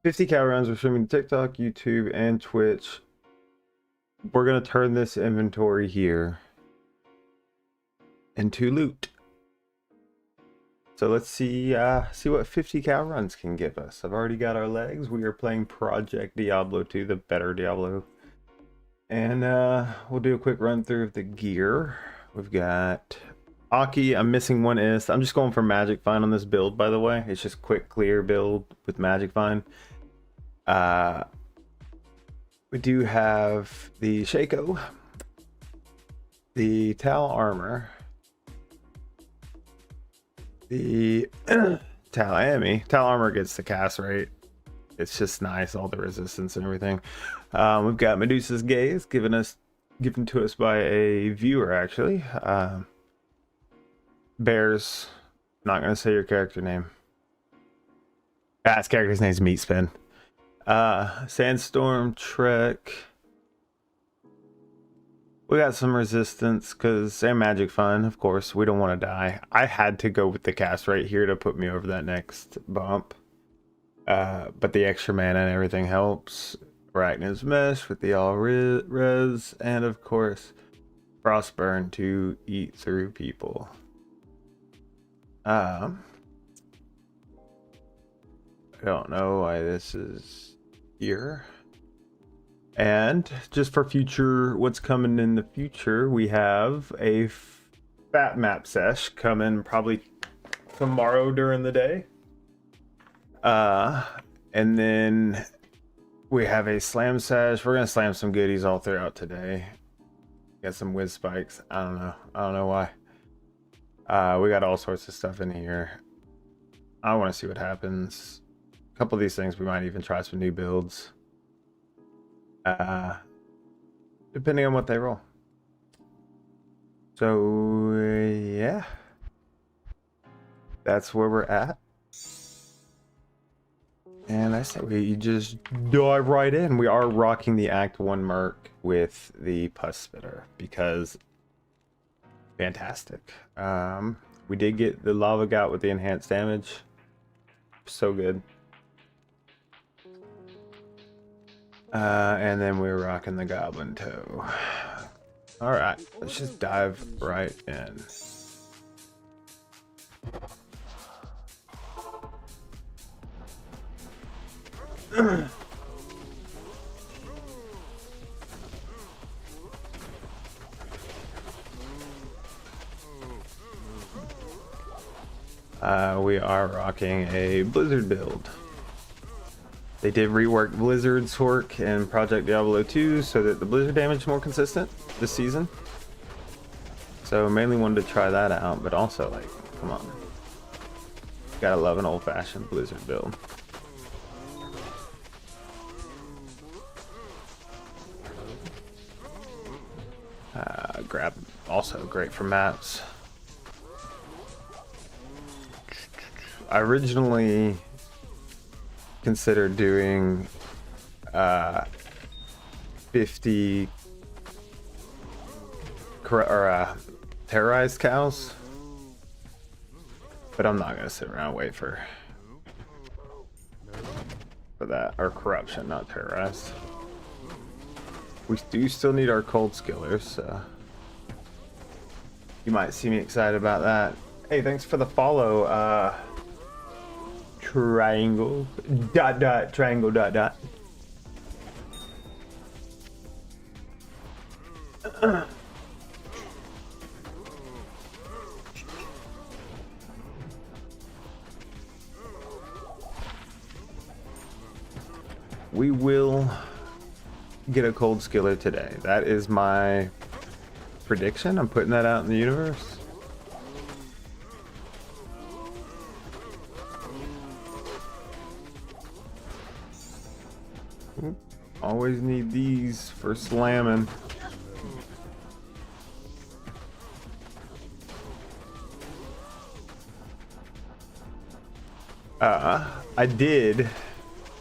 50k rounds. We're streaming to TikTok, YouTube, and Twitch. We're gonna turn this inventory here into loot. So let's see what 50k runs can give us. I've already got our legs. We are playing Project Diablo 2, the better Diablo. And we'll do a quick run through of the gear. We've got Aki. I'm missing one ist. I'm just going for Magic Find on this build, by the way. It's just quick clear build with Magic Find. We do have the Shaco, the Tal Armor, the Tal Armor gets the cast rate. It's just nice, all the resistance and everything. We've got Medusa's Gaze given to us by a viewer, actually. Bears, not gonna say your character name. His character's name's Meat Spin. Sandstorm Trek. We got some resistance because and Magic Fun, of course. We don't want to die. I had to go with the cast right here to put me over that next bump. But the extra mana and everything helps. Arachnid's Mesh with the all res, and of course Frostburn to eat through people. I don't know why this is here. And just for future, what's coming in the future, we have a fat map sesh coming probably tomorrow during the day. And then we have a slam sesh. We're gonna slam some goodies all throughout today. Got some whiz spikes. I don't know why. We got all sorts of stuff in here. I want to see what happens. A couple of these things we might even try some new builds. Depending on what they roll. So yeah, that's where we're at. And I say we just dive right in. We are rocking the Act 1 Merc with the Pus Spitter because fantastic. We did get the Lava Gout with the enhanced damage. So good. And then we're rocking the Goblin Toe. Alright, let's just dive right in. We are rocking a Blizzard build. They did rework Blizzard's Hork in Project Diablo 2 so that the Blizzard damage is more consistent this season. So mainly wanted to try that out, but also like, come on. Gotta love an old-fashioned Blizzard build. Grab, also great for maps. I originally considered doing 50 terrorized cows, but I'm not gonna sit around and wait for that. Or corruption, not terrorized. We do still need our cold skillers, so you might see me excited about that. Hey, thanks for the follow, triangle triangle dot. We will get a cold skiller today. That is my prediction. I'm putting that out in the universe. Always need these for slamming. I did.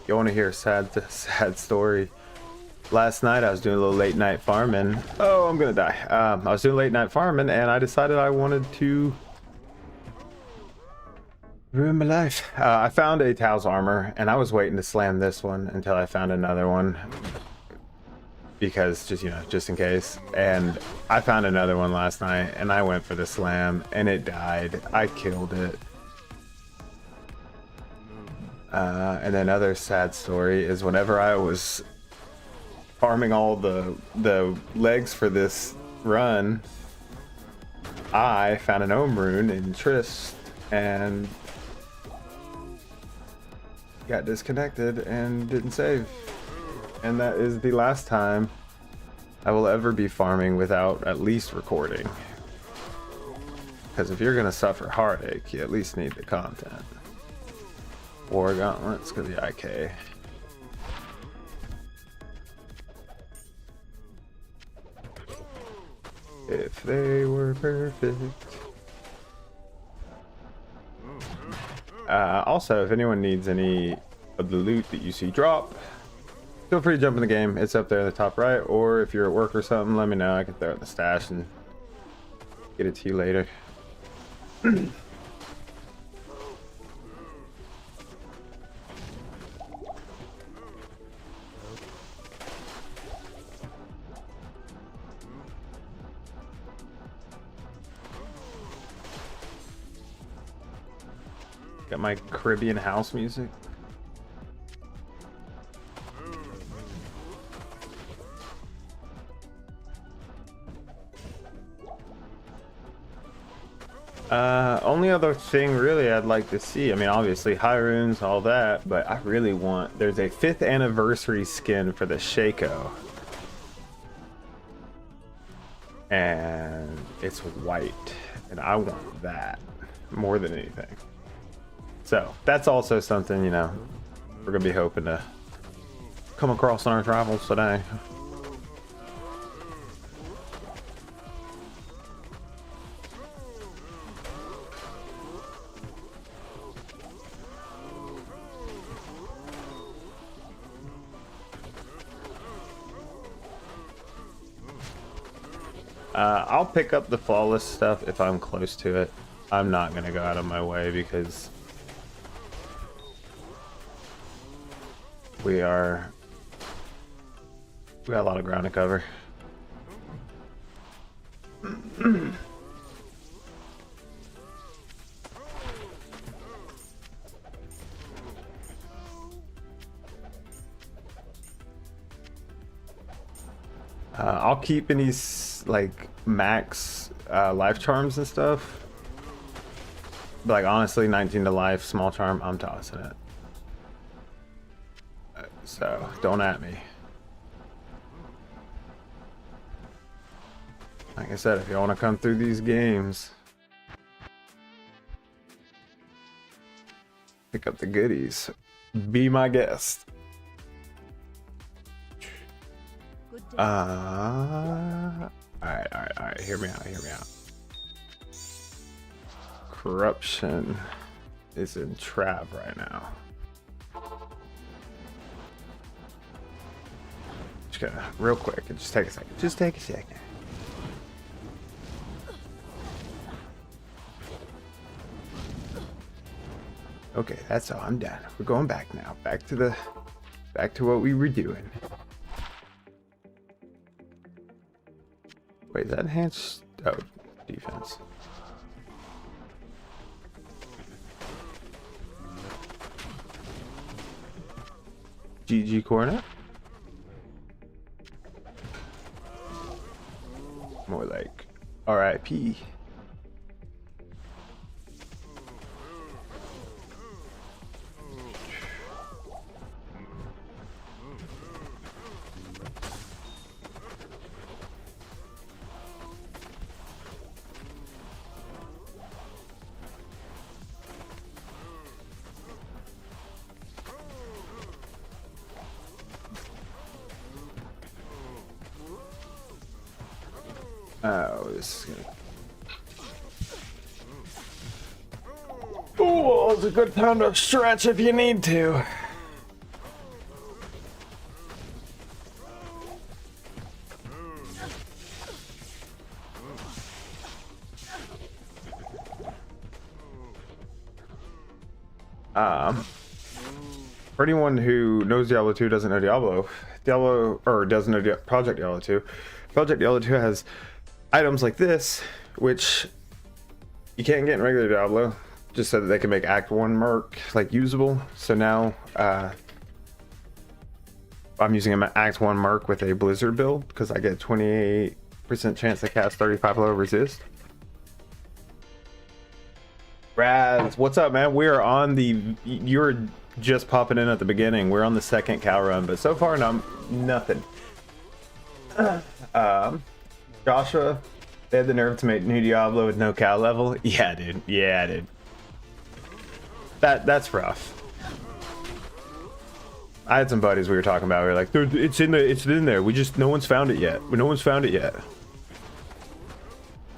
You want to hear a sad story? Last night I was doing a little late night farming. Oh, I'm gonna die. I was doing late night farming and I decided I wanted to Ruined my life. I found a Tao's armor, and I was waiting to slam this one until I found another one. Because, just, you know, just in case. And I found another one last night, and I went for the slam, and it died. I killed it. And another sad story is whenever I was farming all the legs for this run, I found an Ohm rune in Trist, and got disconnected and didn't save. And that is the last time I will ever be farming without at least recording. Because if you're gonna suffer heartache, you at least need the content. War gauntlets, because the IK. If they were perfect. Also, if anyone needs any of the loot that you see drop, feel free to jump in the game. It's up there in the top right, or if you're at work or something, let me know. I can throw it in the stash and get it to you later. Got my Caribbean house music. Only other thing really I'd like to see, I mean obviously high runes, all that, but I really want, there's a 5th anniversary skin for the Shaco. And it's white, and I want that more than anything. So that's also something, you know, we're gonna be hoping to come across on our travels today. I'll pick up the flawless stuff if I'm close to it. I'm not gonna go out of my way because we got a lot of ground to cover. I'll keep any like max life charms and stuff. But like honestly, 19 to life, small charm, I'm tossing it. So don't at me. Like I said, if you want to come through these games, pick up the goodies. Be my guest. Alright, hear me out. Corruption is in trap right now. Just gonna, real quick, just take a second. Just take a second. Okay, that's all. I'm done. We're going back now. Back to what we were doing. Wait, is that enhanced? Oh, defense. GG Cornet. More like RIP. Oh, this is gonna... Oh, it's a good time to stretch if you need to. For anyone who knows Diablo 2 doesn't know Diablo, or doesn't know Project Diablo 2, Project Diablo 2 has items like this, which you can't get in regular Diablo, just so that they can make Act 1 merc like usable. So now I'm using an Act 1 merc with a Blizzard build because I get 28% chance to cast 35 low resist. Raz, what's up, man? We are on the. You're just popping in at the beginning. We're on the second cow run, but so far, nothing. Joshua, they had the nerve to make new Diablo with no cow level. Yeah, dude. Yeah, dude. That's rough. I had some buddies we were talking about. We were like, dude, it's in there. No one's found it yet. No one's found it yet.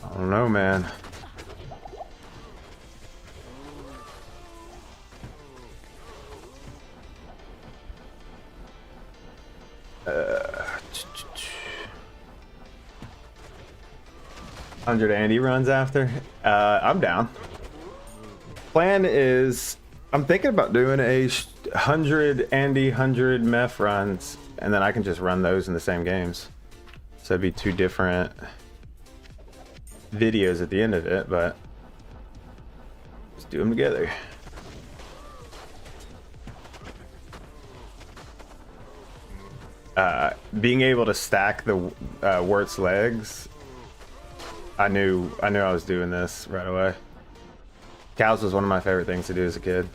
I don't know, man. $100 Andy runs after. I'm down. Plan is, I'm thinking about doing a 100 Andy, 100 Meth runs, and then I can just run those in the same games. So it'd be two different videos at the end of it, but let's do them together. Being able to stack the Wirt's legs, I knew I was doing this right away. Cows was one of my favorite things to do as a kid.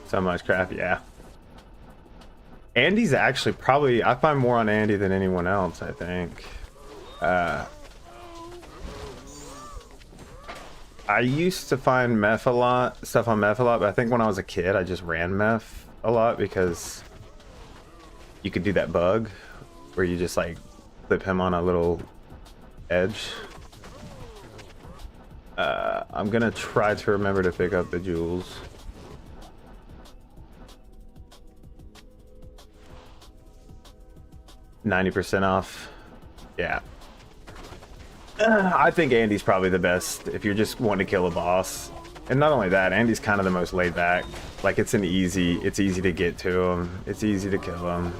So much crap, yeah. Andy's actually probably, I find more on Andy than anyone else, I think. I used to find stuff on Meth a lot, but I think when I was a kid, I just ran Meth a lot because you could do that bug where you just like clip him on a little edge. I'm gonna try to remember to pick up the jewels. %90 off. Yeah. I think Andy's probably the best if you're just wanting to kill a boss. And not only that, Andy's kind of the most laid back. Like it's easy to get to him. It's easy to kill him.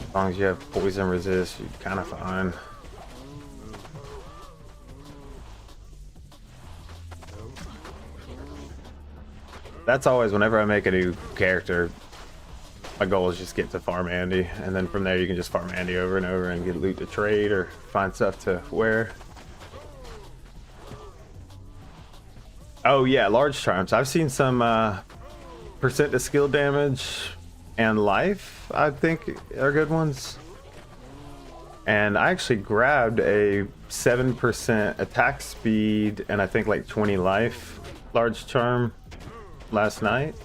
As long as you have poison resist, you're kind of fine. That's always, whenever I make a new character, my goal is just get to farm Andy, and then from there you can just farm Andy over and over and get loot to trade or find stuff to wear. Oh yeah, large charms. I've seen some percent to skill damage and life, I think, are good ones. And I actually grabbed a 7% attack speed and I think like 20 life large charm last night,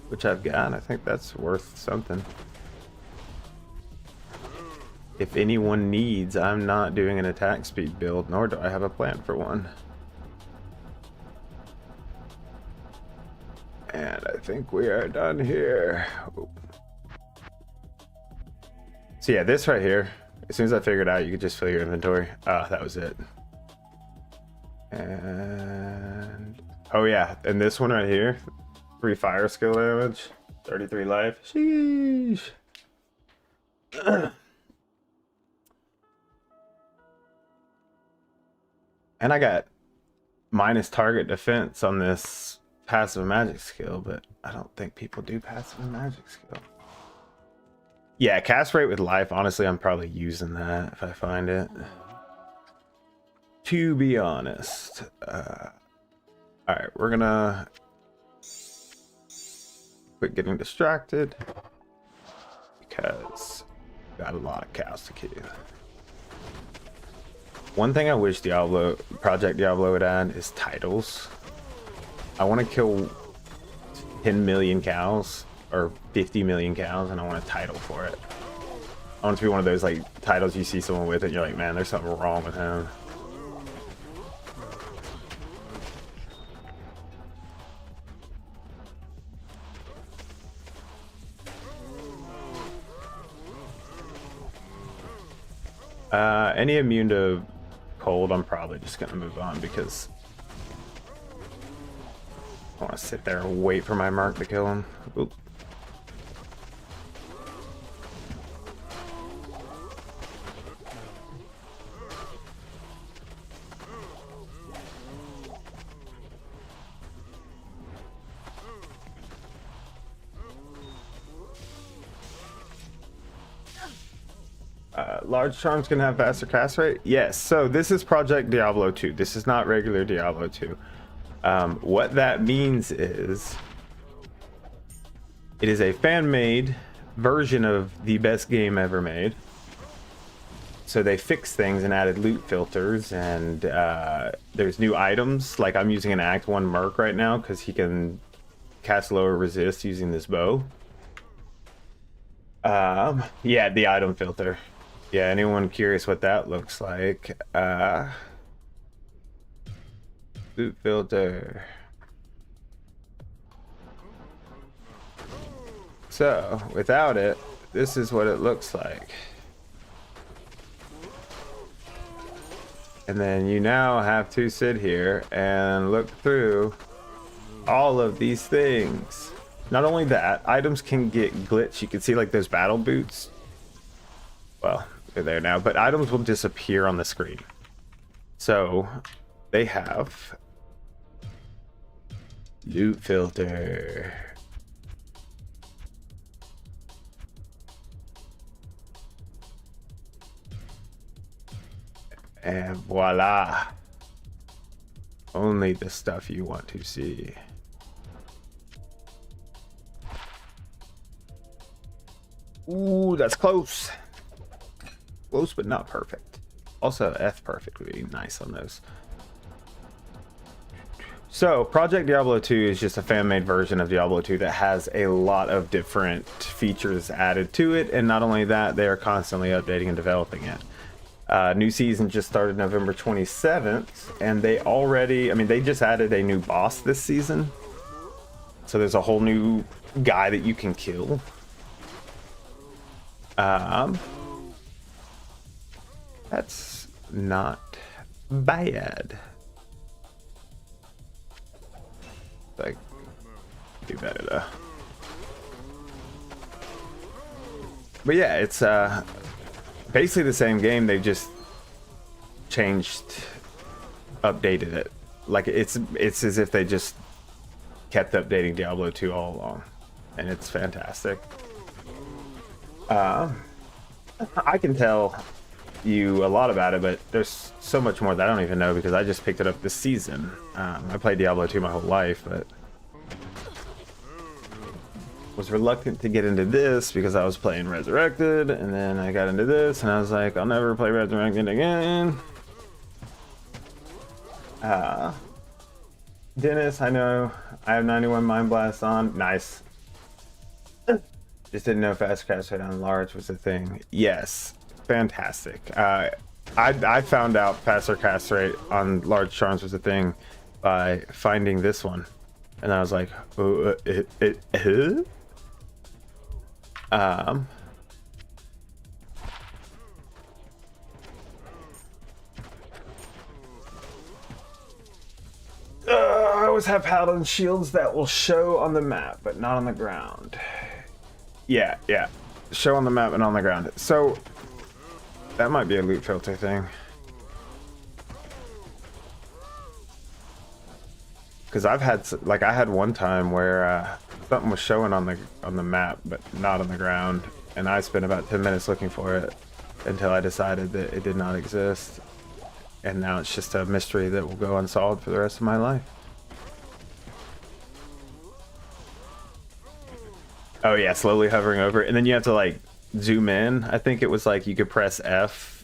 which I've got. I think that's worth something. If anyone needs, I'm not doing an attack speed build, nor do I have a plan for one. And I think we are done here. Oh. So yeah, this right here, as soon as I figured out you could just fill your inventory. That was it. And oh yeah, and this one right here, 3 fire skill damage, 33 life. Sheesh. And I got minus target defense on this passive magic skill, but I don't think people do passive magic skill. Yeah, cast rate with life, honestly, I'm probably using that if I find it. To be honest. Alright, we're gonna quit getting distracted because we got a lot of cows to kill. One thing I wish Project Diablo would add is titles. I want to kill 10 million cows or 50 million cows and I want a title for it. I want it to be one of those like titles you see someone with and you're like, man, there's something wrong with him. Any immune to cold, I'm probably just gonna move on because I want to sit there and wait for my mark to kill him. Oop. Large charms can have faster cast rate? Yes, so this is Project Diablo 2. This is not regular Diablo 2. What that means is it is a fan-made version of the best game ever made. So they fixed things and added loot filters, and there's new items. Like I'm using an Act 1 Merc right now because he can cast lower resist using this bow. Yeah, the item filter. Yeah, anyone curious what that looks like? Loot filter. So, without it, this is what it looks like. And then you now have to sit here and look through all of these things. Not only that, items can get glitched. You can see like those battle boots. Well, they're there now, but items will disappear on the screen. So they have loot filter. And voila. Only the stuff you want to see. Ooh, that's close. Close, but not perfect. Also, F perfect would be nice on those. So, Project Diablo 2 is just a fan-made version of Diablo 2 that has a lot of different features added to it, and not only that, they are constantly updating and developing it. New season just started November 27th, and they already, I mean, they just added a new boss this season. So there's a whole new guy that you can kill. That's not bad. Like, do better though. But yeah, it's basically the same game. They've just changed, updated it. Like it's as if they just kept updating Diablo 2 all along, and it's fantastic. I can tell you a lot about it, but there's so much more that I don't even know because I just picked it up this season. I played Diablo 2 my whole life, but was reluctant to get into this because I was playing Resurrected, and then I got into this and I was like, I'll never play Resurrected again. Dennis, I know I have 91 Mind Blast on. Nice. Just didn't know fast cast rate on large was a thing. Yes, fantastic. I found out faster cast rate on large charms was a thing by finding this one, and I was like, oh, I always have paladin shields that will show on the map, but not on the ground. Yeah, show on the map and on the ground. So that might be a loot filter thing. Because I've had, like, I had one time where something was showing on the map, but not on the ground, and I spent about 10 minutes looking for it until I decided that it did not exist, and now it's just a mystery that will go unsolved for the rest of my life. Oh yeah, slowly hovering over it, and then you have to like zoom in. I think it was like you could press F.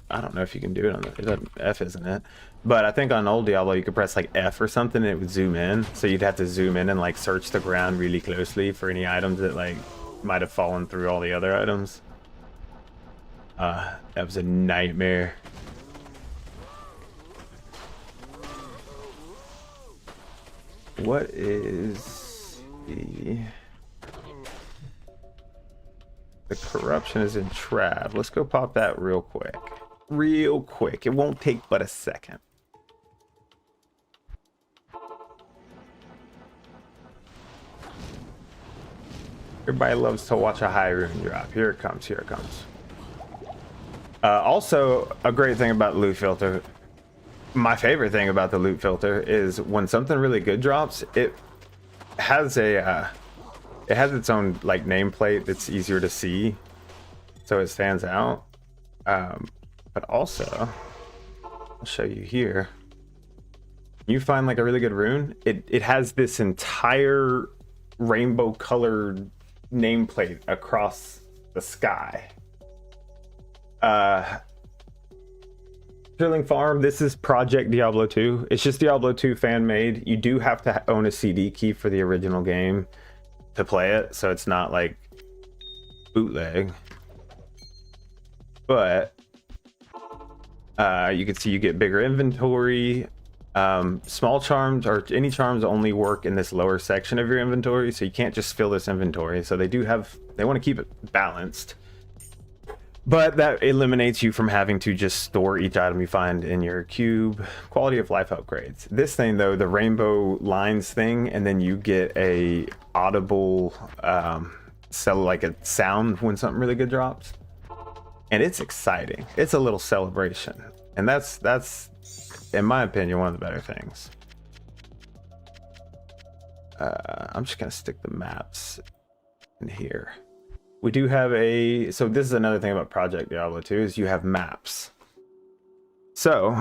I don't know if you can do it on the F, isn't it? But I think on old Diablo you could press like F or something and it would zoom in. So you'd have to zoom in and like search the ground really closely for any items that like might have fallen through all the other items. That was a nightmare. What is the The corruption is in Trav. Let's go pop that real quick. Real quick. It won't take but a second. Everybody loves to watch a high rune drop. Here it comes. Here it comes. Also, a great thing about the loot filter. My favorite thing about the loot filter is when something really good drops, it has a it has its own like nameplate that's easier to see, so it stands out. But also, I'll show you here. You find like a really good rune, it has this entire rainbow colored nameplate across the sky. Sterling Farm, this is Project Diablo 2. It's just Diablo 2 fan made. You do have to own a CD key for the original game to play it, so it's not like bootleg. But you can see you get bigger inventory. Small charms or any charms only work in this lower section of your inventory, so you can't just fill this inventory. So they want to keep it balanced. But that eliminates you from having to just store each item you find in your cube. Quality of life upgrades. This thing though, the rainbow lines thing, and then you get a audible like a sound when something really good drops. And it's exciting. It's a little celebration. And that's in my opinion one of the better things. I'm just gonna stick the maps in here. We do have so this is another thing about Project Diablo 2 is you have maps. So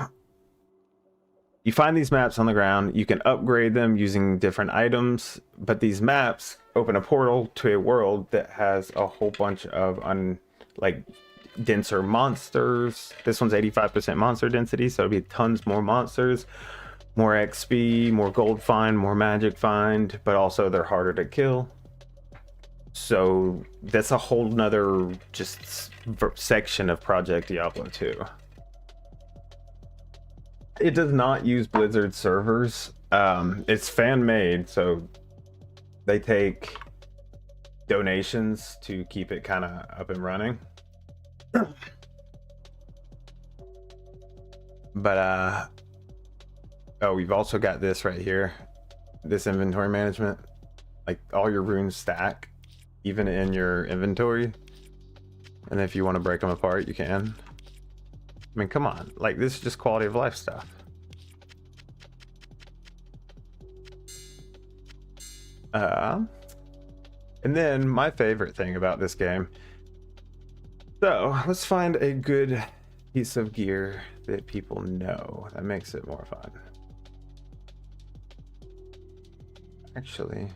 you find these maps on the ground, you can upgrade them using different items, but these maps open a portal to a world that has a whole bunch of like denser monsters. This one's 85% monster density, so it'll be tons more monsters, more XP, more gold find, more magic find, but also they're harder to kill. So that's a whole nother just section of Project Diablo 2. It does not use Blizzard servers. It's fan made, so they take donations to keep it kind of up and running. But oh, we've also got this right here, this inventory management. Like all your runes stack even in your inventory, and if you want to break them apart you can. I mean, come on, like this is just quality of life stuff. And then my favorite thing about this game, so let's find a good piece of gear that people know. That makes it more fun. Actually,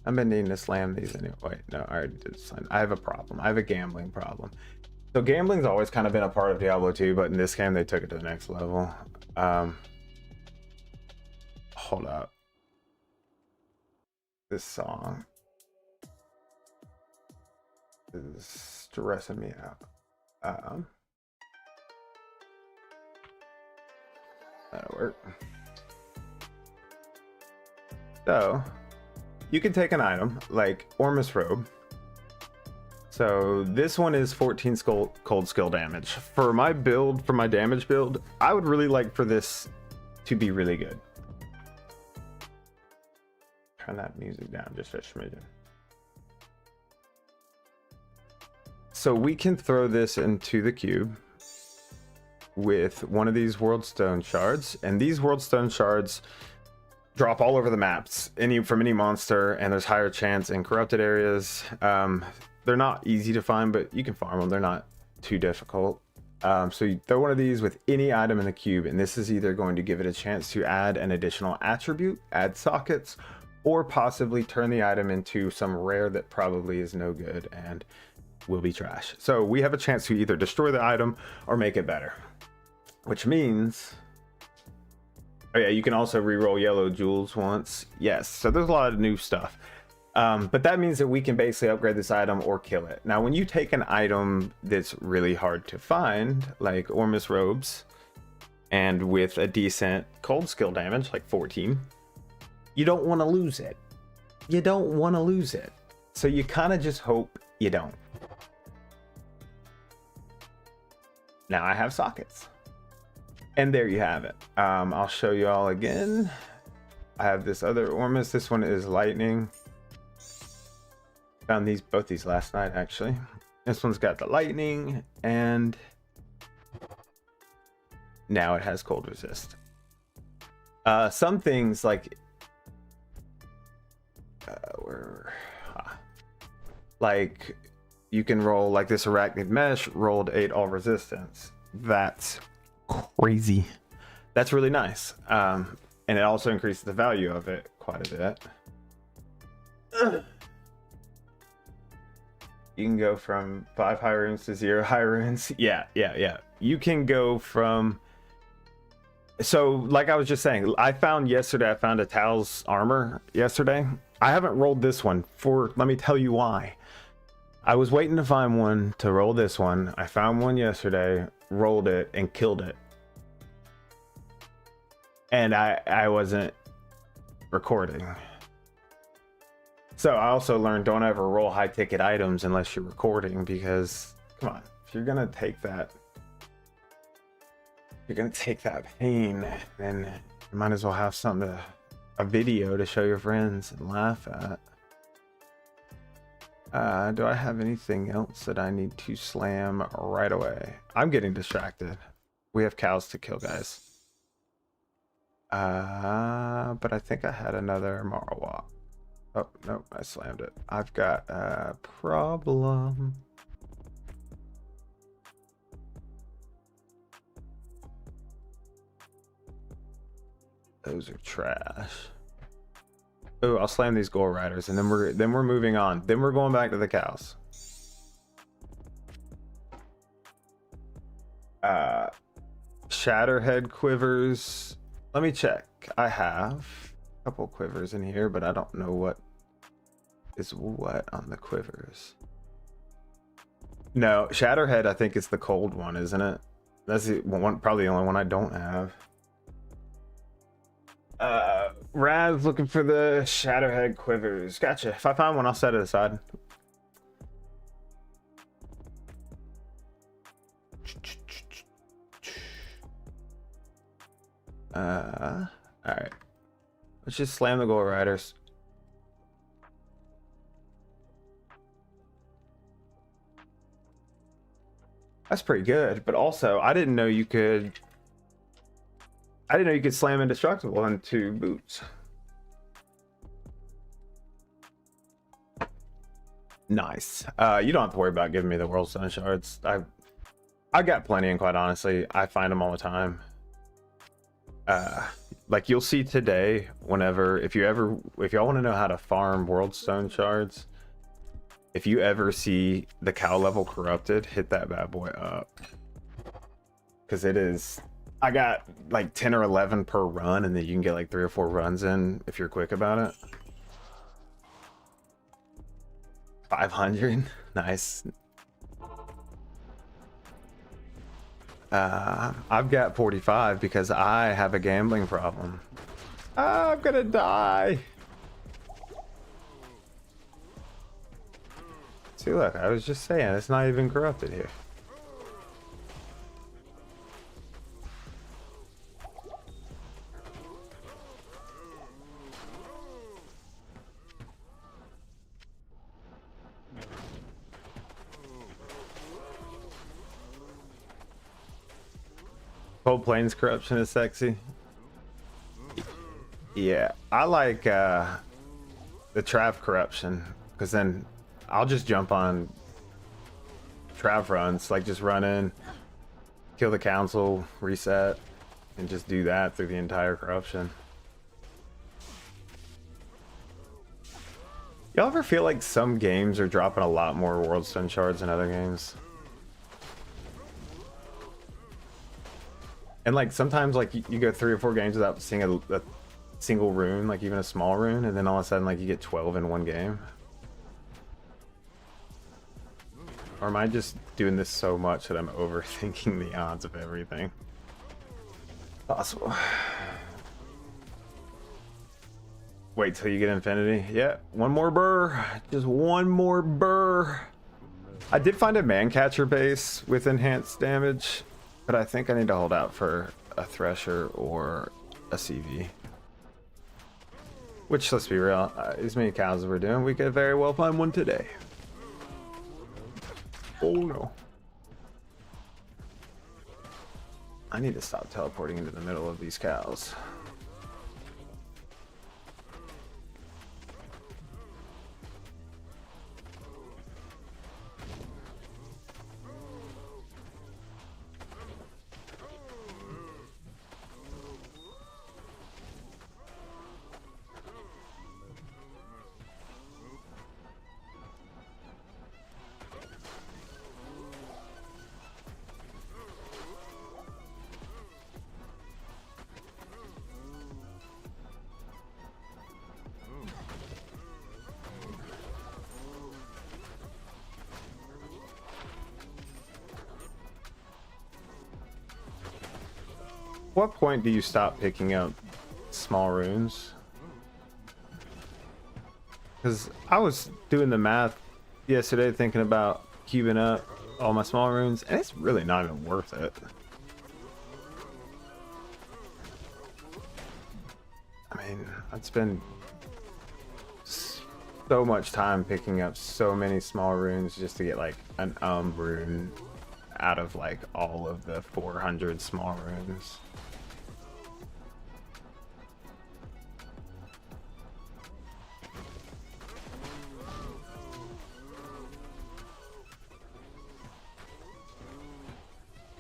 I've been needing to slam these anyway. Wait, no, I already did slam. I have a problem. I have a gambling problem. So gambling's always kind of been a part of Diablo 2, but in this game they took it to the next level. Hold up. This song is stressing me out. That'll work. So you can take an item like Ormus Robe. So this one is 14 cold skill damage. For my build, for my damage build, I would really like for this to be really good. Turn that music down just a smidgen. So we can throw this into the cube with one of these world stone shards, and these world stone shards drop all over the maps, from any monster, and there's higher chance in corrupted areas. They're not easy to find, but you can farm them. They're not too difficult. So you throw one of these with any item in the cube, and this is either going to give it a chance to add an additional attribute, add sockets, or possibly turn the item into some rare that probably is no good and will be trash. So we have a chance to either destroy the item or make it better, which means, oh yeah, you can also reroll yellow jewels once. Yes, so there's a lot of new stuff. But that means that we can basically upgrade this item or kill it. Now, when you take an item that's really hard to find, like Ormus Robes, and with a decent cold skill damage, like 14, you don't want to lose it. You don't want to lose it. So you kind of just hope you don't. now I have sockets. And there you have it. I'll show you all again. I have this other Ormus. This one is lightning. Found both these last night actually. This one's got the lightning, and now it has cold resist. Some things like like you can roll like this arachnid mesh rolled 8 all resistance. That's crazy. That's really nice. And it also increases the value of it quite a bit. You can go from 5 high runes to 0 high runes. Yeah. You can go from... So, like I was just saying, I found a Tal's armor yesterday. I haven't rolled this one let me tell you why. I was waiting to find one to roll this one. I found one yesterday, rolled it, and killed it. And I wasn't recording. So I also learned, don't ever roll high ticket items unless you're recording, because come on, if you're gonna take that pain, then you might as well have a video to show your friends and laugh at. Do I have anything else that I need to slam right away? I'm getting distracted. We have cows to kill, guys. But I think I had another Marowak. Oh, no, I slammed it. I've got a problem. Those are trash. Oh, I'll slam these gold riders, and then we're moving on. Then we're going back to the cows. Shatterhead quivers. Let me check. I have a couple quivers in here, but I don't know what is what on the quivers. No, Shatterhead I think is the cold one, isn't it? That's the one, probably the only one I don't have. Raz looking for the Shatterhead quivers. Gotcha. If I find one, I'll set it aside. Alright. Let's just slam the gold riders. That's pretty good, but also I didn't know you could slam indestructible into boots. Nice. You don't have to worry about giving me the world stone shards. I've got plenty, and quite honestly, I find them all the time. Like you'll see today, if y'all want to know how to farm world stone shards, if you ever see the cow level corrupted, hit that bad boy up, because it is. I got like 10 or 11 per run, and then you can get like 3 or 4 runs in if you're quick about it. 500, nice. I've got 45 because I have a gambling problem. I'm gonna die. See, look, I was just saying, it's not even corrupted here. Cold Plains corruption is sexy. Yeah, I like the Trav corruption, because then I'll just jump on Trav runs, like just run in, kill the council, reset, and just do that through the entire corruption. Y'all ever feel like some games are dropping a lot more world stone shards than other games? And like sometimes like you go 3 or 4 games without seeing a single rune, like even a small rune, and then all of a sudden like you get 12 in one game. Or am I just doing this so much that I'm overthinking the odds of everything? Possible. Wait till you get infinity. Yeah, one more burr. Just one more burr. I did find a man catcher base with enhanced damage. But I think I need to hold out for a Thresher or a CV. Which, let's be real, as many cows as we're doing, we could very well find one today. Oh no. I need to stop teleporting into the middle of these cows. What point do you stop picking up small runes? Because I was doing the math yesterday thinking about cubing up all my small runes, and it's really not even worth it. I mean, I'd spend so much time picking up so many small runes just to get like an rune out of like all of the 400 small runes.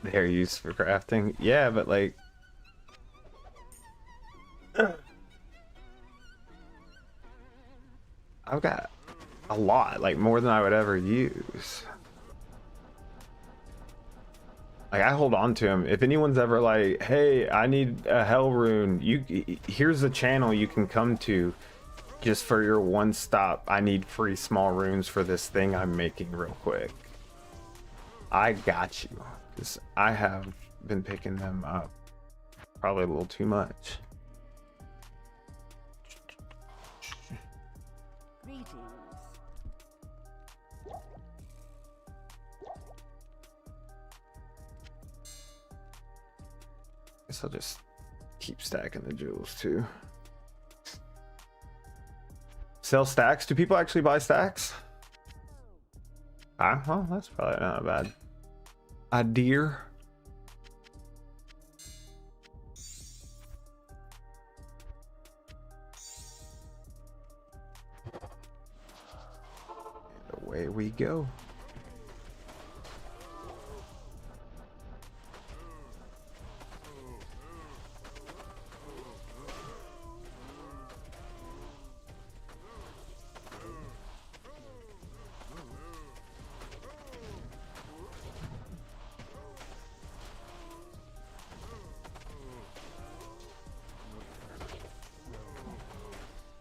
They're used for crafting. Yeah, but like I've got a lot, like more than I would ever use. Like I hold on to them. If anyone's ever like, hey, I need a hell rune, here's a channel you can come to just for your one stop. I need free small runes for this thing I'm making real quick. I got you, because I have been picking them up probably a little too much. Guess I'll just keep stacking the jewels too. Sell stacks? Do people actually buy stacks? Ah, well, that's probably not a bad idea. And away we go.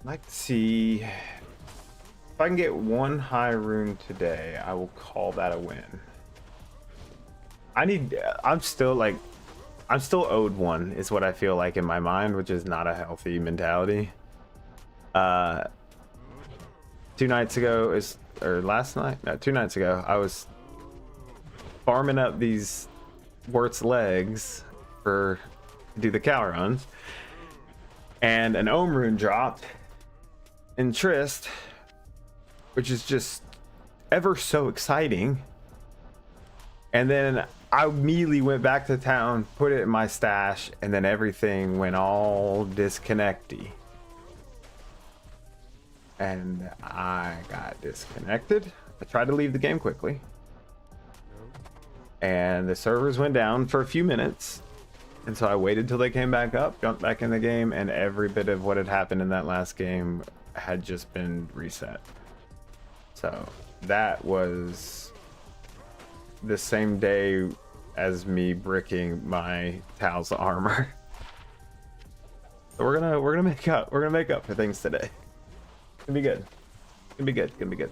Like to see if I can get one high rune today. I will call that a win. I'm still owed one is what I feel like in my mind, which is not a healthy mentality. 2 nights ago last night, no, 2 nights ago, I was farming up these Wirt's legs to do the cow runs, and an Ohm rune dropped in Trist, which is just ever so exciting. And then I immediately went back to town, put it in my stash, and then everything went all disconnecty. And I got disconnected. I tried to leave the game quickly, and the servers went down for a few minutes. And so I waited till they came back up, jumped back in the game, and every bit of what had happened in that last game had just been reset. So that was the same day as me bricking my Tal's armor. So we're gonna make up. We're gonna make up for things today. It's gonna be good. It's gonna be good. It's gonna be good.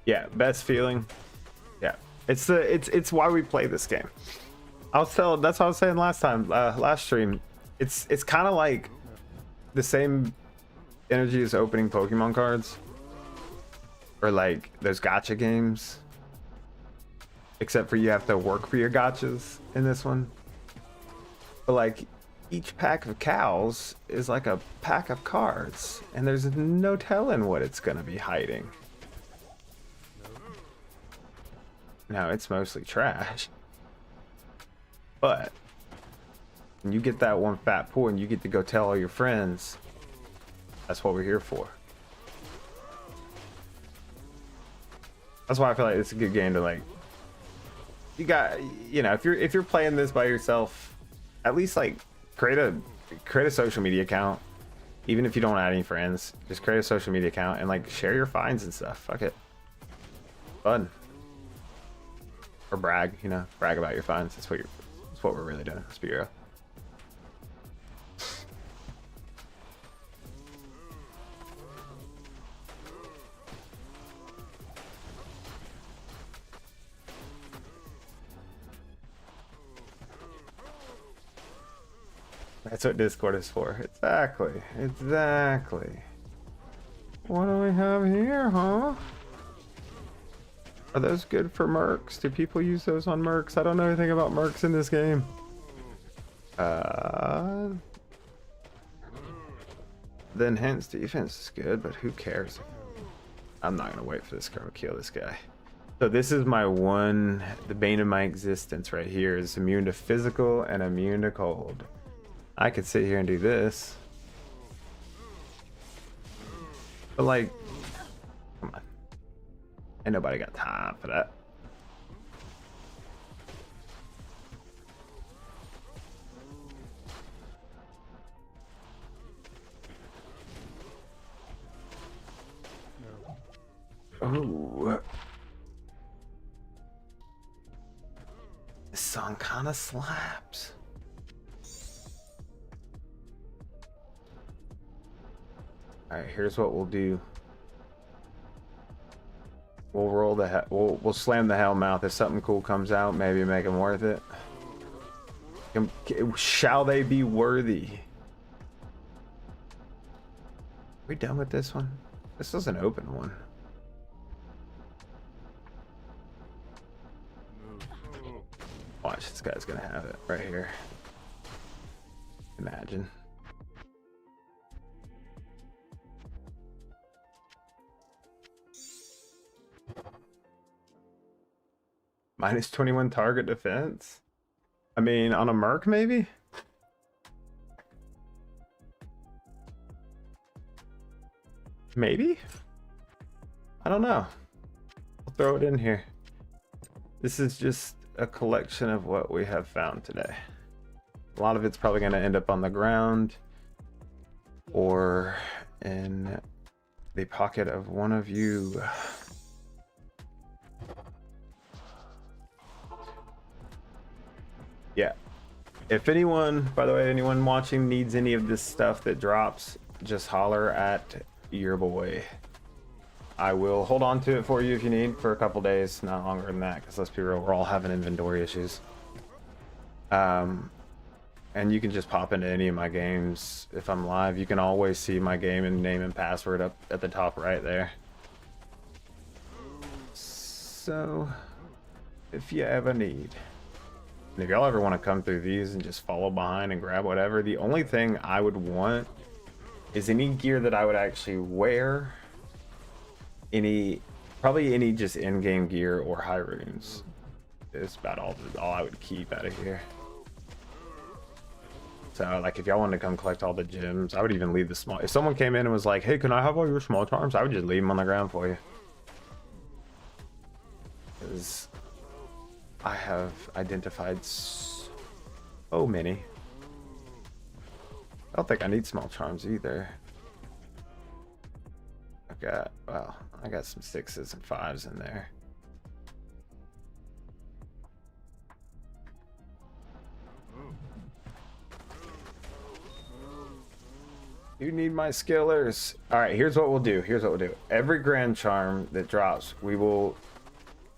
Yeah, best feeling. Yeah, it's why we play this game. That's what I was saying last time, last stream. It's kind of like the same energy as opening Pokemon cards, or like those gacha games, except for you have to work for your gachas in this one. But like each pack of cows is like a pack of cards, and there's no telling what it's gonna be hiding. No, it's mostly trash. But when you get that one fat pool and you get to go tell all your friends, that's what we're here for. That's why I feel like it's a good game to like. You got, you know, if you're playing this by yourself, at least like create a social media account. Even if you don't add any friends, just create a social media account and like share your finds and stuff. Fuck it, fun. Or brag, you know, brag about your finds. That's what we're really doing. Let's be real. That's what Discord is for. Exactly. Exactly. What do we have here, huh? Are those good for mercs? Do people use those on mercs? I don't know anything about mercs in this game. The enhanced defense is good, but who cares? I'm not gonna wait for this girl to kill this guy. So this is my one, the bane of my existence right here is immune to physical and immune to cold. I could sit here and do this. But like, come on. Ain't nobody got time for that. Oh. This song kind of slaps. All right, here's what we'll do. We'll roll the we'll slam the Hellmouth. If something cool comes out, maybe make them worth it. Shall they be worthy? We done with this one? This was an open one. Watch, this guy's gonna have it right here. Imagine. Minus 21 target defense? I mean, on a Merc, maybe? Maybe? I don't know. I'll throw it in here. This is just a collection of what we have found today. A lot of it's probably going to end up on the ground or in the pocket of one of you. Yeah. If anyone, by the way, anyone watching needs any of this stuff that drops, just holler at your boy. I will hold on to it for you if you need for a couple days, not longer than that, because let's be real, we're all having inventory issues. And you can just pop into any of my games if I'm live. You can always see my game and name and password up at the top right there. So, if you ever need. And if y'all ever want to come through these and just follow behind and grab whatever, the only thing I would want is any gear that I would actually wear. Probably any just in-game gear or high runes. It's about all I would keep out of here. So like if y'all wanted to come collect all the gems, I would even leave the small. If someone came in and was like, hey, can I have all your small charms? I would just leave them on the ground for you. Because I have identified so many. I don't think I need small charms either. I got some 6s and 5s in there. You need my skillers. All right, here's what we'll do. Every grand charm that drops, we will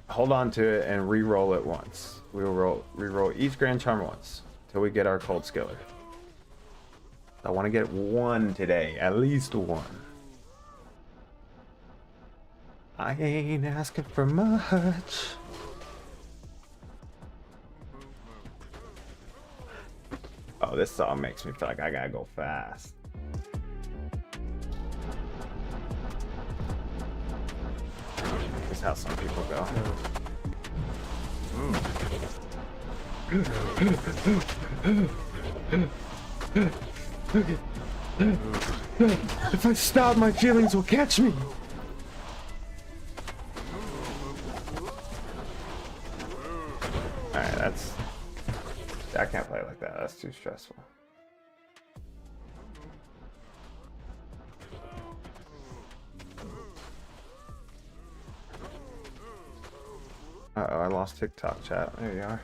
hold on to it and re-roll it once. We will re-roll each grand charm once till we get our cold skiller. I want to get one today, at least one. I ain't asking for much. Oh, this song makes me feel like I gotta go fast. This is how some people go. If I stop, my feelings will catch me. Alright, I can't play like that. That's too stressful. Uh-oh, I lost TikTok chat. There you are.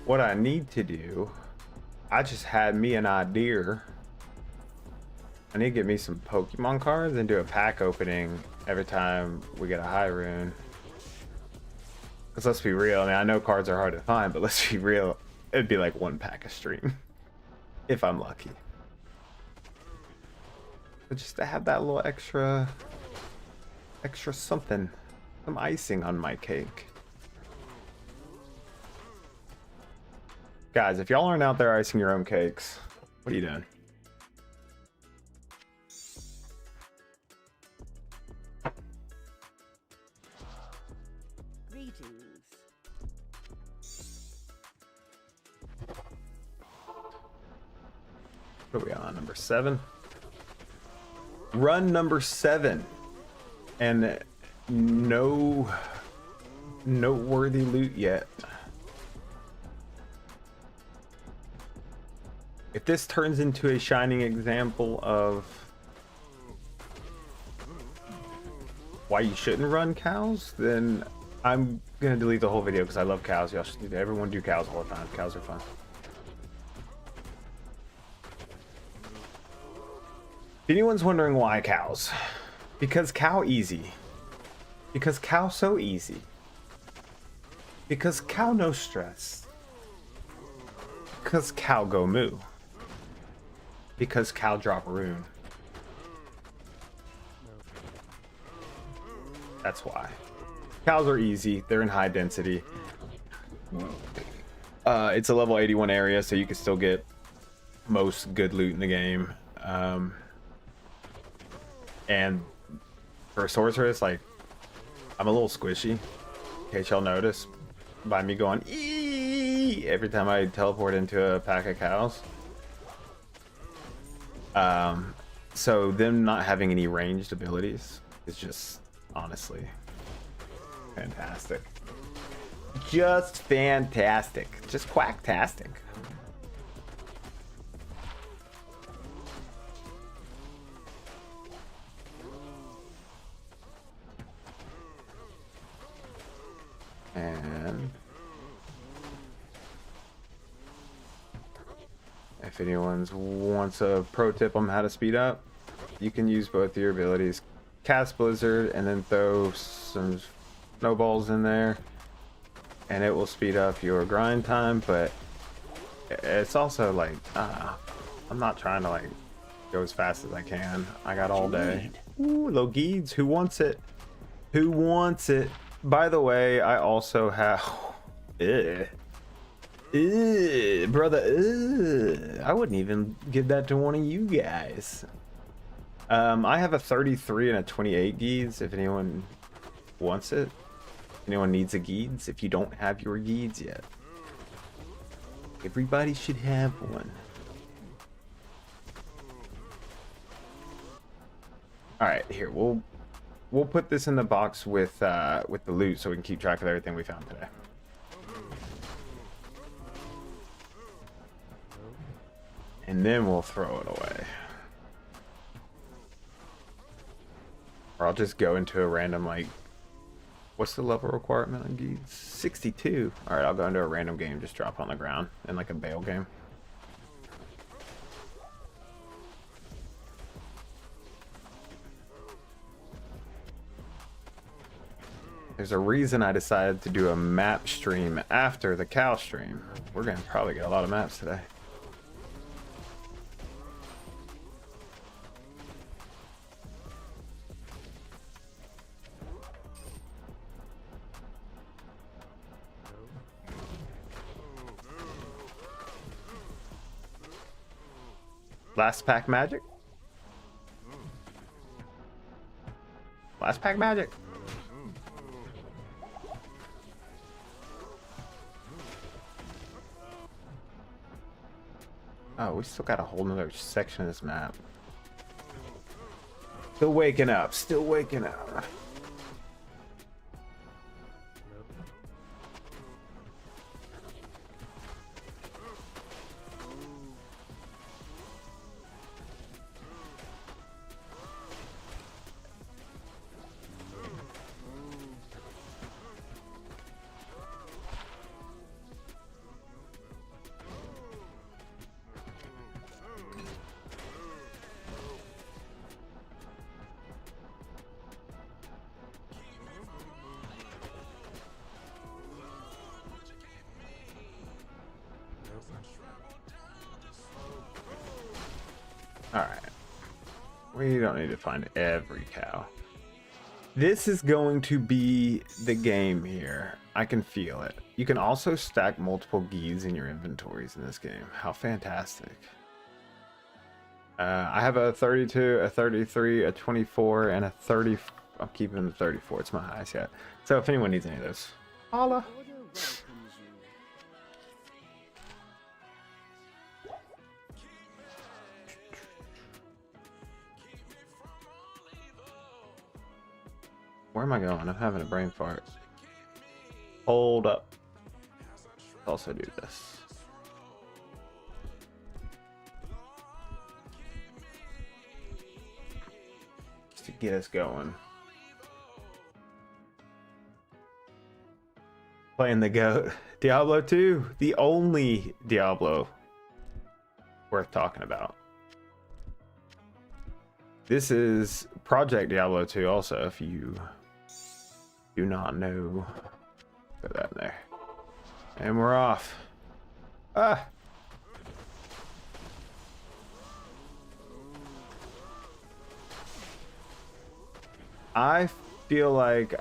What I need to do, I just had me an idea. I need to get me some Pokemon cards and do a pack opening every time we get a high rune. Because let's be real, I mean, I know cards are hard to find, but let's be real, it'd be like one pack a stream. If I'm lucky. But just to have that little extra something, some icing on my cake. Guys, if y'all aren't out there icing your own cakes, what are you doing? Greetings. What are we on? Number 7? Run number 7. And no noteworthy loot yet. If this turns into a shining example of why you shouldn't run cows, then I'm gonna delete the whole video because I love cows. Y'all should, everyone do cows all the time. Cows are fun. If anyone's wondering why cows, because cow easy. Because cow so easy. Because cow no stress. Because cow go moo. Because cow drop rune. That's why. Cows are easy. They're in high density. It's a level 81 area, so you can still get most good loot in the game. And for a sorceress, like, I'm a little squishy. In case y'all notice, by me going eee every time I teleport into a pack of cows. So them not having any ranged abilities is just honestly fantastic. Just fantastic. Just quacktastic. And if anyone wants a pro tip on how to speed up, you can use both your abilities. Cast Blizzard and then throw some snowballs in there and it will speed up your grind time, but it's also like, I'm not trying to like go as fast as I can. I got all day. Ooh, Logides, who wants it? Who wants it? By the way, I also have... brother, I wouldn't even give that to one of you guys. I have a 33 and a 28 Geeds if anyone wants it. Anyone needs a Geeds if you don't have your Geeds yet. Everybody should have one. Alright, here, we'll put this in the box with the loot so we can keep track of everything we found today. And then we'll throw it away. Or I'll just go into a random, like, what's the level requirement on Geeds? 62. Alright, I'll go into a random game, just drop on the ground in like a bail game. There's a reason I decided to do a map stream after the cow stream. We're gonna probably get a lot of maps today. Last pack magic? Last pack magic. Oh, we still got a whole nother section of this map. Still waking up, still waking up. Alright. We don't need to find every cow. This is going to be the game here. I can feel it. You can also stack multiple Geeds in your inventories in this game. How fantastic. I have a 32, a 33, a 24, and a 30. I'm keeping the 34. It's my highest yet. So if anyone needs any of those, holla. Where am I going? I'm having a brain fart. Hold up. Also do this. Just to get us going. Playing the GOAT. Diablo 2. The only Diablo worth talking about. This is Project Diablo 2 also, if you do not know. Put that in there. And we're off. Ah! I feel like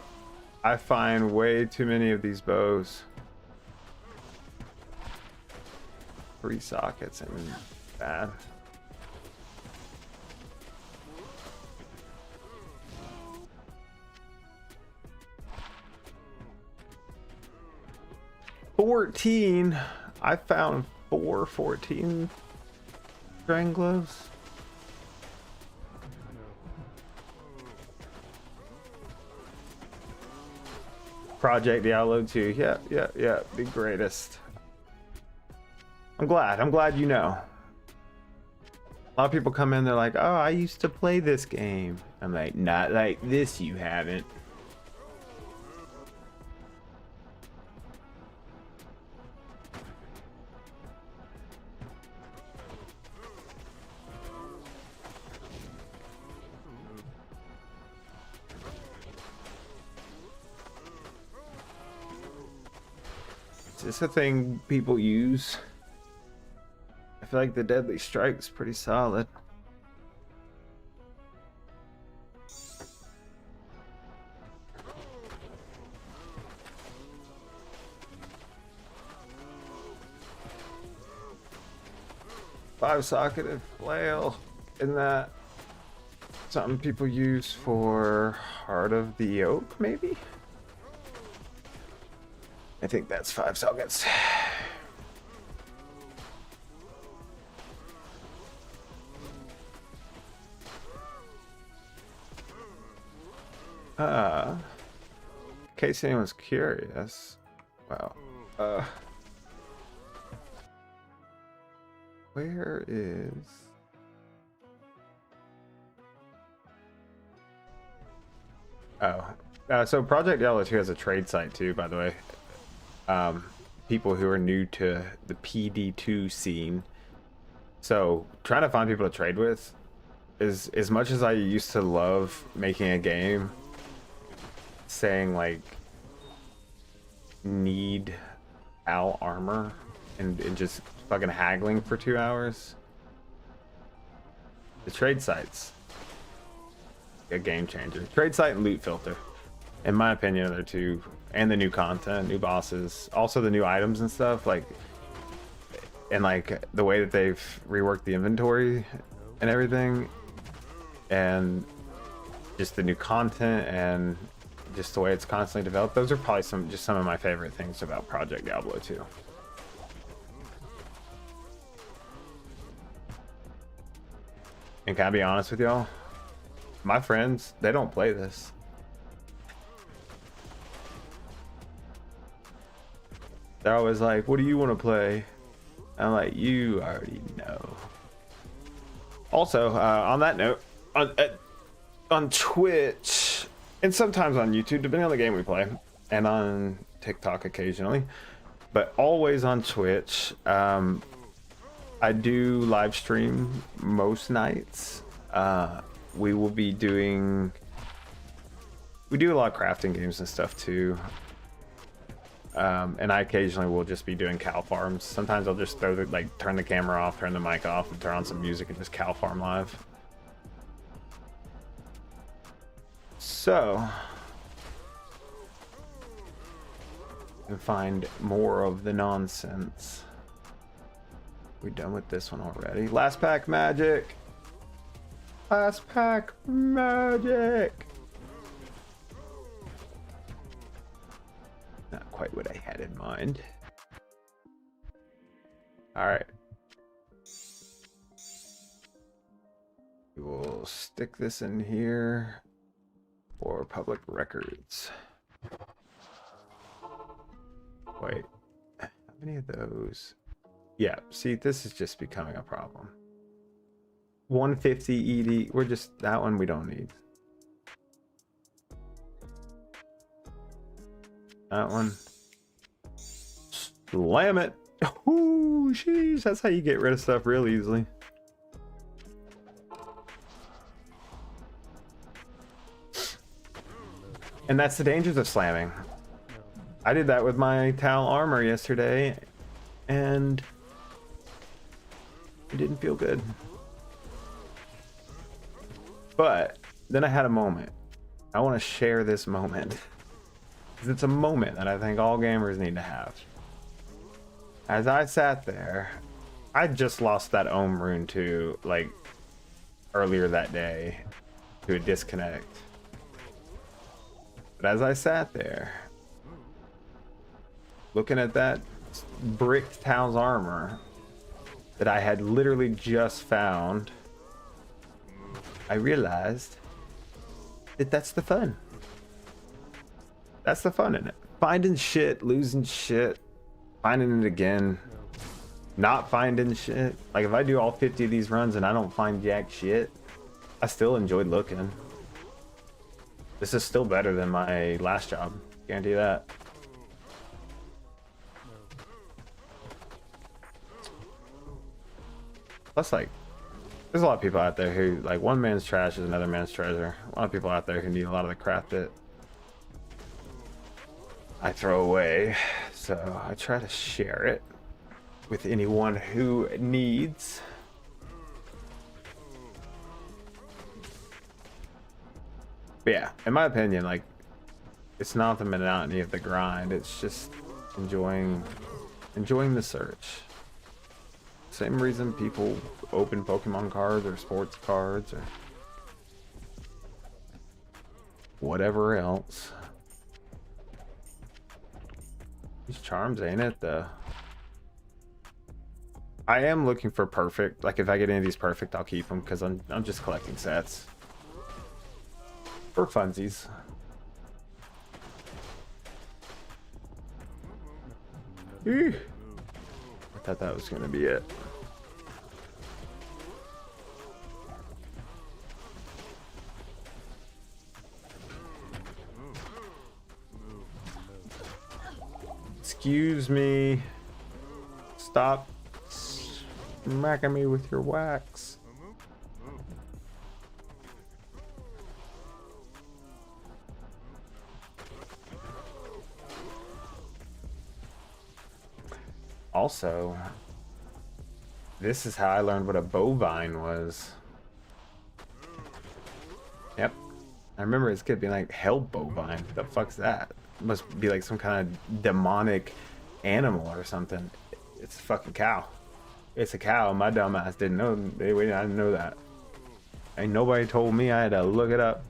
I find way too many of these bows. 3 sockets and bad. I found 14 dragon gloves. Project Diablo 2. Yeah, the greatest. I'm glad you know. A lot of people come in, they're like, oh, I used to play this game. I'm like, not like this, you haven't. Is this a thing people use? I feel like the Deadly Strike's pretty solid. Five-socketed flail in that. Something people use for Heart of the Oak, maybe? I think that's 5 sockets. In case anyone's curious. Wow. Where is... so Project Diablo 2 has a trade site too, by the way. People who are new to the PD2 scene. So trying to find people to trade with is, as much as I used to love making a game saying like need Al armor and just fucking haggling for 2 hours. The trade sites, a game changer. Trade site and loot filter, in my opinion, are the two, and the new content, new bosses, also the new items and stuff, like, and like the way that they've reworked the inventory and everything, and just the new content and just the way it's constantly developed. Those are probably some of my favorite things about Project Diablo 2. And can I be honest with y'all? My friends, they don't play this. They're always like, what do you want to play? I'm like, you already know. Also, on that note, on Twitch, and sometimes on YouTube, depending on the game we play, and on TikTok occasionally, but always on Twitch, I do live stream most nights. We will be doing... We do a lot of crafting games and stuff too. And I occasionally will just be doing cow farms. Sometimes I'll just throw the, like, turn the camera off, turn the mic off, and turn on some music and just cow farm live. So, and find more of the nonsense. We done with this one already? Last pack magic. Last pack magic. Not quite what I had in mind. All right. We will stick this in here for public records. Wait, how many of those? Yeah, see, this is just becoming a problem. 150 ED, we're just, that one we don't need. That one. Slam it. Ooh, jeez, that's how you get rid of stuff real easily. And that's the dangers of slamming. I did that with my Tal armor yesterday, and it didn't feel good. But then I had a moment. I want to share this moment. Because it's a moment that I think all gamers need to have. As I sat there, I just lost that Ohm rune to, like, earlier that day to a disconnect. But as I sat there, looking at that bricked Tal's armor that I had literally just found, I realized that that's the fun. That's the fun in it. Finding shit, losing shit, finding it again, not finding shit. Like, if I do all 50 of these runs and I don't find jack shit, I still enjoyed looking. This is still better than my last job. Guarantee that. Plus, like, there's a lot of people out there who, like, one man's trash is another man's treasure. A lot of people out there who need a lot of the crap that I throw away. So I try to share it with anyone who needs. But yeah, in my opinion, like, it's not the monotony of the grind. It's just enjoying the search. Same reason people open Pokemon cards or sports cards or whatever else. These charms, ain't it, though? I am looking for perfect. Like, if I get any of these perfect, I'll keep them, because I'm just collecting sets. For funsies. Ew. I thought that was going to be it. Excuse me. Stop smacking me with your wax. Also, this is how I learned what a bovine was. Yep. I remember as a kid being like, hell bovine, the fuck's that? Must be like some kind of demonic animal or something. It's a fucking cow. It's a cow. My dumb ass didn't know. I didn't know that. Ain't nobody told me. I had to look it up.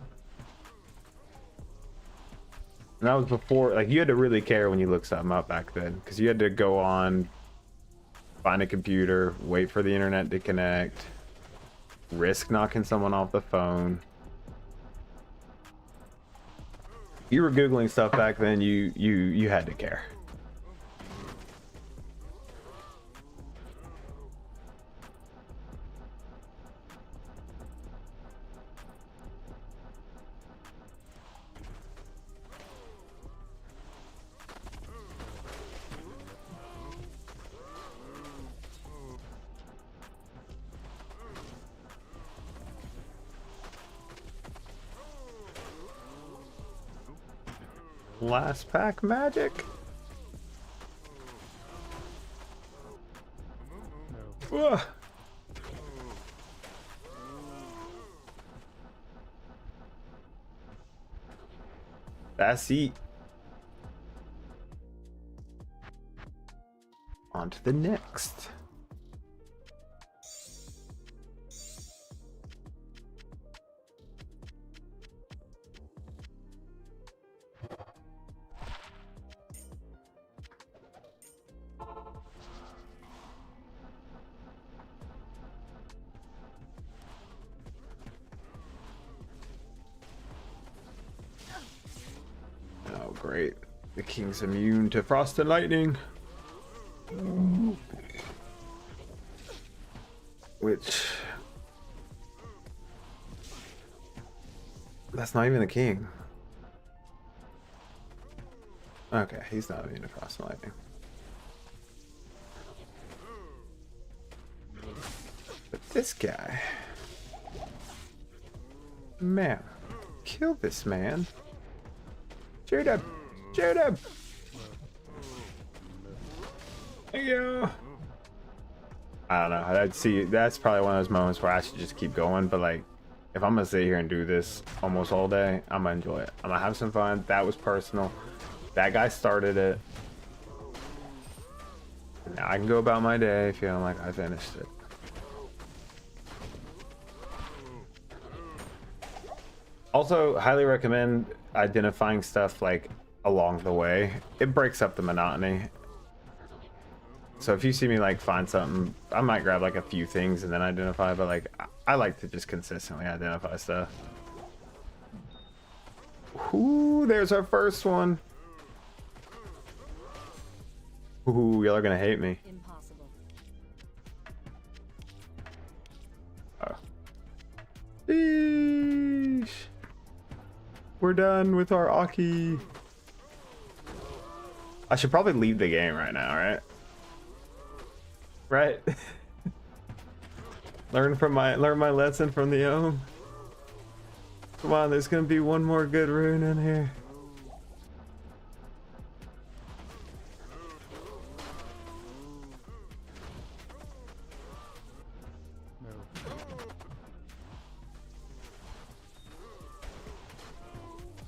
And that was before, like, you had to really care when you looked something up back then, because you had to go on, find a computer, wait for the internet to connect, risk knocking someone off the phone. You were Googling stuff back then, you had to care. Last pack magic. Ugh. That's it. On to the next. Oh, great. The king's immune to frost and lightning. Which... that's not even the king. Okay, he's not immune to frost and lightning. But this guy... man, kill this man. Shoot him! Shoot him! There you go. I don't know. I'd see. That's probably one of those moments where I should just keep going. But like, if I'm gonna sit here and do this almost all day, I'm gonna enjoy it. I'm gonna have some fun. That was personal. That guy started it. Now I can go about my day feeling like I finished it. Also, highly recommend identifying stuff like along the way. It breaks up the monotony. So if you see me like find something, I might grab like a few things and then identify, but like I like to just consistently identify stuff. Ooh, there's our first one. Ooh, y'all are gonna hate me. Impossible. Oh. Sheesh. We're done with our Aki. I should probably leave the game right now, right? Right? learn my lesson from the Ohm. Come on, there's gonna be one more good rune in here.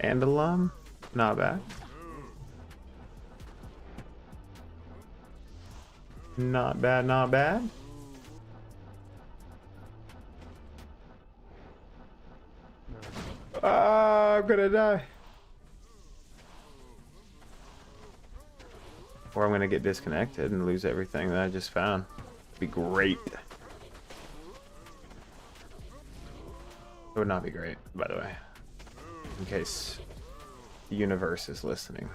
And alum, not bad. Not bad, not bad. I'm gonna die. Or I'm gonna get disconnected and lose everything that I just found. It'd be great. It would not be great, by the way. In case the universe is listening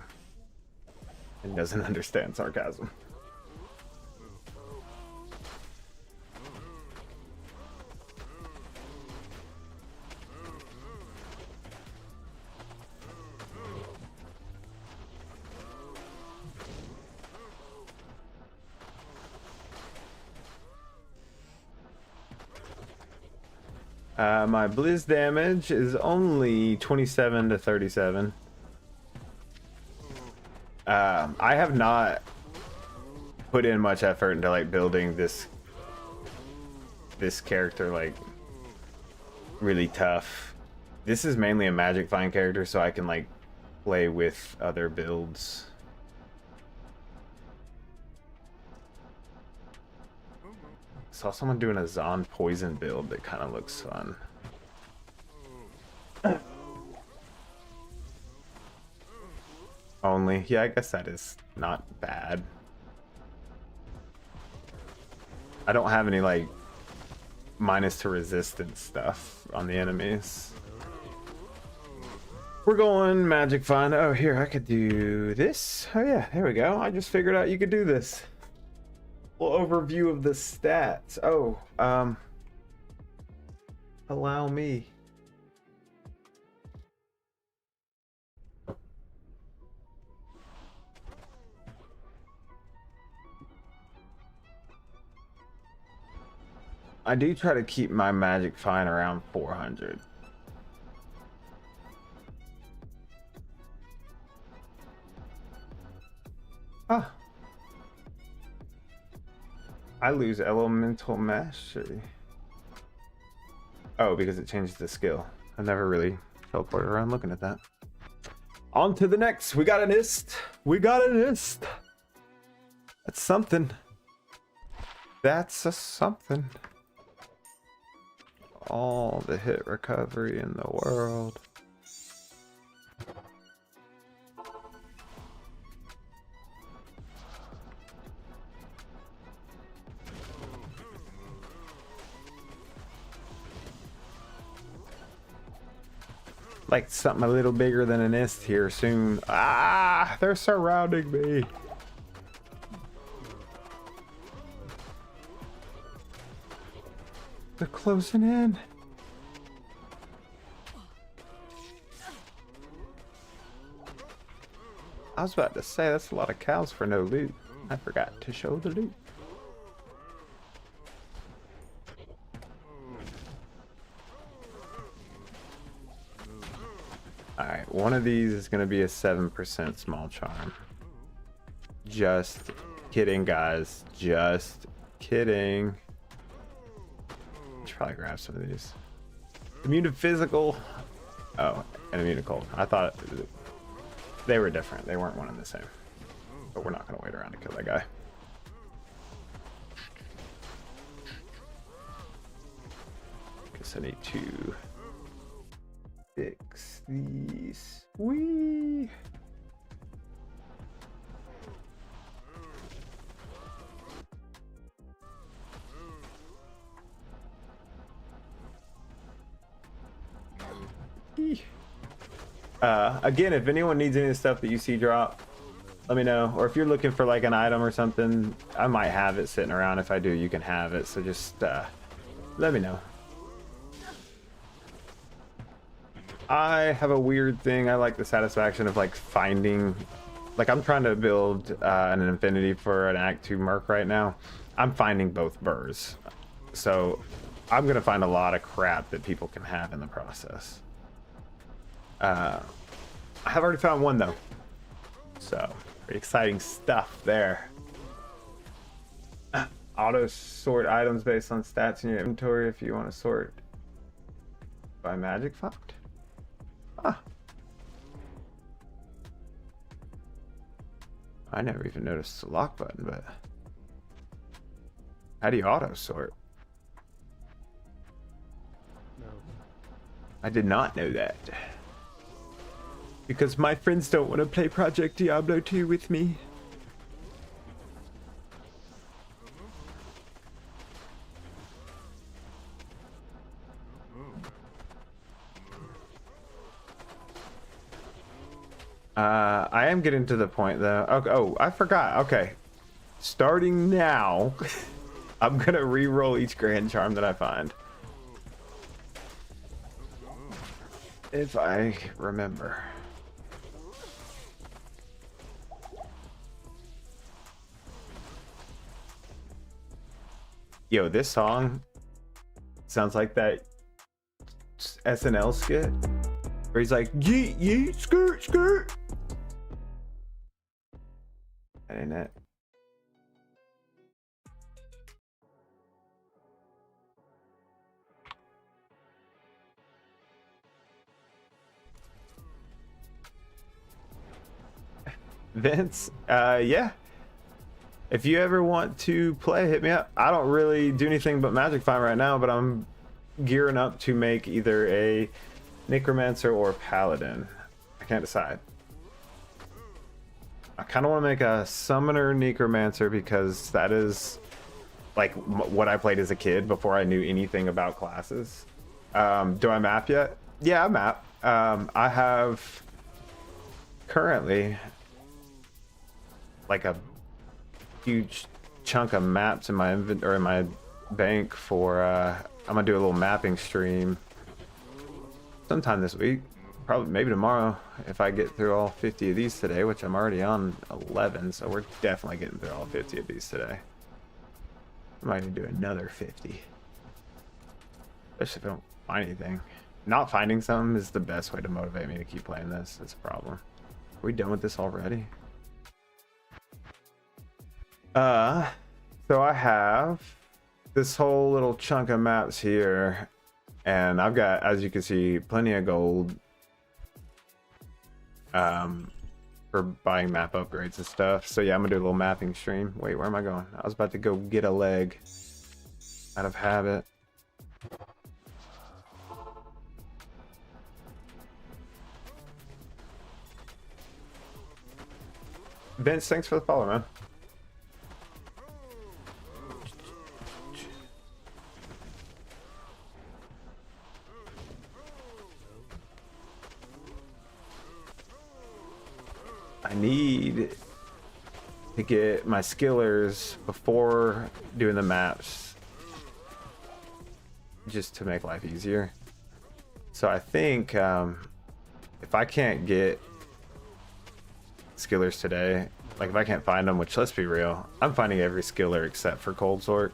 and doesn't understand sarcasm. My blizz damage is only 27 to 37. I have not put in much effort into like building this character like really tough. This is mainly a magic find character, so I can like play with other builds. Saw someone doing a Zon poison build that kind of looks fun. Only, yeah, I guess that is not bad. I don't have any like minus to resistance stuff on the enemies. We're going magic find. Oh, here, I could do this. Oh yeah, there we go. I just figured out you could do this. Little overview of the stats. Oh, allow me. I do try to keep my magic find around 400. Ah. I lose elemental mastery. Oh, because it changed the skill. I never really teleported around looking at that. On to the next. We got an ist. We got an ist. That's something. That's a something. All the hit recovery in the world. Like something a little bigger than an ist here soon. Ah, they're surrounding me. They're closing in. I was about to say that's a lot of cows for no loot. I forgot to show the loot. Alright, one of these is going to be a 7% small charm. Just kidding, guys. Just kidding. Should probably grab some of these. Immune to physical. Oh, and immune to cold. I thought they were different. They weren't one and the same. But we're not going to wait around to kill that guy. Guess I need to fix these. Whee! Again, if anyone needs any of the stuff that you see drop, let me know. Or if you're looking for like an item or something, I might have it sitting around. If I do, you can have it. So just let me know. I have a weird thing. I like the satisfaction of like finding, like I'm trying to build an infinity for an Act 2 Merc right now. I'm finding both burrs. So I'm going to find a lot of crap that people can have in the process. I have already found one though. So pretty exciting stuff there. Auto sort items based on stats in your inventory if you want to sort by magic font. Ah. I never even noticed the lock button, but how do you auto sort? No. I did not know that. Because my friends don't want to play Project Diablo 2 with me. I am getting to the point though. Oh, I forgot. Okay. Starting now, I'm gonna re-roll each Grand Charm that I find. If I remember. Yo, this song sounds like that SNL skit where he's like, yeet, yeet, skirt, skirt. That ain't it. Vince, yeah. If you ever want to play, hit me up. I don't really do anything but Magic Find right now, but I'm gearing up to make either a Necromancer or Paladin. I can't decide. I kind of want to make a Summoner Necromancer because that is like what I played as a kid before I knew anything about classes. Do I map yet? Yeah, I map. I have currently like a huge chunk of maps in my inventory, in my bank for I'm gonna do a little mapping stream sometime this week, probably maybe tomorrow if I get through all 50 of these today, which I'm already on 11, so we're definitely getting through all 50 of these today. I might need to do another 50, especially if I don't find anything. Not finding something is the best way to motivate me to keep playing this. It's a problem. Are we done with this already? So I have this whole little chunk of maps here, and I've got, as you can see, plenty of gold for buying map upgrades and stuff. So yeah, I'm gonna do a little mapping stream. Wait, where am I going? I was about to go get a leg out of habit. Vince, thanks for the follow, man. I need to get my skillers before doing the maps just to make life easier. So I think if I can't get skillers today, like if I can't find them, which let's be real, I'm finding every skiller except for Cold Sort,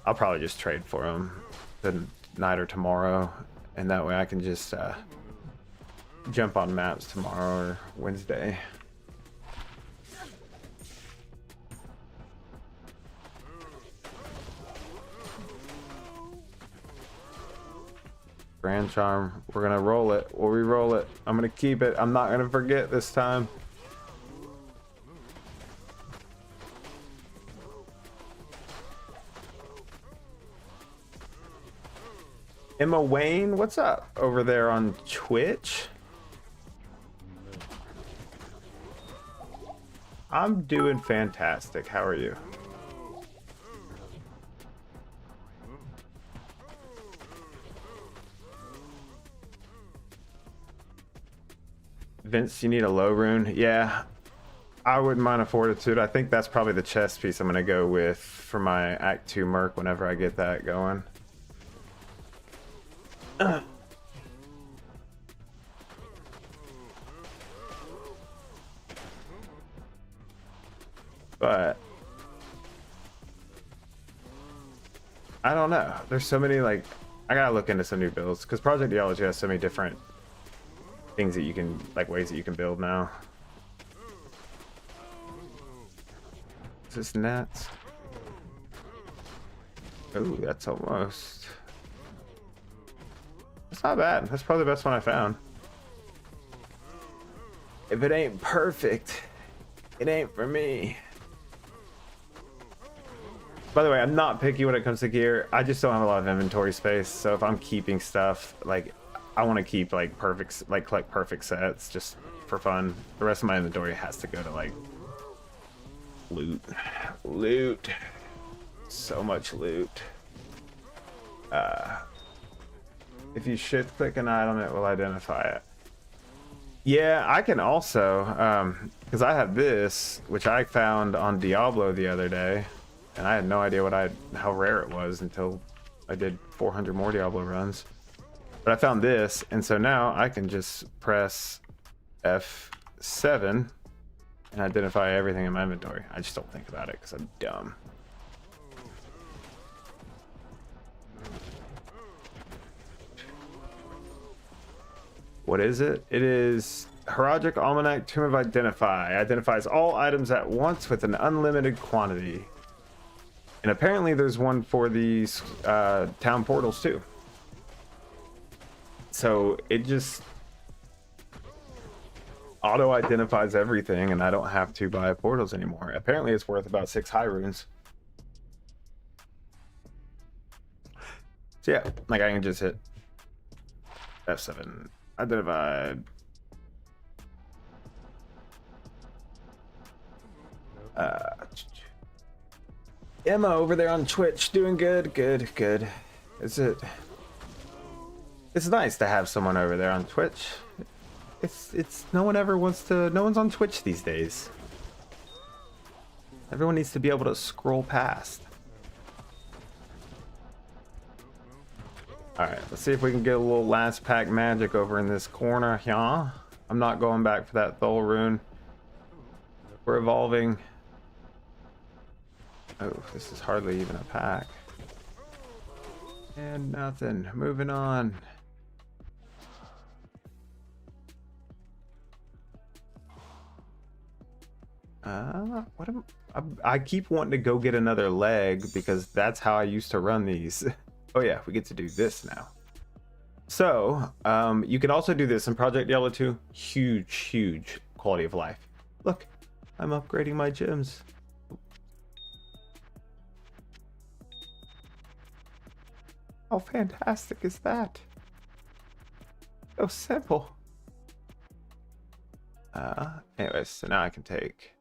I'll probably just trade for them tonight or tomorrow, and that way I can just jump on maps tomorrow or Wednesday. Grand Charm, we're gonna roll it. We'll re-roll it. I'm gonna keep it. I'm not gonna forget this time. Emma Wayne, what's up over there on Twitch? I'm doing fantastic. How are you? Vince, you need a low rune? Yeah, I wouldn't mind a Fortitude. I think that's probably the chest piece I'm gonna go with for my Act 2 Merc whenever I get that going. But I don't know. There's so many, like, I gotta look into some new builds because Project Diablo has so many different things that you can, like, ways that you can build now. Is this gnats? Ooh, that's almost. That's not bad. That's probably the best one I found. If it ain't perfect, it ain't for me. By the way, I'm not picky when it comes to gear. I just don't have a lot of inventory space. So if I'm keeping stuff, like, I want to keep like perfect, like collect perfect sets just for fun. The rest of my inventory has to go to like loot. Loot. So much loot. If you shift click an item, it will identify it. Yeah, I can also, because I have this, which I found on Diablo the other day, and I had no idea how rare it was until I did 400 more Diablo runs. But I found this, and so now I can just press F7 and identify everything in my inventory. I just don't think about it because I'm dumb. What is it? It is Heraldic Almanac Tomb of Identify. Identifies all items at once with an unlimited quantity. And apparently there's one for these town portals too. So it just auto-identifies everything and I don't have to buy portals anymore. Apparently it's worth about 6 high runes. So yeah, like I can just hit F7. Identified. Emma over there on Twitch doing good. It's nice to have someone over there on Twitch. It's no one's on Twitch these days. Everyone needs to be able to scroll past. Alright, let's see if we can get a little last pack magic over in this corner here. I'm not going back for that Thol rune. We're evolving. Oh, this is hardly even a pack. And nothing. Moving on. I keep wanting to go get another leg because that's how I used to run these. Oh yeah, we get to do this now. So, you can also do this in Project Diablo 2. Huge quality of life. Look, I'm upgrading my gems. How fantastic is that? So simple. Anyways, so now I can take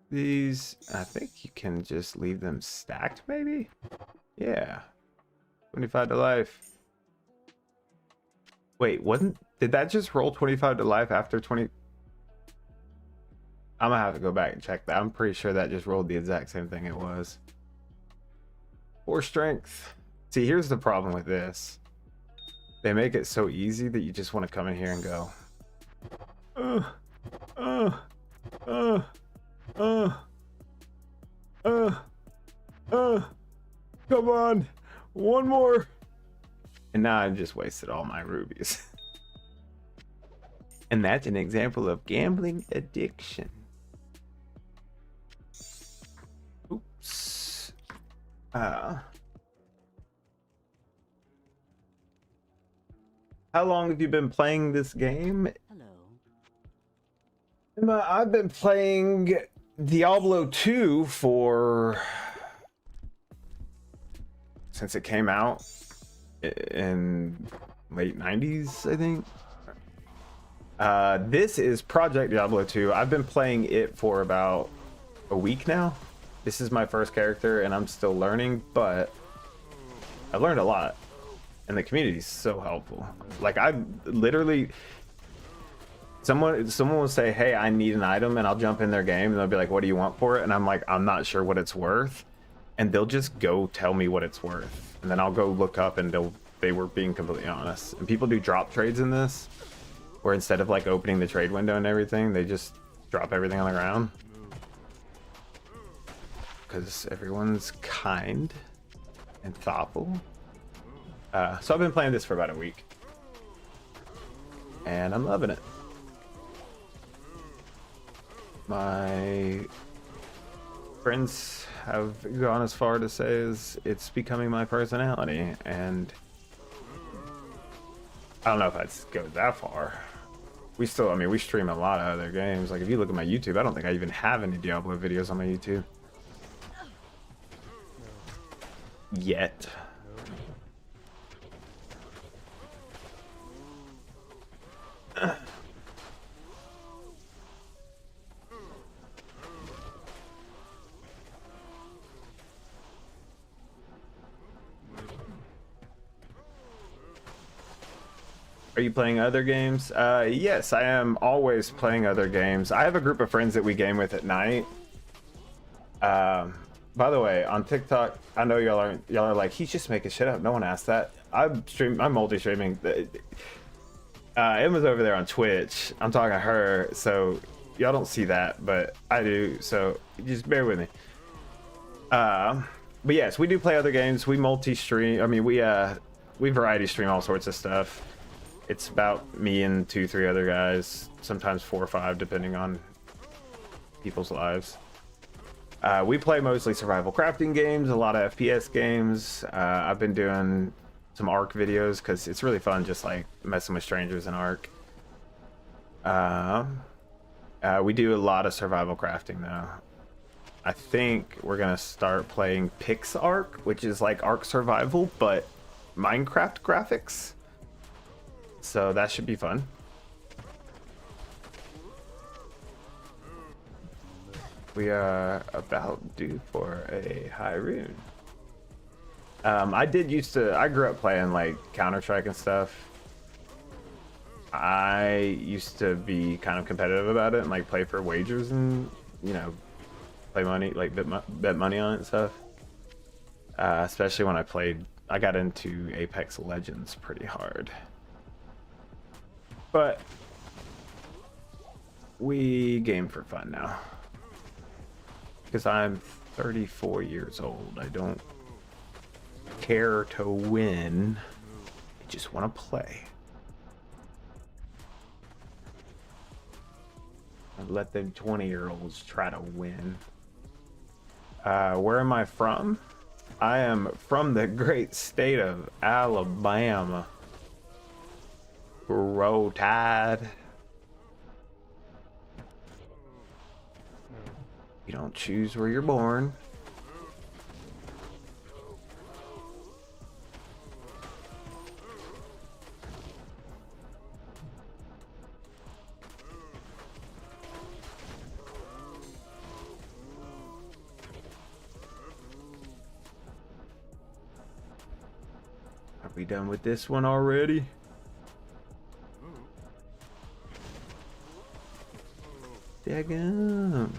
these. I think you can just leave them stacked, maybe? Yeah. 25 to life. Wait, did that just roll 25 to life after 20? I'm gonna have to go back and check that. I'm pretty sure that just rolled the exact same thing it was. 4 strength. See, here's the problem with this. They make it so easy that you just want to come in here and go. Come on, one more. And now I've just wasted all my rubies. And that's an example of gambling addiction. Oops. How long have you been playing this game? Hello. I've been playing Diablo 2 since it came out in late 90s, I think. This is Project Diablo 2. I've been playing it for about a week now. This is my first character and I'm still learning, but I've learned a lot. And the community is so helpful. Like, I literally, someone will say, hey, I need an item, and I'll jump in their game and they'll be like, what do you want for it? And I'm like, I'm not sure what it's worth. And they'll just go tell me what it's worth. And then I'll go look up and they were being completely honest. And people do drop trades in this, where instead of like opening the trade window and everything, they just drop everything on the ground. Because everyone's kind and thoughtful. So I've been playing this for about a week. And I'm loving it. My friends have gone as far to say it's becoming my personality, and I don't know if that goes that far. We stream a lot of other games. Like, if you look at my YouTube, I don't think I even have any Diablo videos on my YouTube yet. Are you playing other games? Yes, I am always playing other games. I have a group of friends that we game with at night. By the way, on TikTok, I know y'all are like, he's just making shit up. No one asked that. I'm multi-streaming. Emma's over there on Twitch. I'm talking to her, so y'all don't see that, but I do. So just bear with me. But yes, we do play other games. We multi-stream. I mean, we variety stream all sorts of stuff. It's about me and 2-3 other guys, sometimes 4 or 5, depending on people's lives. We play mostly survival crafting games, a lot of FPS games. I've been doing some Ark videos because it's really fun just like messing with strangers in Ark. We do a lot of survival crafting though. I think we're gonna start playing PixArk, which is like Ark Survival, but Minecraft graphics. So that should be fun. We are about due for a high rune. I grew up playing like Counter-Strike and stuff. I used to be kind of competitive about it and like play for wagers and, you know, play money, like bet money on it and stuff. Especially when I got into Apex Legends pretty hard. But we game for fun now. Because I'm 34 years old. I don't care to win. I just want to play. And let them 20-year-olds try to win. Where am I from? I am from the great state of Alabama. Roll Tide. You don't choose where you're born. Are we done with this one already? Daggum.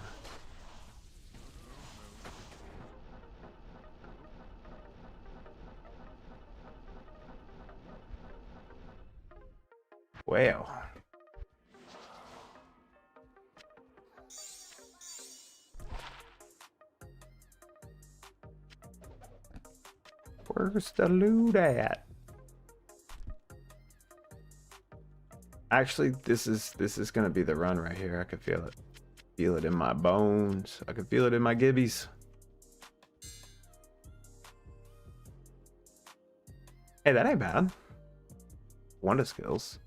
Well. Where's the loot at? Actually, this is gonna be the run right here. I can feel it. Feel it in my bones. I can feel it in my gibbies. Hey, that ain't bad. One of skills.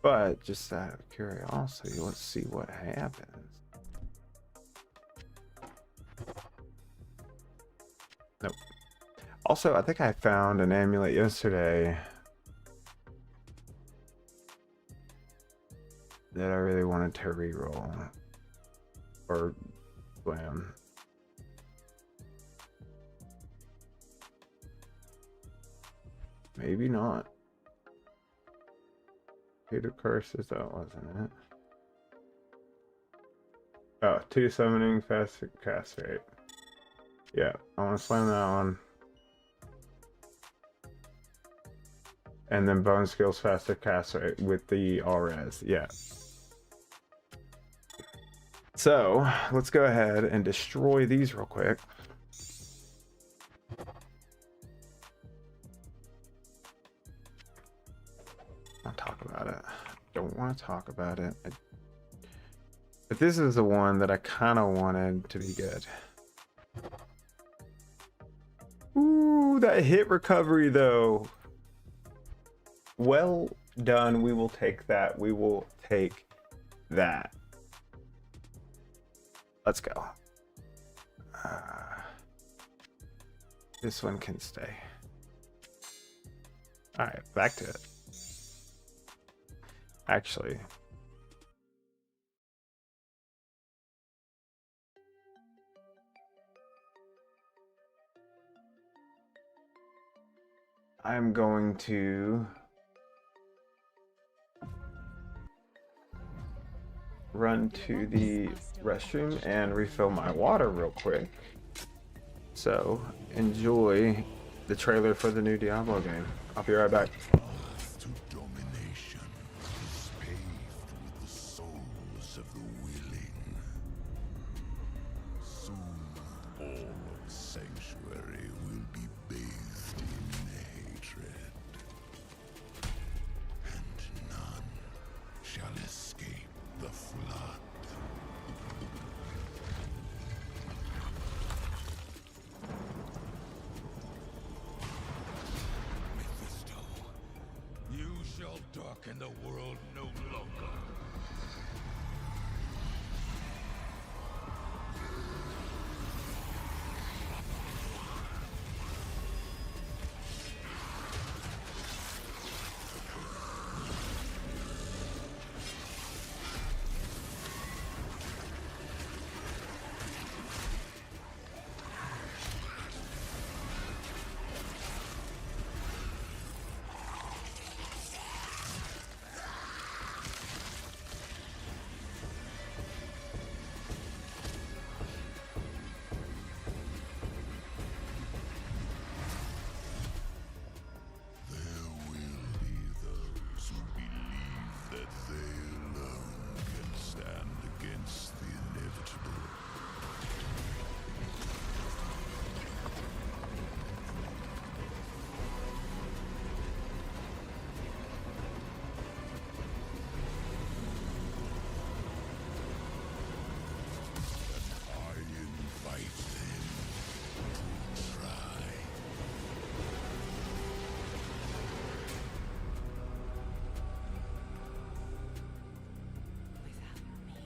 But just out of curiosity, let's see what happens. Nope. Also, I think I found an amulet yesterday that I really wanted to reroll or slam. Maybe not. Peter curses, that wasn't it. Oh, 2 summoning, faster cast rate. Yeah, I want to slam that one. And then bone skills, faster cast rate with the all-res. Yeah. So let's go ahead and destroy these real quick. I'll talk about it. Don't want to talk about it. But this is the one that I kind of wanted to be good. Ooh, that hit recovery though. Well done. We will take that. We will take that. Let's go. This one can stay. All right, back to it. Actually, I'm going to run to the restroom and refill my water real quick. So enjoy the trailer for the new Diablo game. I'll be right back. Path to domination is paved with the souls of the willing. Soon, all of Sanctuary will be bathed in hatred, and none shall escape the flood. You shall darken the world no longer. There will be those who believe that they alone can stand against the inevitable. I invite them to try. Without me,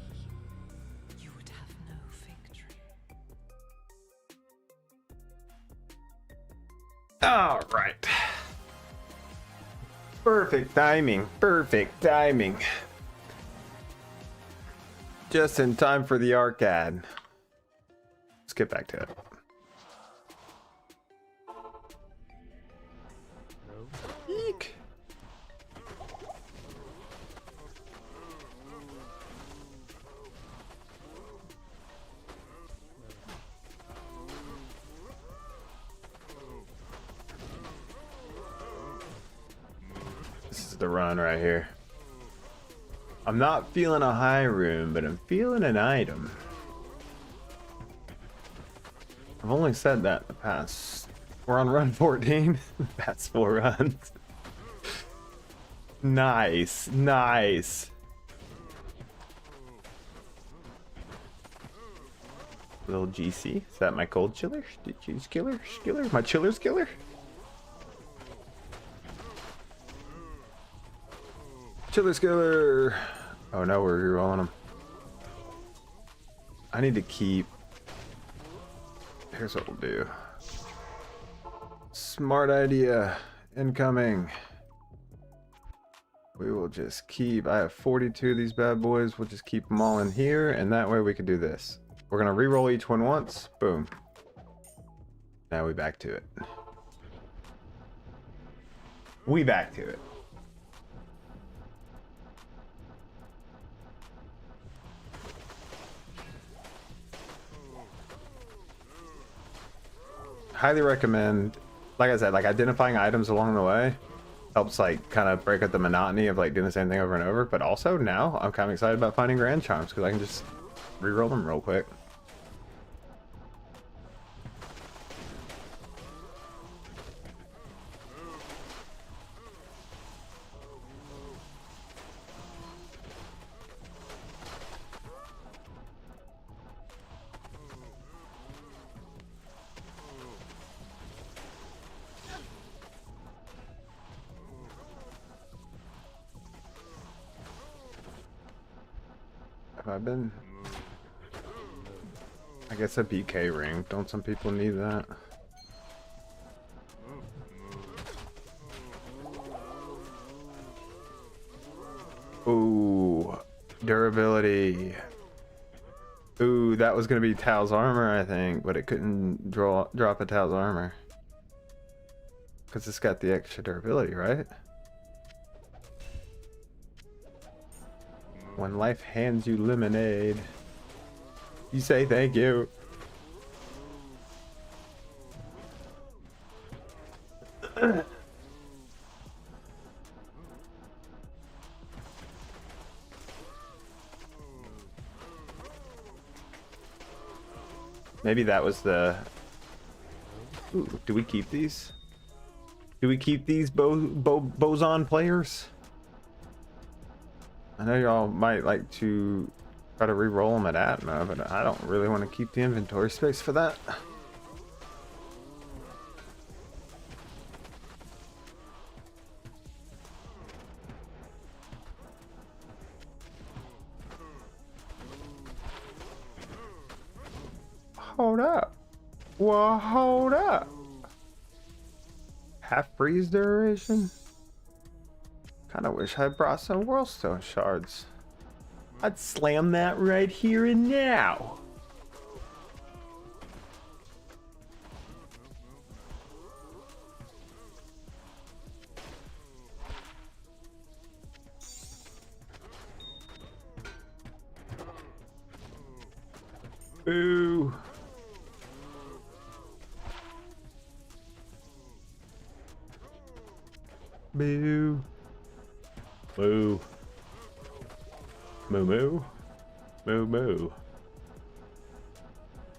you would have no victory. All right. Perfect timing. Perfect timing. Just in time for the arcade. Let's get back to it. Eek. This is the run right here. I'm not feeling a high room, but I'm feeling an item. I've only said that in the past. We're on run 14. That's 4 runs. Nice, nice. Little GC. Is that my cold chiller? Cheese killer? Skiller? My chiller's killer? Chiller's killer. Oh no, we're rerolling him. I need to keep. Here's what we'll do. Smart idea. Incoming. We will just keep. I have 42 of these bad boys. We'll just keep them all in here, and that way we can do this. We're gonna re-roll each one once. Boom. Now we back to it. We back to it. Highly recommend, like I said, like identifying items along the way helps like kind of break up the monotony of like doing the same thing over and over. But also now I'm kind of excited about finding grand charms because I can just re-roll them real quick. Have I been? I guess a BK ring. Don't some people need that? Ooh, durability. Ooh, that was gonna be Tal's armor, I think, but it couldn't drop a Tal's armor. Because it's got the extra durability, right? When life hands you lemonade, you say thank you. Maybe that was the... Ooh, do we keep these? Do we keep these boson players? I know y'all might like to try to re-roll them at Atma, but I don't really want to keep the inventory space for that. Hold up. Well, hold up. Half freeze duration? Kinda wish I brought some Whirlstone shards. I'd slam that right here and now. Boo. Boo. Moo. Moo moo. Moo moo.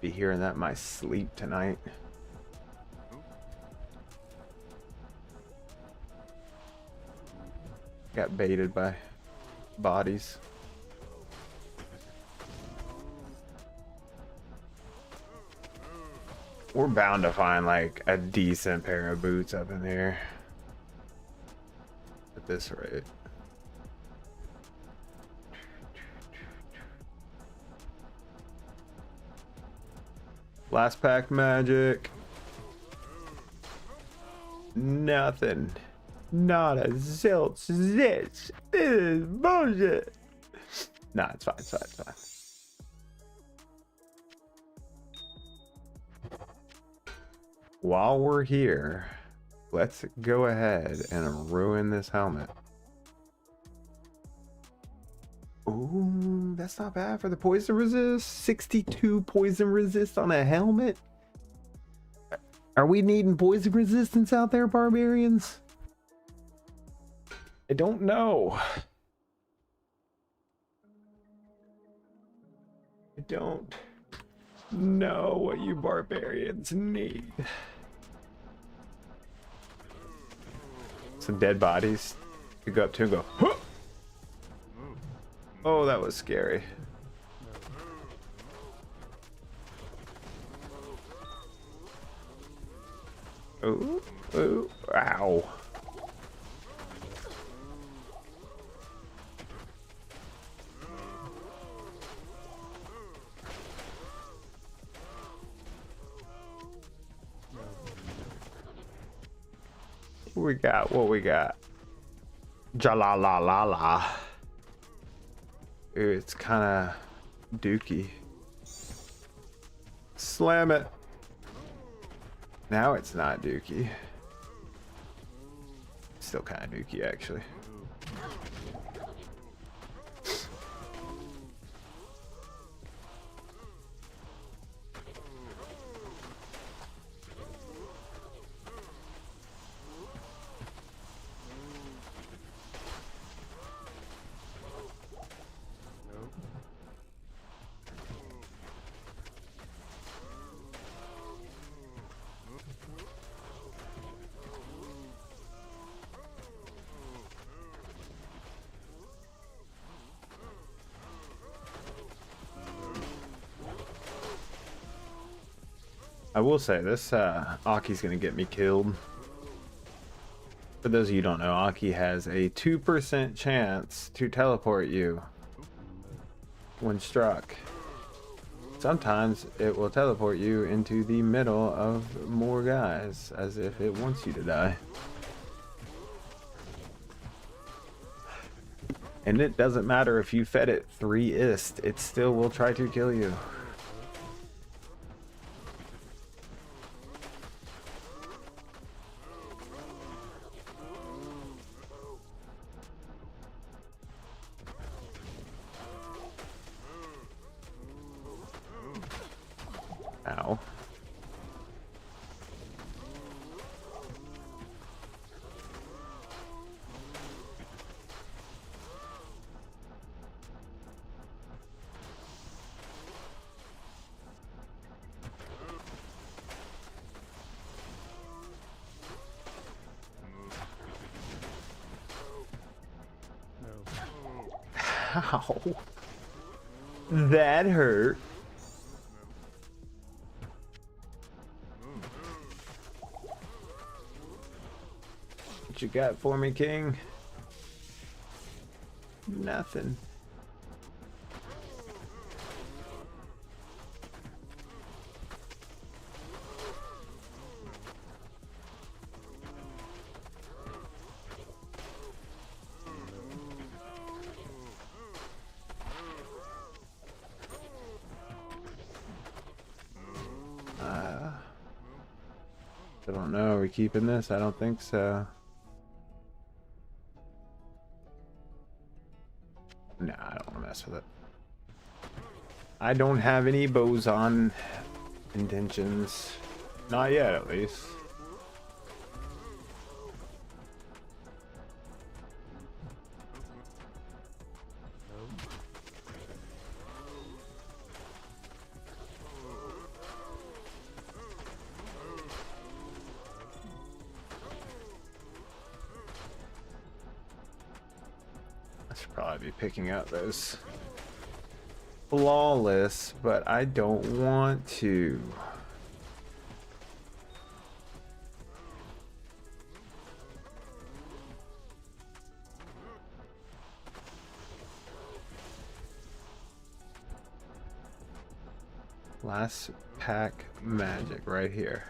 Be hearing that in my sleep tonight. Got baited by bodies. We're bound to find like a decent pair of boots up in here. At this rate. Last pack magic. Nothing. Not a zilch. Zitch. This is bullshit. Nah, it's fine, it's fine, it's fine. While we're here, let's go ahead and ruin this helmet. Ooh, that's not bad for the poison resist. 62 poison resist on a helmet. Are we needing poison resistance out there, barbarians? I don't know. I don't know what you barbarians need. Some dead bodies. You go up to and go, huh! Oh, that was scary. Ooh, ooh, ow. What we got? What we got? Jalalalala. Ooh, it's kind of dookie. Slam it. Now it's not dookie. Still kind of dookie, actually. I will say this Aki's gonna get me killed. For those of you who don't know, Aki has a 2% chance to teleport you when struck. Sometimes it will teleport you into the middle of more guys as if it wants you to die. And it doesn't matter if you fed it 3 ist, it still will try to kill you. Ow. Ow. That hurt. What you got for me, King? Nothing. I don't know. Are we keeping this? I don't think so. Nah, I don't want to mess with it. I don't have any boson intentions. Not yet, at least. I should probably be picking up those flawless, but I don't want to. Last pack magic right here.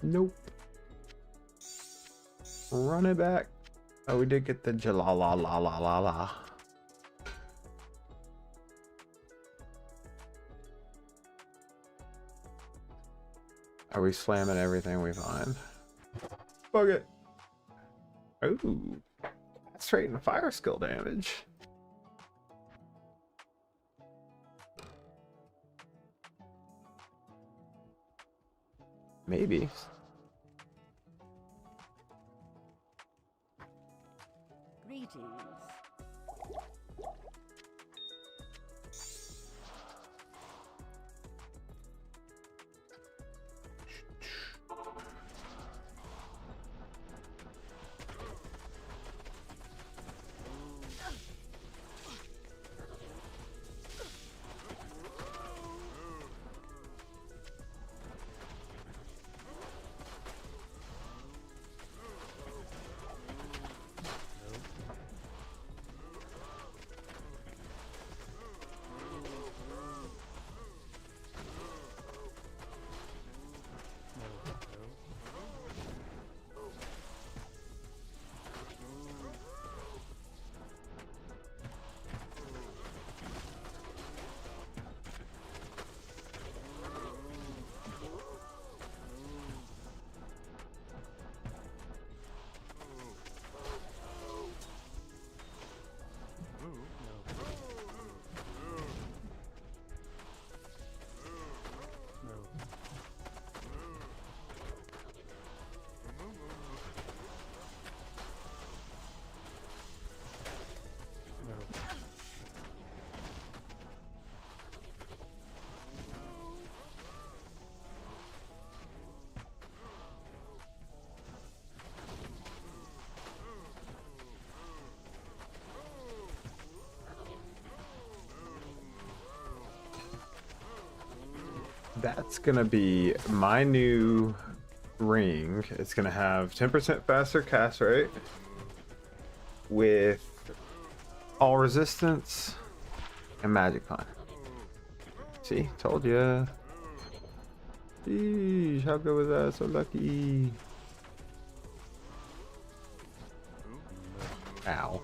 Nope. Run it back. Oh, we did get the jalala la la la la. Are we slamming everything we find? Fuck it. Ooh. That's straight in fire skill damage. Maybe. Greetings. That's gonna be my new ring. It's gonna have 10% faster cast rate with all resistance and magic fun. See, told ya. Sheesh, how good was that? So lucky. Ow.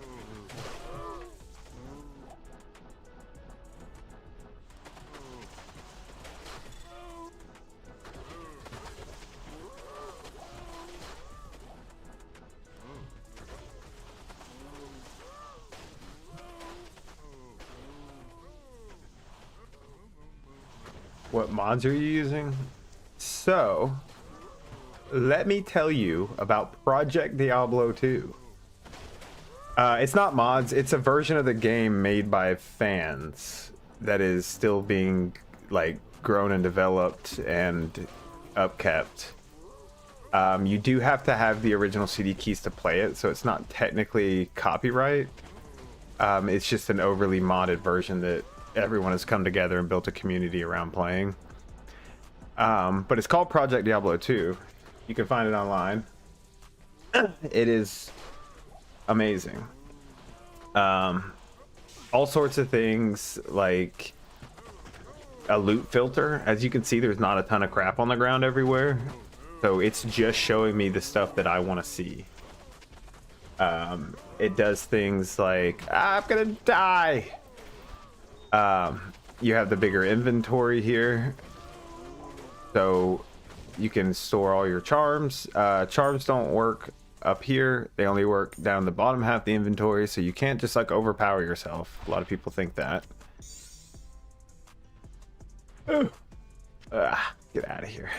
What mods are you using? So, let me tell you about Project Diablo 2. It's not mods, it's a version of the game made by fans that is still being like grown and developed and upkept. You do have to have the original CD keys to play it, so it's not technically copyright. It's just an overly modded version that everyone has come together and built a community around playing. But it's called Project Diablo 2. You can find it online. It is amazing. All sorts of things, like a loot filter. As you can see, there's not a ton of crap on the ground everywhere, so it's just showing me the stuff that I want to see. It does things like, I'm gonna die. You have the bigger inventory here, so you can store all your charms. Charms don't work up here, they only work down the bottom half of the inventory, so you can't just like overpower yourself. A lot of people think that. Get out of here.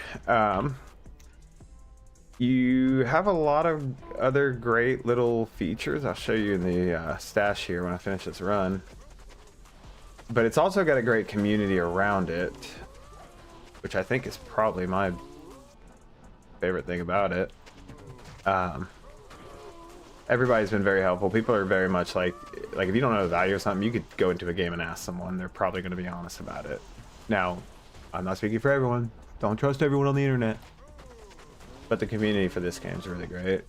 You have a lot of other great little features. I'll show you in the stash here when I finish this run. But it's also got a great community around it, which I think is probably my favorite thing about it. Everybody's been very helpful. People are very much like if you don't know the value of something, you could go into a game and ask someone. They're probably going to be honest about it. Now, I'm not speaking for everyone. Don't trust everyone on the internet. But the community for this game is really great.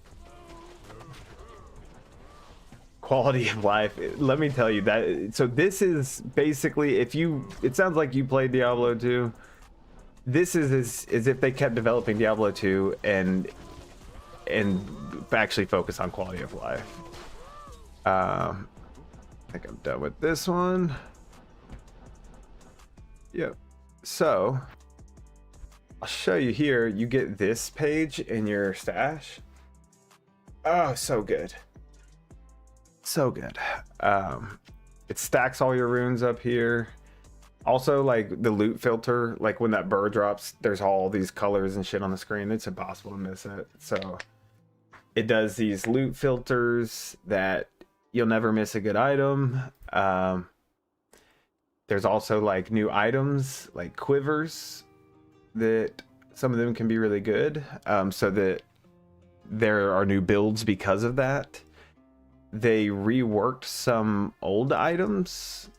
Quality of life, let me tell you that. So this is basically, it sounds like you played Diablo 2. This is as if they kept developing Diablo 2 and actually focus on quality of life. I think I'm done with this one. Yep. So I'll show you here. You get this page in your stash. Oh, so good. So good. It stacks all your runes up here. Also, like the loot filter, like when that bird drops, there's all these colors and shit on the screen. It's impossible to miss it. So it does these loot filters that you'll never miss a good item. There's also like new items like quivers that some of them can be really good, so that there are new builds because of that. They reworked some old items.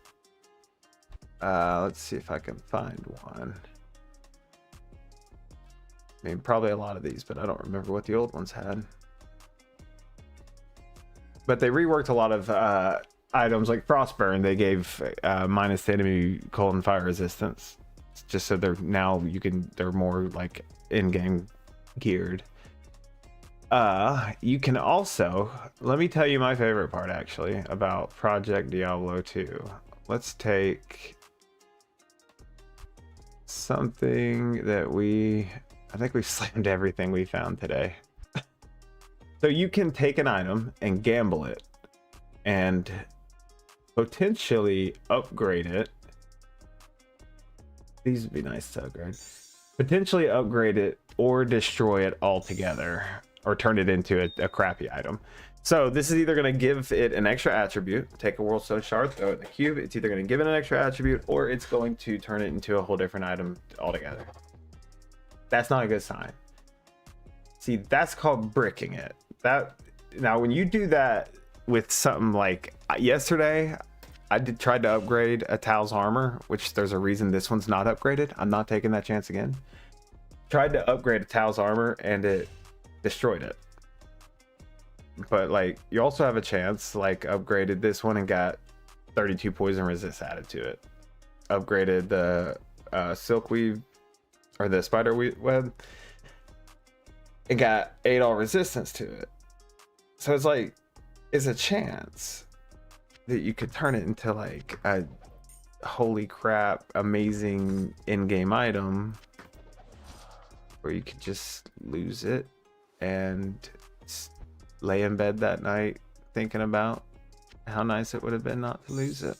Let's see if I can find one. I mean, probably a lot of these, but I don't remember what the old ones had. But they reworked a lot of items like Frostburn. They gave minus the enemy cold and fire resistance, just so they're now they're more like in-game geared. You can also, let me tell you my favorite part actually about Project Diablo 2. Let's take something that I think we've slammed everything we found today. So you can take an item and gamble it and potentially upgrade it. These would be nice to upgrade. Potentially upgrade it or destroy it altogether, or turn it into a crappy item. So this is either going to give it an extra attribute, take a world stone shard, throw it in the cube. It's either going to give it an extra attribute, or it's going to turn it into a whole different item altogether. That's not a good sign. See, that's called bricking it. Now when you do that with something like yesterday, I tried to upgrade a Tal's armor, which there's a reason this one's not upgraded. I'm not taking that chance again. Tried to upgrade a Tal's armor and it destroyed it. But like, you also have a chance, like upgraded this one and got 32 poison resist added to it. upgraded the silkweave or the spider web, it got 8 all resistance to it. So it's like, it's a chance that you could turn it into like a holy crap amazing in-game item, or you could just lose it and lay in bed that night thinking about how nice it would have been not to lose it.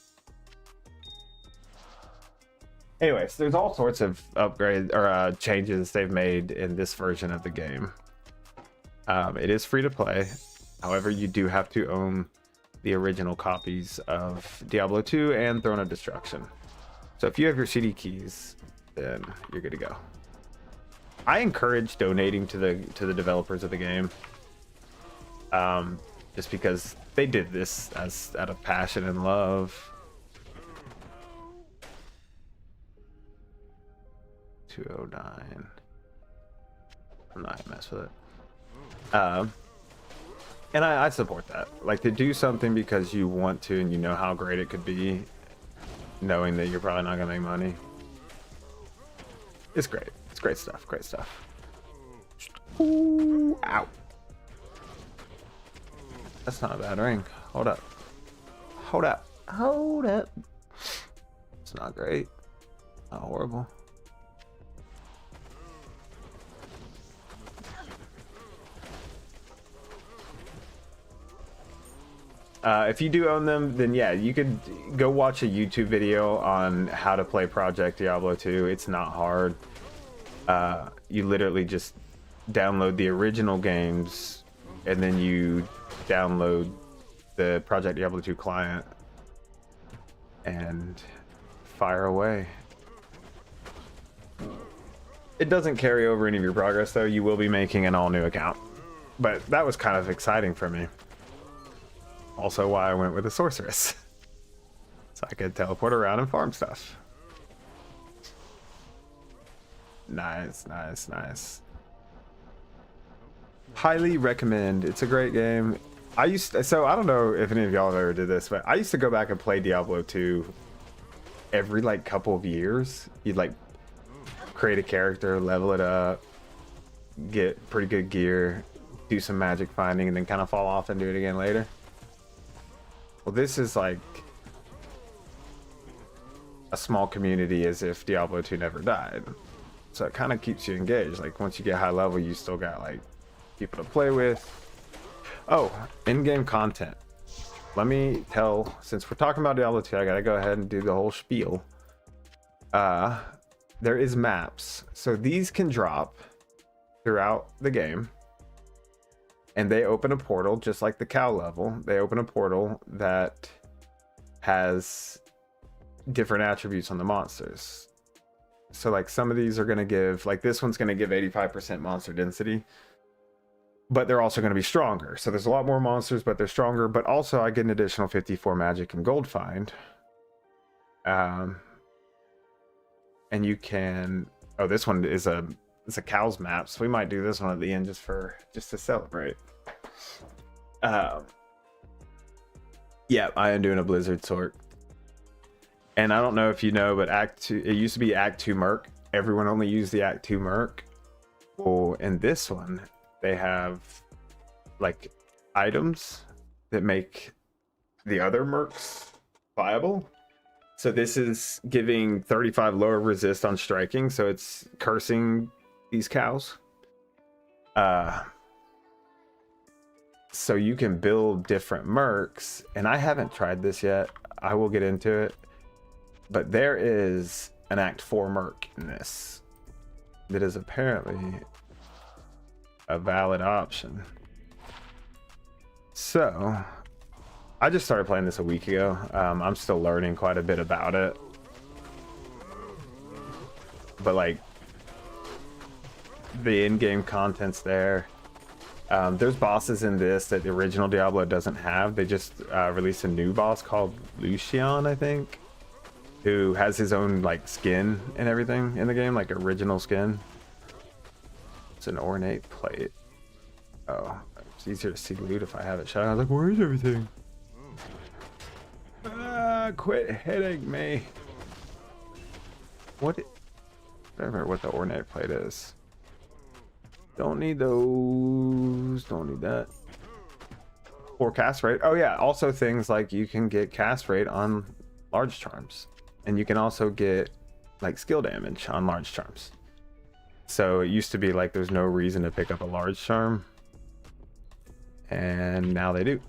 Anyways, there's all sorts of upgrades or changes they've made in this version of the game. It is free to play. However, you do have to own the original copies of Diablo 2 and Throne of Destruction. So if you have your CD keys, then you're good to go. I encourage donating to the developers of the game, just because they did this as out of passion and love. 209. I'm not gonna mess with it. And I support that. Like, to do something because you want to and you know how great it could be, knowing that you're probably not gonna make money. It's great. It's great stuff. Great stuff. Ooh, ow. That's not a bad ring. Hold up. Hold up. Hold up. It's not great. Not horrible. If you do own them, then yeah, you could go watch a YouTube video on how to play Project Diablo 2. It's not hard. You literally just download the original games, and then you download the Project Diablo 2 client and fire away. It doesn't carry over any of your progress, though. You will be making an all-new account. But that was kind of exciting for me. Also why I went with a sorceress. So I could teleport around and farm stuff. Nice, nice, nice. Highly recommend. It's a great game. So I don't know if any of y'all ever did this, but I used to go back and play Diablo 2 every like couple of years. You'd like create a character, level it up, get pretty good gear, do some magic finding, and then kind of fall off and do it again later. Well, this is like a small community, as if Diablo 2 never died. So it kind of keeps you engaged. Like, once you get high level, you still got like people to play with. Oh, in-game content. Let me tell, since we're talking about Diablo 2, I gotta go ahead and do the whole spiel. There is maps. So these can drop throughout the game. And they open a portal, just like the cow level. They open a portal that has different attributes on the monsters. So like some of these are going to give, like this one's going to give 85% monster density. But they're also going to be stronger. So there's a lot more monsters, but they're stronger. But also I get an additional 54 magic and gold find. And you can... Oh, this one is it's a cow's map, so we might do this one at the end just to celebrate. Yeah, I am doing a Blizzard sort. And I don't know if you know, but Act 2, it used to be Act 2 Merc. Everyone only used the Act 2 Merc. Well, in this one, they have like items that make the other Mercs viable. So this is giving 35 lower resist on striking, so it's cursing these cows. So you can build different mercs, and I haven't tried this yet. I will get into it. But there is an Act 4 merc in this that is apparently a valid option. So I just started playing this a week ago. I'm still learning quite a bit about it. But like, the in-game content's there. There's bosses in this that the original Diablo doesn't have. They just released a new boss called Lucian, I think, who has his own like skin and everything in the game, like original skin. It's an ornate plate. Oh, it's easier to see loot if I have it shut. I was like, where's everything? Quit hitting me. Whatever what the ornate plate is. Don't need those. Don't need that. Or cast rate. Oh yeah, also things like you can get cast rate on large charms. And you can also get like skill damage on large charms. So it used to be like there's no reason to pick up a large charm. And now they do.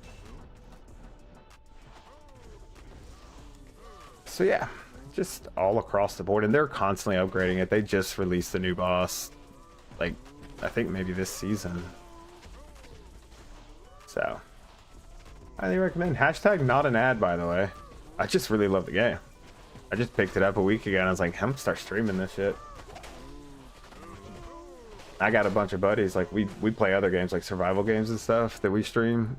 So yeah, just all across the board. And they're constantly upgrading it. They just released the new boss, like, I think maybe this season. So, highly recommend. Hashtag not an ad, by the way. I just really love the game. I just picked it up a week ago and I was like, I'm gonna start streaming this shit. I got a bunch of buddies, like we play other games like survival games and stuff that we stream,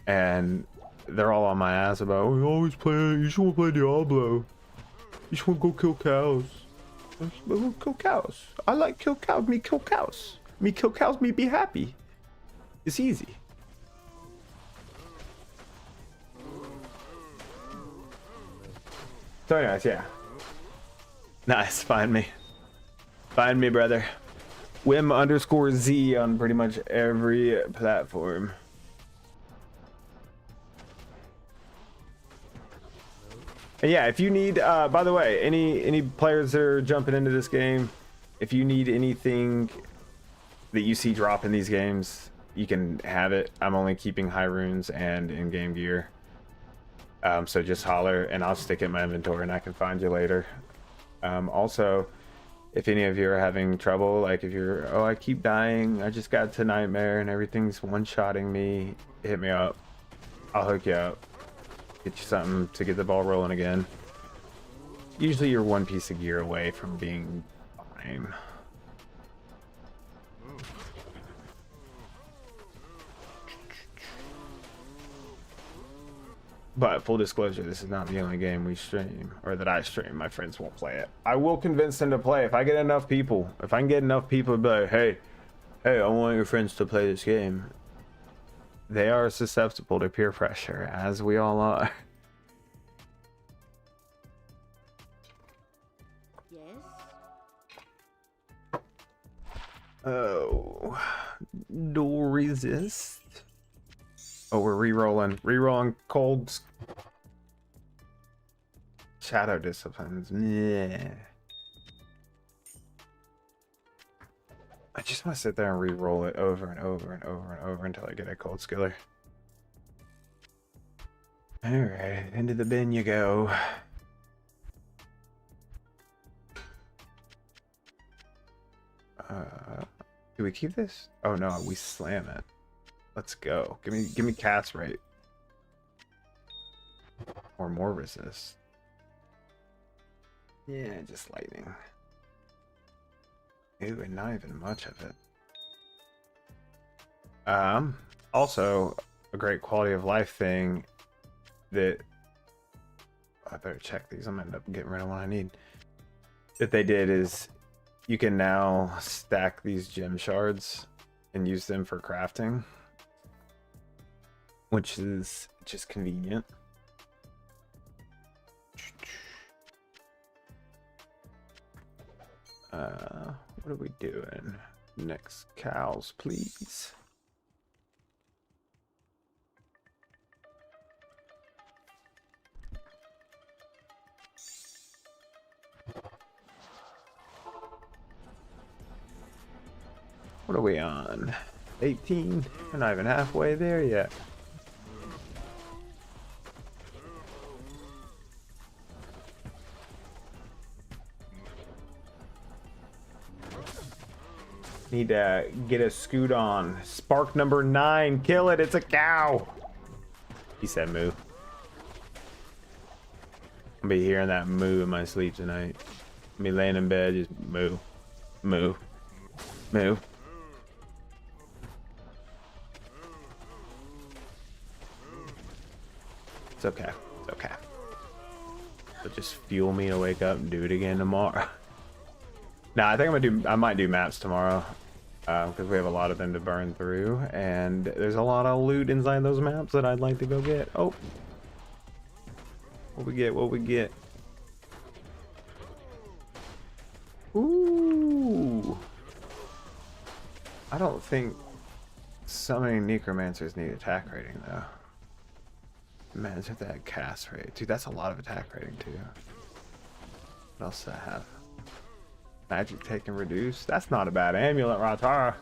and they're all on my ass about, oh, you always play, you just want to play Diablo, you just want to go kill cows. Go kill cows. I like kill cows. Me kill cows. Me kill cows. Me be happy. It's easy. So anyways, yeah. Nice. Find me. Find me, brother. Wim_Z on pretty much every platform. And yeah, if you need, by the way, any players that are jumping into this game, if you need anything that you see drop in these games, you can have it. I'm only keeping high runes and in-game gear. So just holler and I'll stick it in my inventory and I can find you later. Also, if any of you are having trouble, like if you're, oh, I keep dying, I just got to nightmare and everything's one-shotting me, hit me up. I'll hook you up. Get you something to get the ball rolling again. Usually you're one piece of gear away from being fine. But full disclosure, this is not the only game we stream, or that I stream. My friends won't play it. I will convince them to play if I get enough people. If I can get enough people to be like, hey, I want your friends to play this game. They are susceptible to peer pressure, as we all are. Yes. Oh, dual resist. Oh, we're re-rolling colds. Shadow disciplines. Yeah. I just want to sit there and re-roll it over and over and over and over until I get a cold skiller. Alright, into the bin you go. Do we keep this? Oh no, we slam it. Let's go. Give me cast rate. Or more resist. Yeah, just lightning. Ooh, and not even much of it. Also a great quality of life thing that I better check these. I'm gonna end up getting rid of what I need. That they did is you can now stack these gem shards and use them for crafting, which is just convenient. What are we doing? Next cows, please. What are we on? 18? We're not even halfway there yet. Need to get a scoot on. Spark number 9. Kill it. It's a cow. He said moo. I'll be hearing that moo in my sleep tonight. I'll be laying in bed just moo. Moo. Moo. It's okay. It's okay. It'll just fuel me to wake up and do it again tomorrow. Nah, I think I might do maps tomorrow, because we have a lot of them to burn through, and there's a lot of loot inside those maps that I'd like to go get. Oh, what we get? What we get? I don't think summoning necromancers need attack rating though. Imagine if they had cast rate. Dude, that's a lot of attack rating too. What else do I have? Magic take and reduce. That's not a bad amulet, Ratara.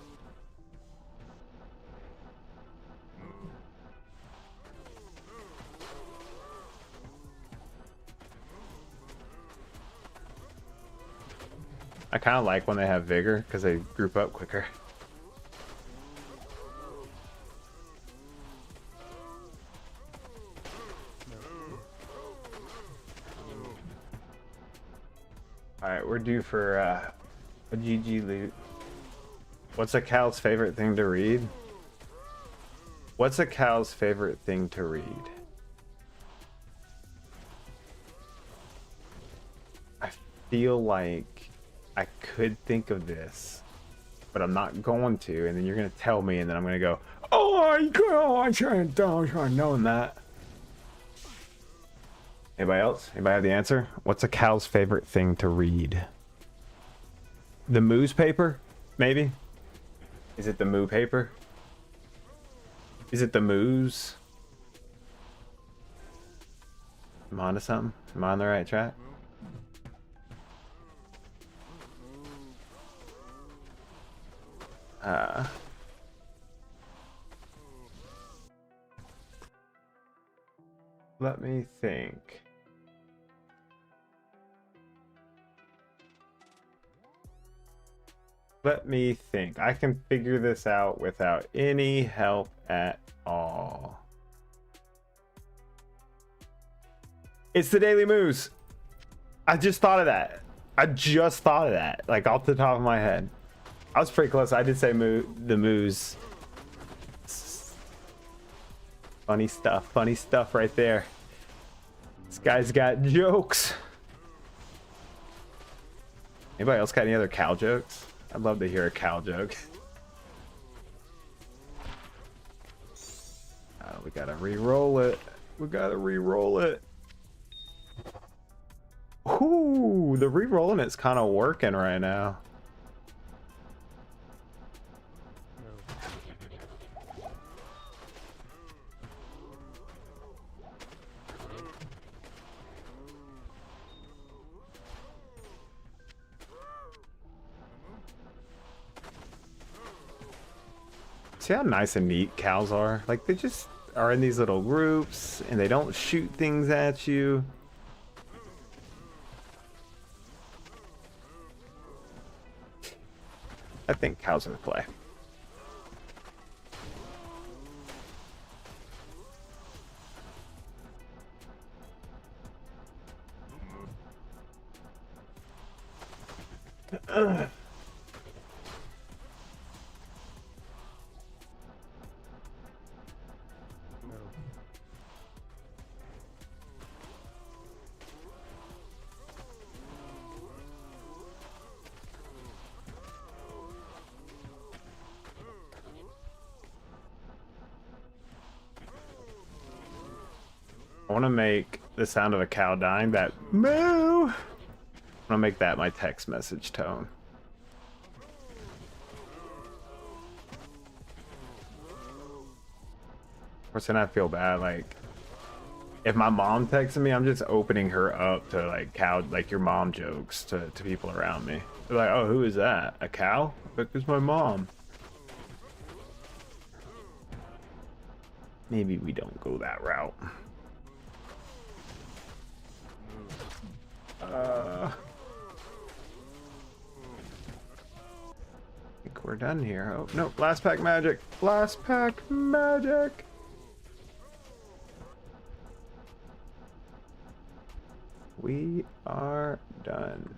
I kind of like when they have vigor because they group up quicker. Alright, we're due for a GG loot. What's a cow's favorite thing to read? What's a cow's favorite thing to read? I feel like I could think of this, but I'm not going to, and then you're going to tell me, and then I'm going to go, I shouldn't have known that. Anybody else? Anybody have the answer? What's a cow's favorite thing to read? The moose paper? Maybe? Is it the moo paper? Is it the moose? Am I onto something? Am I on the right track? Let me think. Let me think. I can figure this out without any help at all. It's the Daily Moose. I just thought of that. Like off the top of my head. I was pretty close. I did say the Moose. Funny stuff right there. This guy's got jokes. Anybody else got any other cow jokes? I'd love to hear a cow joke. We gotta re-roll it. Ooh, the re-rolling it's kind of working right now. See how nice and neat cows are? Like, they just are in these little groups, and they don't shoot things at you. I think cows are the play. I want to make the sound of a cow dying, that moo. I'm gonna make that my text message tone. Of course, then I feel bad. Like, if my mom texts me, I'm just opening her up to like cow, like your mom jokes to people around me. They're like, "Oh, who is that? A cow?" Like, it's my mom. Maybe we don't go that route. I think we're done here. Oh, no. Last pack magic. Last pack magic. We are done.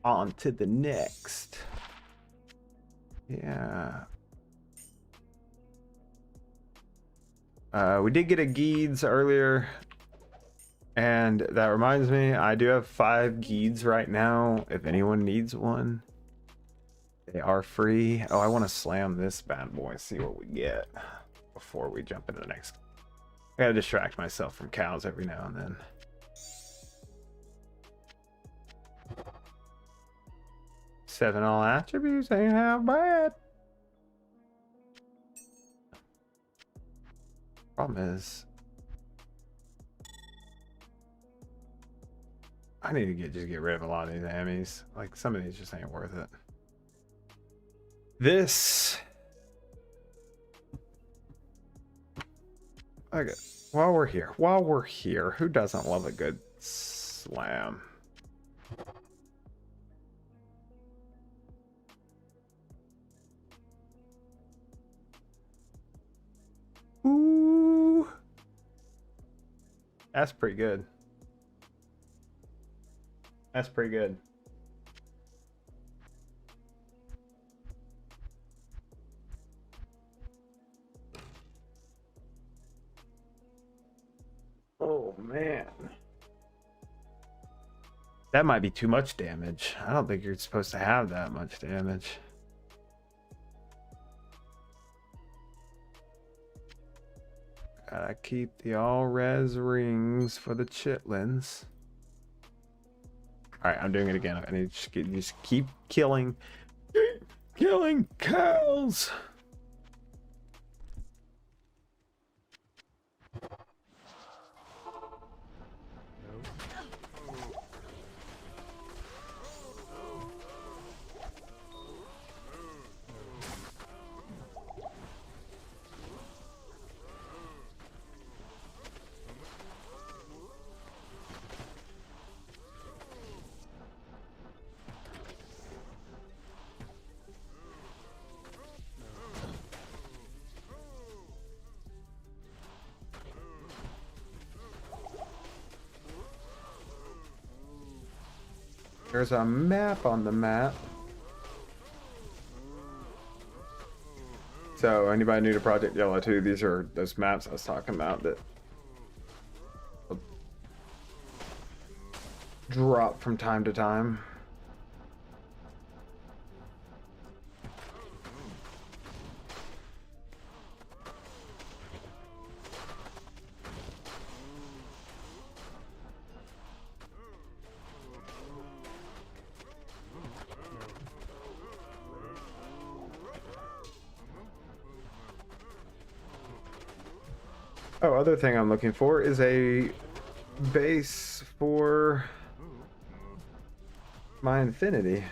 On to the next. Yeah. We did get a Geeds earlier. And that reminds me, I do have 5 Geeds right now. If anyone needs one, they are free. Oh, I want to slam this bad boy, see what we get before we jump into the next. I gotta distract myself from cows every now and then. 7 all attributes ain't half bad. Problem is, I need to just get rid of a lot of these enemies. Like, some of these just ain't worth it. This. Okay, while we're here, who doesn't love a good slam? Ooh. That's pretty good. That's pretty good. Oh, man. That might be too much damage. I don't think you're supposed to have that much damage. Gotta keep the all-res rings for the chitlins. Alright, I'm doing it again. I need to just keep killing cows. There's a map on the map. So anybody new to Project Diablo 2, these are those maps I was talking about that drop from time to time. Oh, other thing I'm looking for is a base for my Infinity.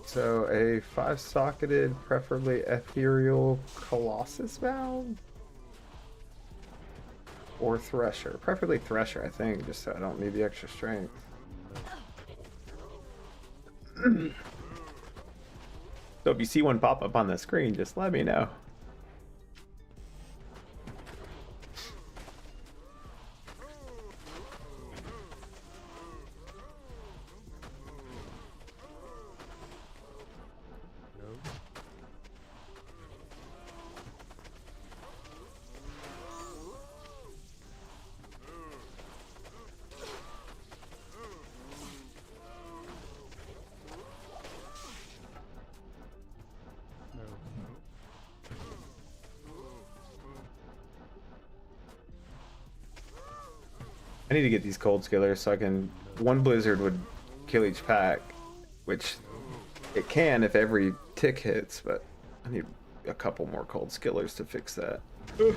So a 5-socketed, preferably ethereal Colossus valve? Or Thresher. Preferably Thresher, I think, just so I don't need the extra strength. So if you see one pop up on the screen, just let me know. I need to get these cold skillers so I can... One blizzard would kill each pack, which it can if every tick hits, but I need a couple more cold skillers to fix that. Ugh.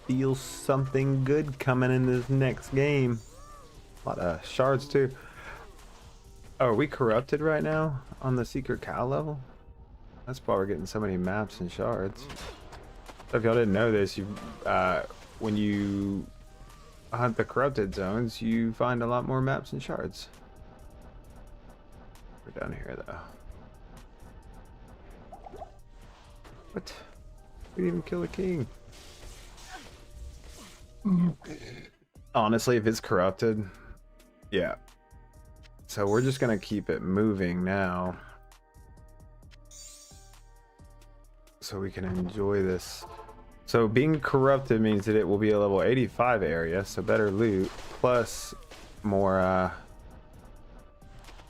feel something good coming in this next game. A lot of shards too. Oh, are we corrupted right now on the secret cow level? That's why we're getting so many maps and shards. So if y'all didn't know this, you when you hunt the corrupted zones, you find a lot more maps and shards. We're down here though. What? We didn't even kill a king. Honestly, if it's corrupted, yeah. So we're just gonna keep it moving now, so we can enjoy this. So being corrupted means that it will be a level 85 area, so better loot, plus more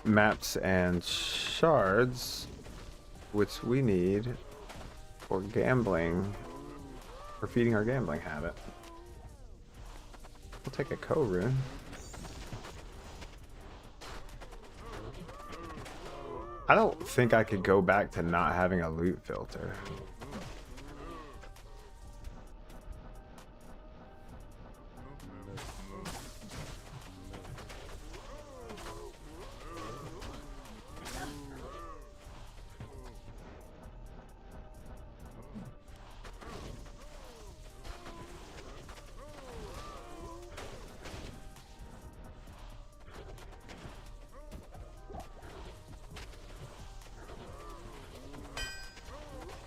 maps and shards, which we need for gambling, for feeding our gambling habit. We'll take a co-rune. I don't think I could go back to not having a loot filter.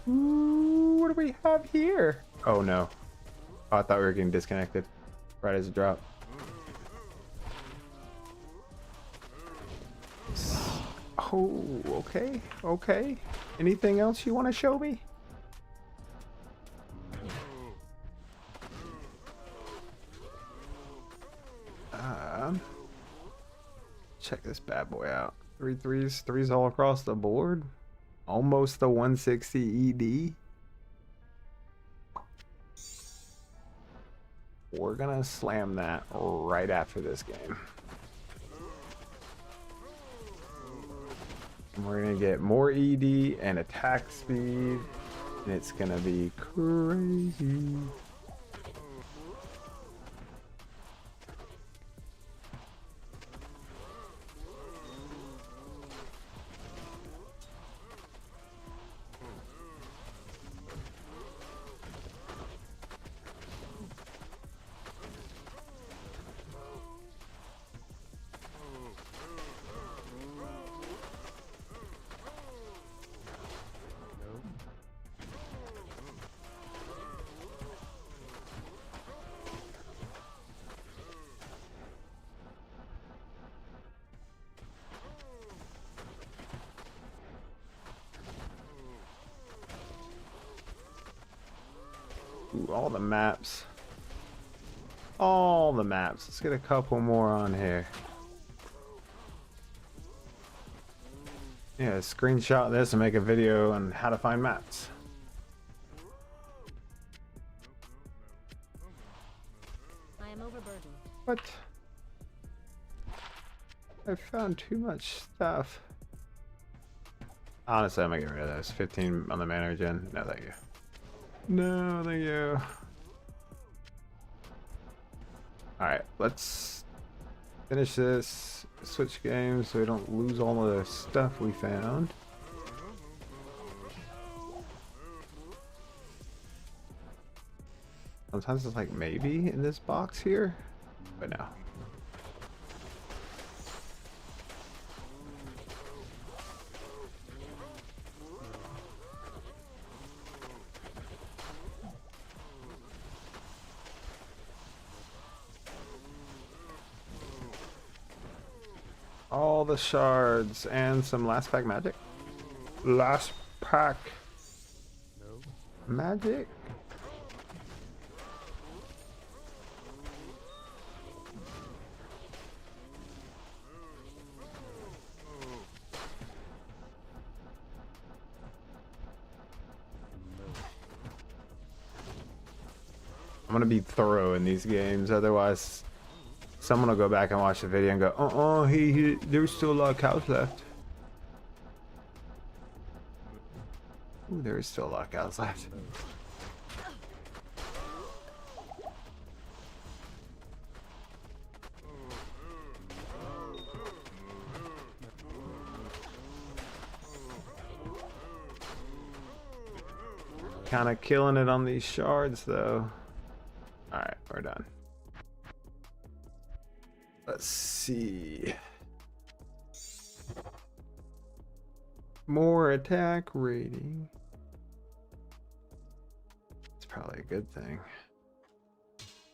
Ooh, what do we have here? Oh no. Oh, I thought we were getting disconnected right as it dropped. Oh, okay, okay. Anything else you want to show me? Check this bad boy out. 3 threes, threes all across the board. Almost the 160 ED. We're gonna slam that right after this game. And we're gonna get more ED and attack speed, and it's gonna be crazy. Ooh, all the maps. All the maps. Let's get a couple more on here. Yeah, screenshot this and make a video on how to find maps. I am overburdened. What? I found too much stuff. Honestly, I'm gonna get rid of those. 15 on the mana regen. No, thank you. No, thank you. Alright, let's finish this. Switch games so we don't lose all of the stuff we found. Sometimes it's like maybe in this box here, but no. All the shards and some last pack magic. Last pack magic. I'm gonna be thorough in these games, otherwise someone will go back and watch the video and go, there's still a lot of cows left. Ooh, there is still a lot of cows left. Kind of killing it on these shards, though. Alright, we're done. Let's see. More attack rating. It's probably a good thing.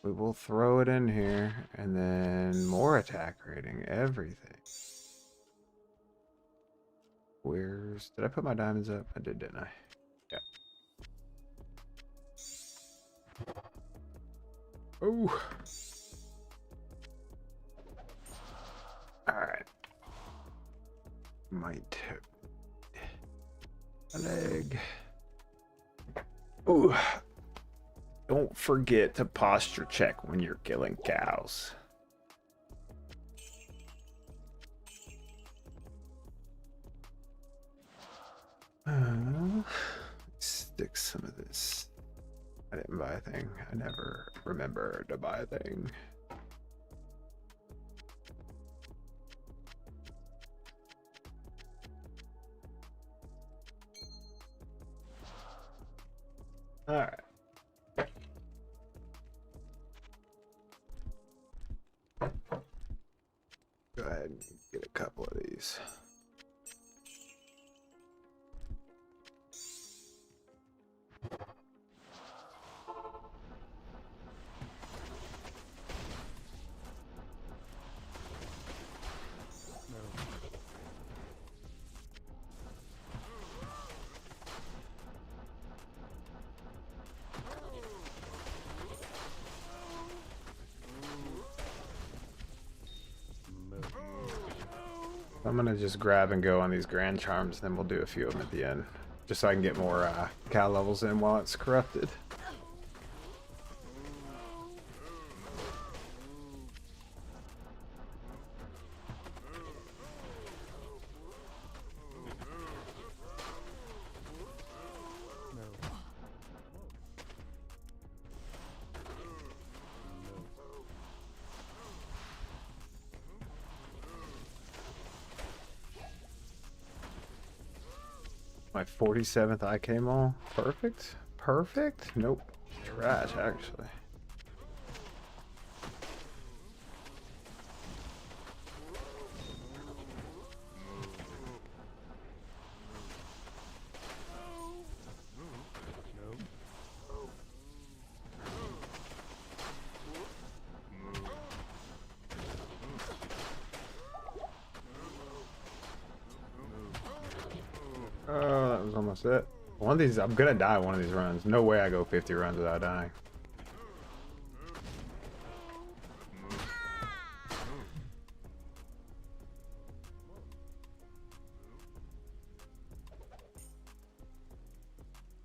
We will throw it in here, and then more attack rating, everything. Where's... Did I put my diamonds up? I did, didn't I? Yeah. Oh. Alright. Might a leg. Ooh. Don't forget to posture check when you're killing cows. Stick some of this. I didn't buy a thing. I never remember to buy a thing. All right. Go ahead and get a couple of these. I'm gonna just grab and go on these grand charms, then we'll do a few of them at the end, just so I can get more cow levels in while it's corrupted. My 47th IK mall. Perfect? Perfect? Nope. Trash, actually. Oh, that was almost it. One of these, I'm gonna die one of these runs. No way I go 50 runs without dying.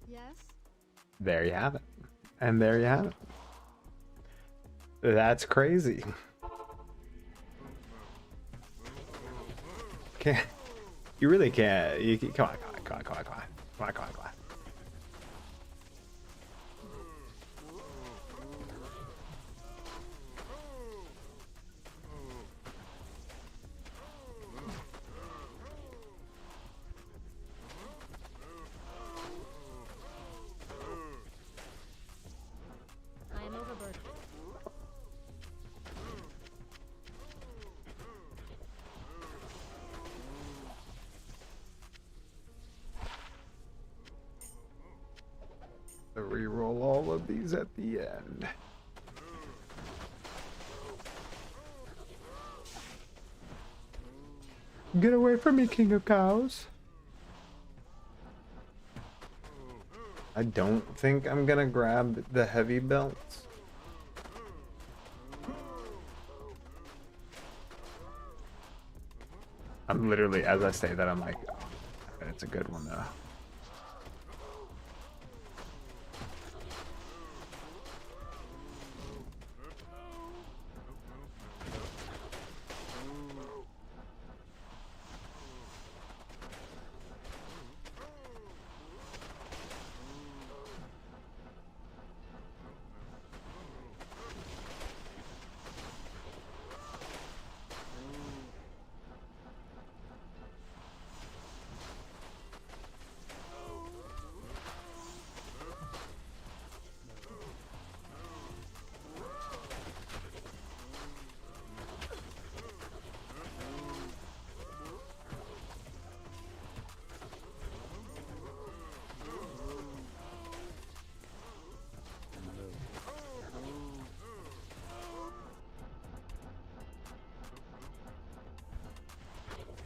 Yes? There you have it. And there you have it. That's crazy. Can't. You really can't. You can, come on, come on, come on, come on, come on, come on, come on. I am overburdened. To reroll all of these at the end. Get away from me, King of Cows. I don't think I'm gonna grab the heavy belts. I'm literally, as I say that, I'm like, oh, it's a good one though.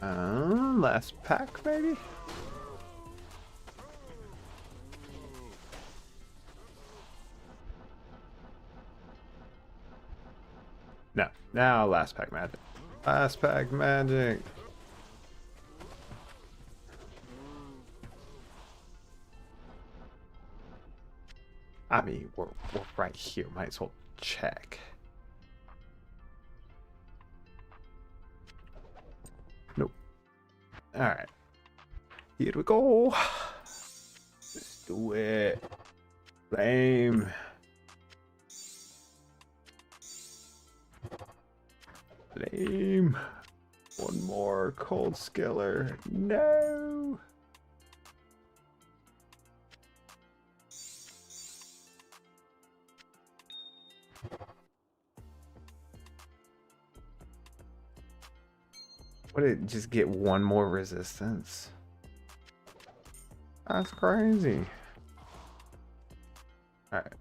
Last pack, maybe? No. Now last pack magic. Last pack magic. I mean, we're right here. Might as well check. Nope. Alright. Here we go. Let's do it. Flame. Flame. One more cold skiller. No. Would it just get one more resistance? That's crazy. Alright.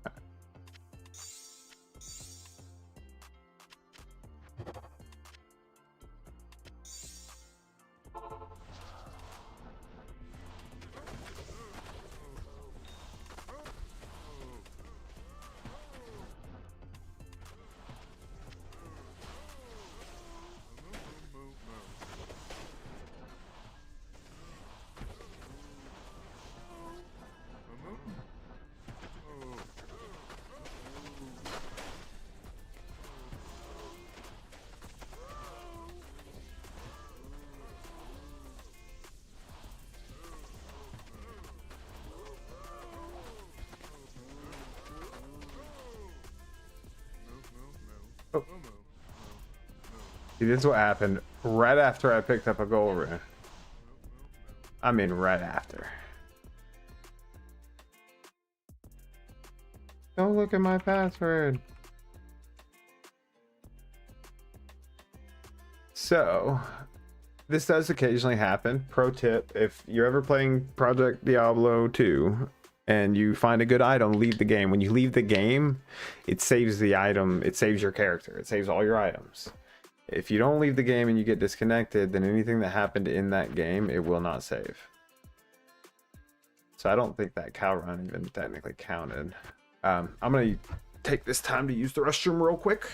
Oh. See, this is what happened right after I picked up a gold rune. I mean, right after. Don't look at my password. So, this does occasionally happen. Pro tip, if you're ever playing Project Diablo 2 and you find a good item, leave the game. When you leave the game, it saves the item, it saves your character, it saves all your items. If you don't leave the game and you get disconnected, then anything that happened in that game, it will not save. So I don't think that cow run even technically counted. I'm gonna take this time to use the restroom real quick.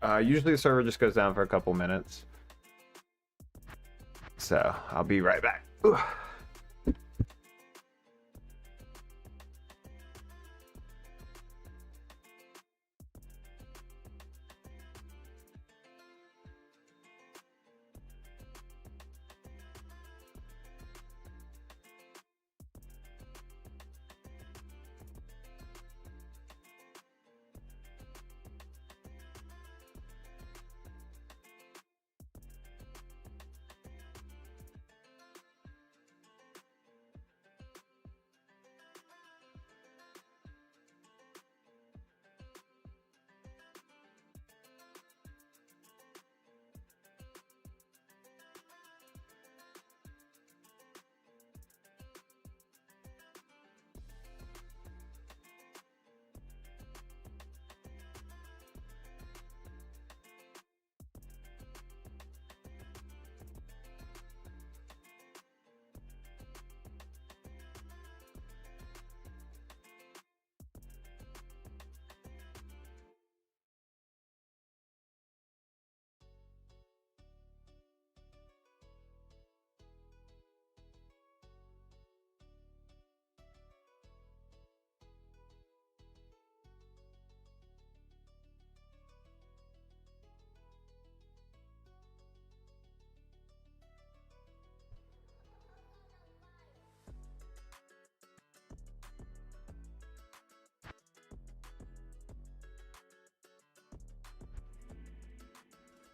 Usually the server just goes down for a couple minutes. So I'll be right back. Ugh.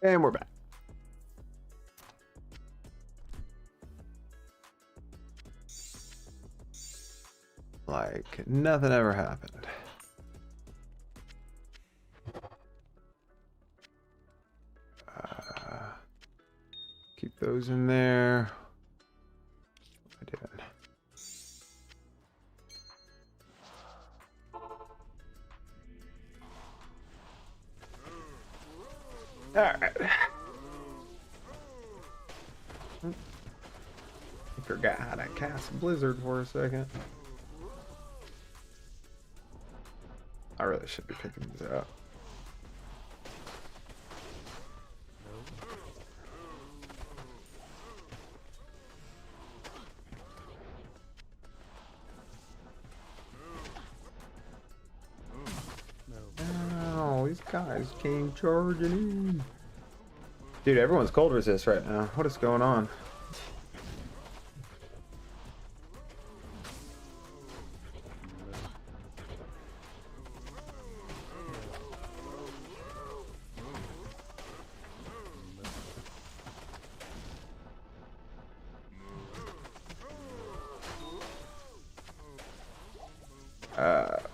And we're back. Like nothing ever happened. Keep those in there. I did. All right. Forgot how to cast Blizzard for a second. I really should be picking these up. Oh, these guys came charging in. Dude, everyone's cold resist right now. What is going on?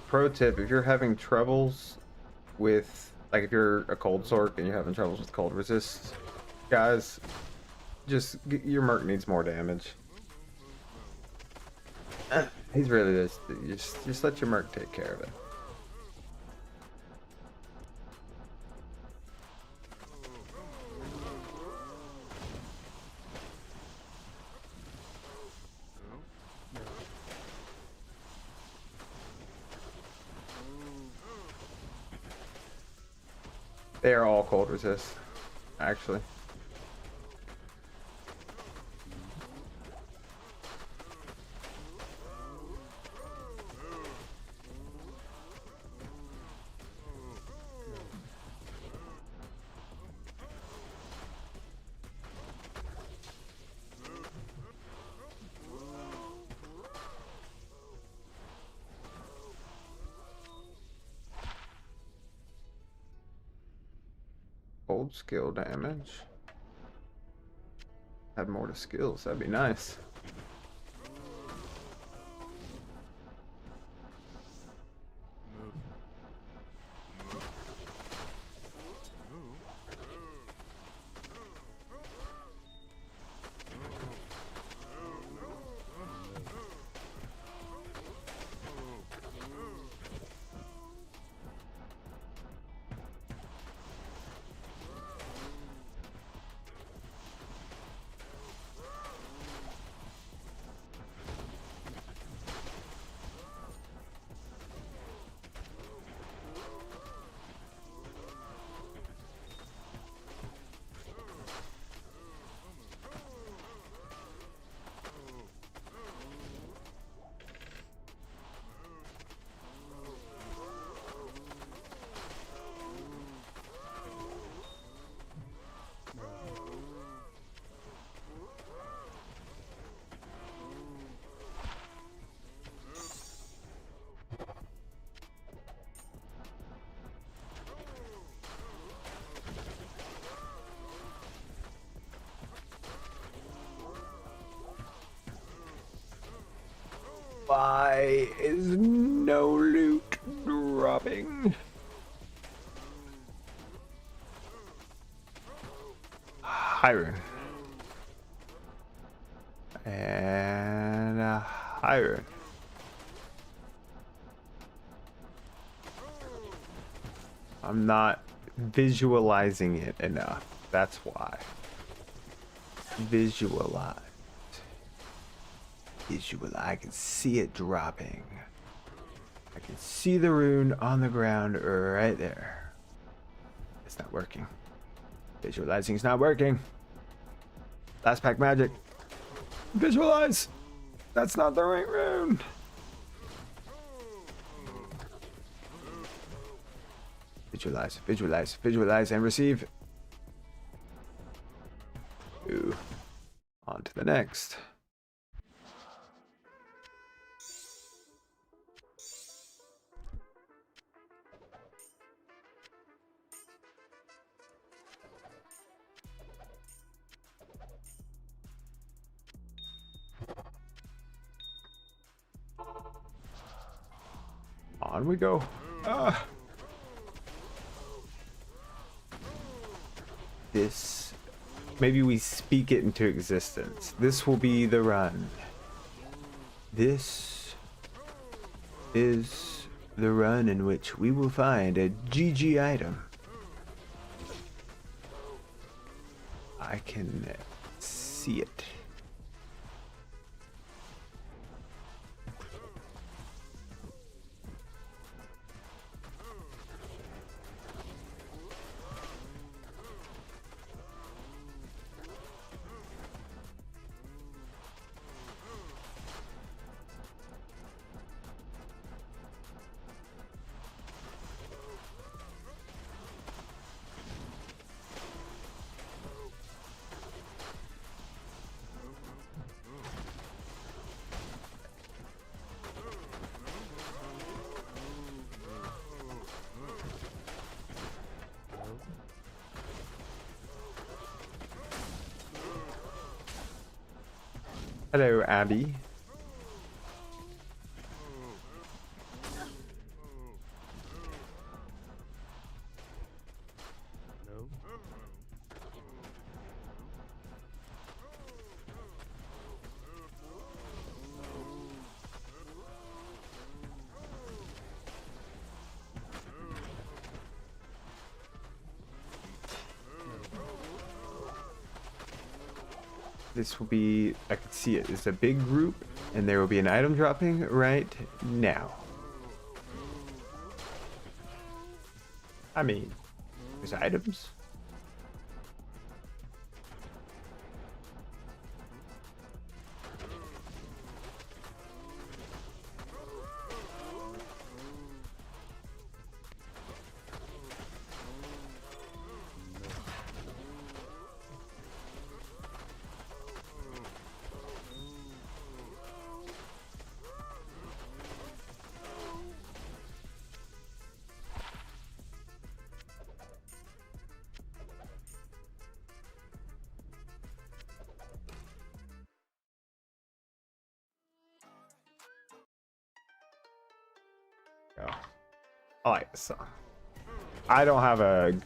Pro tip, if you're having troubles with, like if you're a cold sork and you're having troubles with cold resist, guys, just, your merc needs more damage. He's really just let your merc take care of it. They are all cold resist, actually. Cold skill damage. Add more to skills, that'd be nice. Why is no loot dropping? Hiron. And Hiron. I'm not visualizing it enough. That's why. Visualize. I can see it dropping. I can see the rune on the ground right there. It's not working. Visualizing is not working. Last pack magic. Visualize. That's not the right rune. Visualize and receive. Ooh. On to the next. On we go. This, maybe we speak it into existence. This will be the run. This is the run in which we will find a GG item. I can see it. Hello, Abby. This will be, I can see it. It's a big group, and there will be an item dropping right now. I mean, there's items. Oh, I like this song. I don't have a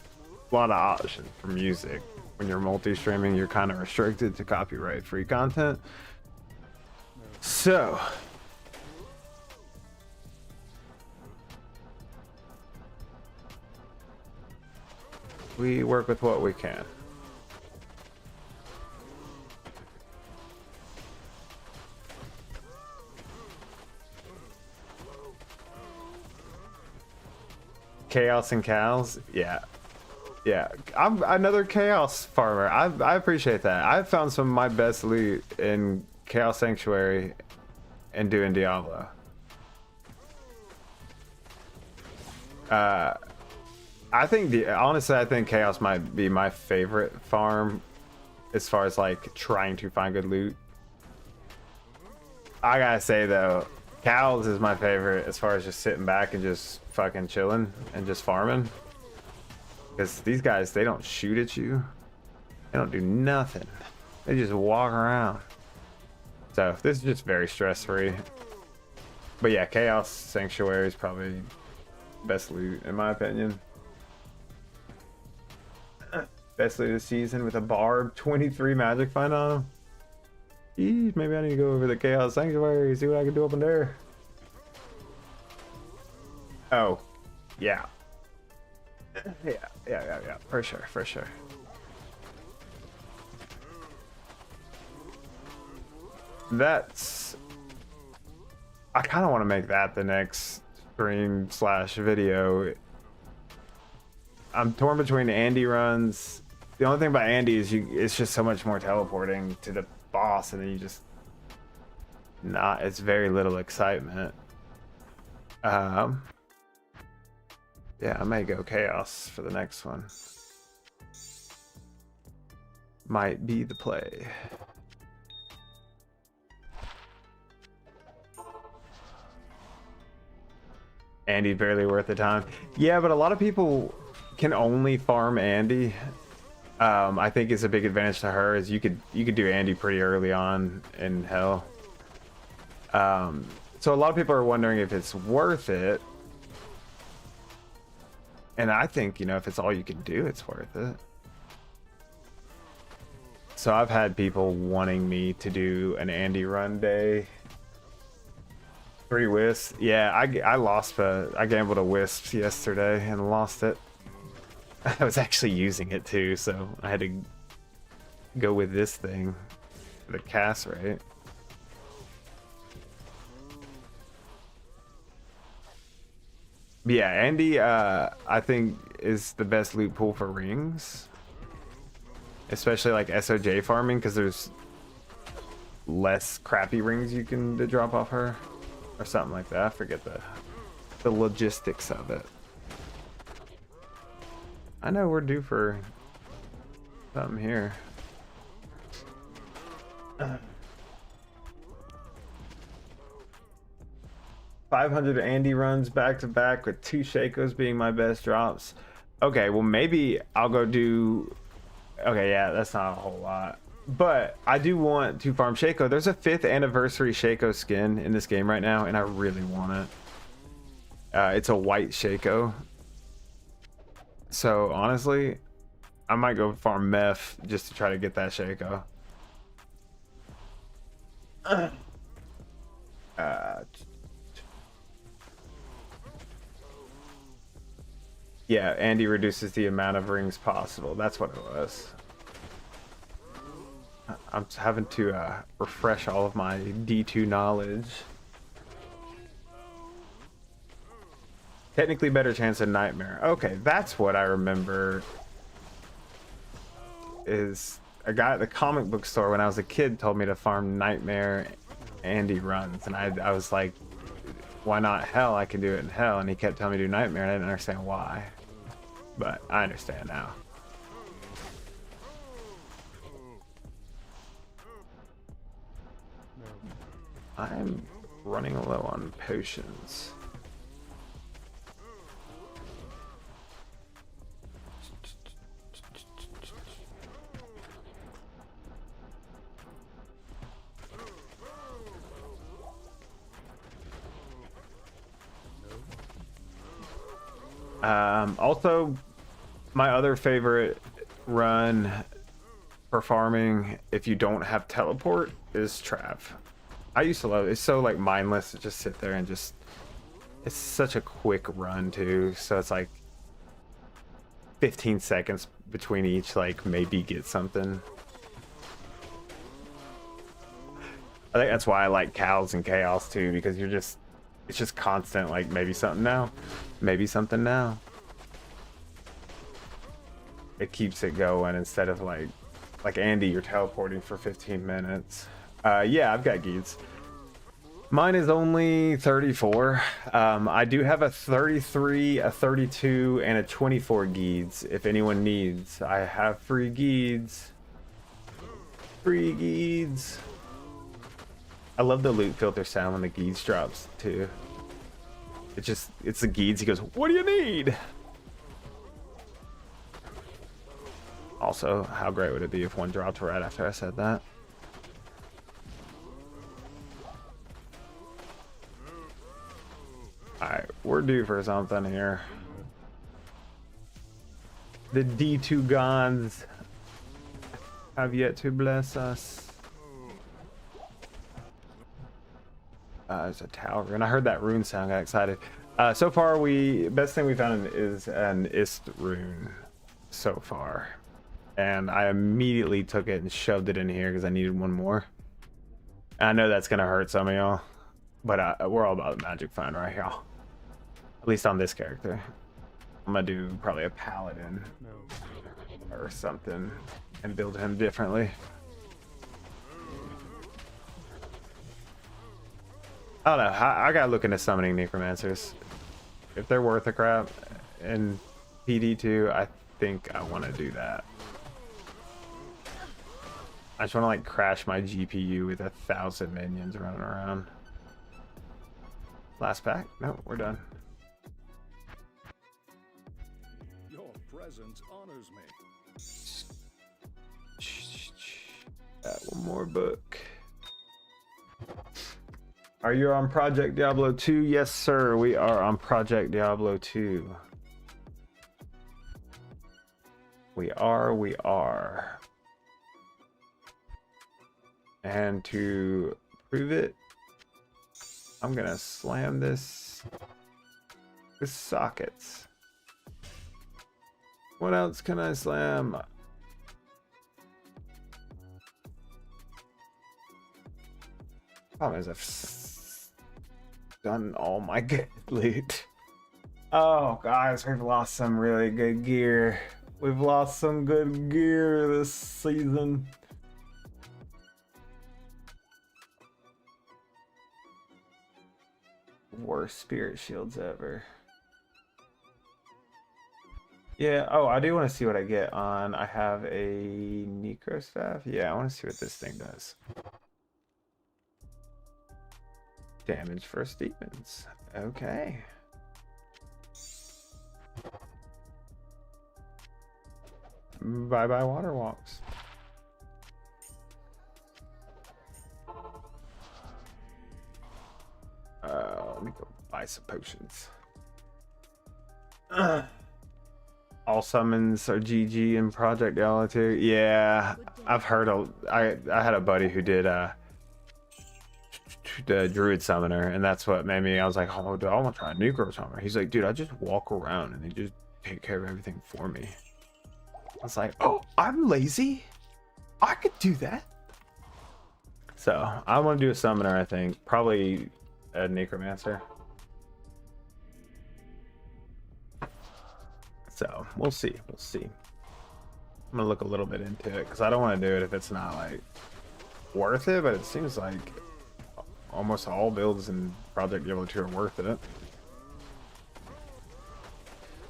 lot of options for music. When you're multi-streaming, you're kind of restricted to copyright-free content. So, we work with what we can. Chaos and cows, yeah. I'm another chaos farmer. I appreciate that. I've found some of my best loot in Chaos Sanctuary and doing Diablo. I think honestly, I think chaos might be my favorite farm as far as like trying to find good loot. I gotta say though, cows is my favorite as far as just sitting back and just fucking chilling and just farming. Because these guys, they don't shoot at you. They don't do nothing. They just walk around. So this is just very stress-free. But yeah, Chaos Sanctuary is probably best loot in my opinion. Best loot of the season with a barb, 23 magic find on him. Jeez, maybe I need to go over the Chaos Sanctuary, see what I can do up in there. Oh, yeah. Yeah, for sure. That's... I kind of want to make that the next stream / video. I'm torn between Andy runs. The only thing about Andy is it's just so much more teleporting to the boss, and then you just it's very little excitement. Yeah, I may go chaos for the next one. Might be the play. Andy barely worth the time. Yeah, but a lot of people can only farm Andy. I think it's a big advantage to her is you could do Andy pretty early on in hell. So a lot of people are wondering if it's worth it. And I think, you know, if it's all you can do, it's worth it. So I've had people wanting me to do an Andy run day. 3 wisps. Yeah, I lost, I gambled a wisp yesterday and lost it. I was actually using it too, so I had to go with this thing, the cast rate. Yeah, Andy, I think is the best loot pool for rings, especially like SOJ farming, because there's less crappy rings you can drop off her, or something like that. I forget the logistics of it. I know we're due for something here. 500 Andy runs back to back with 2 Shakos being my best drops. Okay, well maybe I'll go do... Okay, yeah, that's not a whole lot. But I do want to farm Shaco. There's a 5th anniversary Shaco skin in this game right now, and I really want it. It's a white Shaco. So honestly, I might go farm meth just to try to get that Shaco. Yeah, Andy reduces the amount of rings possible. That's what it was. I'm having to refresh all of my D2 knowledge. Technically better chance of Nightmare. Okay, that's what I remember. Is a guy at the comic book store when I was a kid told me to farm Nightmare Andy runs, and I was like, why not Hell? I can do it in Hell. And he kept telling me to do Nightmare, and I didn't understand why. But I understand now. I'm running low on potions. Also, my other favorite run for farming, if you don't have teleport, is Trav. I used to love it. It's so like mindless to just sit there and just, it's such a quick run too. So it's like 15 seconds between each, like maybe get something. I think that's why I like cows and chaos too, because you're just, it's just constant, like maybe something now, maybe something now. It keeps it going instead of like Andy, you're teleporting for 15 minutes. Yeah, I've got geeds. Mine is only 34. I do have a 33, a 32, and a 24 geeds if anyone needs. I have free geeds. Free geeds. I love the loot filter sound when the geeds drops too. It's the geeds. He goes, what do you need? Also, how great would it be if one dropped right after I said that? Alright, we're due for something here. The D2 Gons have yet to bless us. There's a tower, and I heard that rune sound, got excited. So far, best thing we found is an Ist rune so far. And I immediately took it and shoved it in here because I needed one more. And I know that's gonna hurt some of y'all, but we're all about the magic find right here. At least on this character. I'm gonna do probably a paladin or something and build him differently. I don't know. I gotta look into summoning necromancers. If they're worth a crap in PD2, I think I want to do that. I just want to like crash my GPU with 1,000 minions running around. Last pack? No, we're done. Your presence honors me. Got one more book. Are you on Project Diablo 2? Yes, sir. We are on Project Diablo 2. We are. And to prove it, I'm gonna slam this with sockets. What else can I slam? Problem is I've done all my good loot. Oh guys, we've lost some really good gear. We've lost some good gear this season. Worst spirit shields ever. Yeah, oh, I do want to see what I get on. I have a Necro Staff. Yeah, I want to see what this thing does. Damage first demons. Okay. Bye bye water walks. Buy some potions. All summons are GG in Project Diablo 2. Yeah, I've heard I had a buddy who did the Druid Summoner, and that's what made me. I was like, oh, dude, I want to try a Negro Summoner. He's like, dude, I just walk around and they just take care of everything for me. I was like, oh, I'm lazy. I could do that. So I want to do a Summoner. I think probably a Necromancer. So we'll see. We'll see. I'm gonna look a little bit into it because I don't want to do it if it's not like worth it. But it seems like almost all builds in Project Diablo 2 are worth it.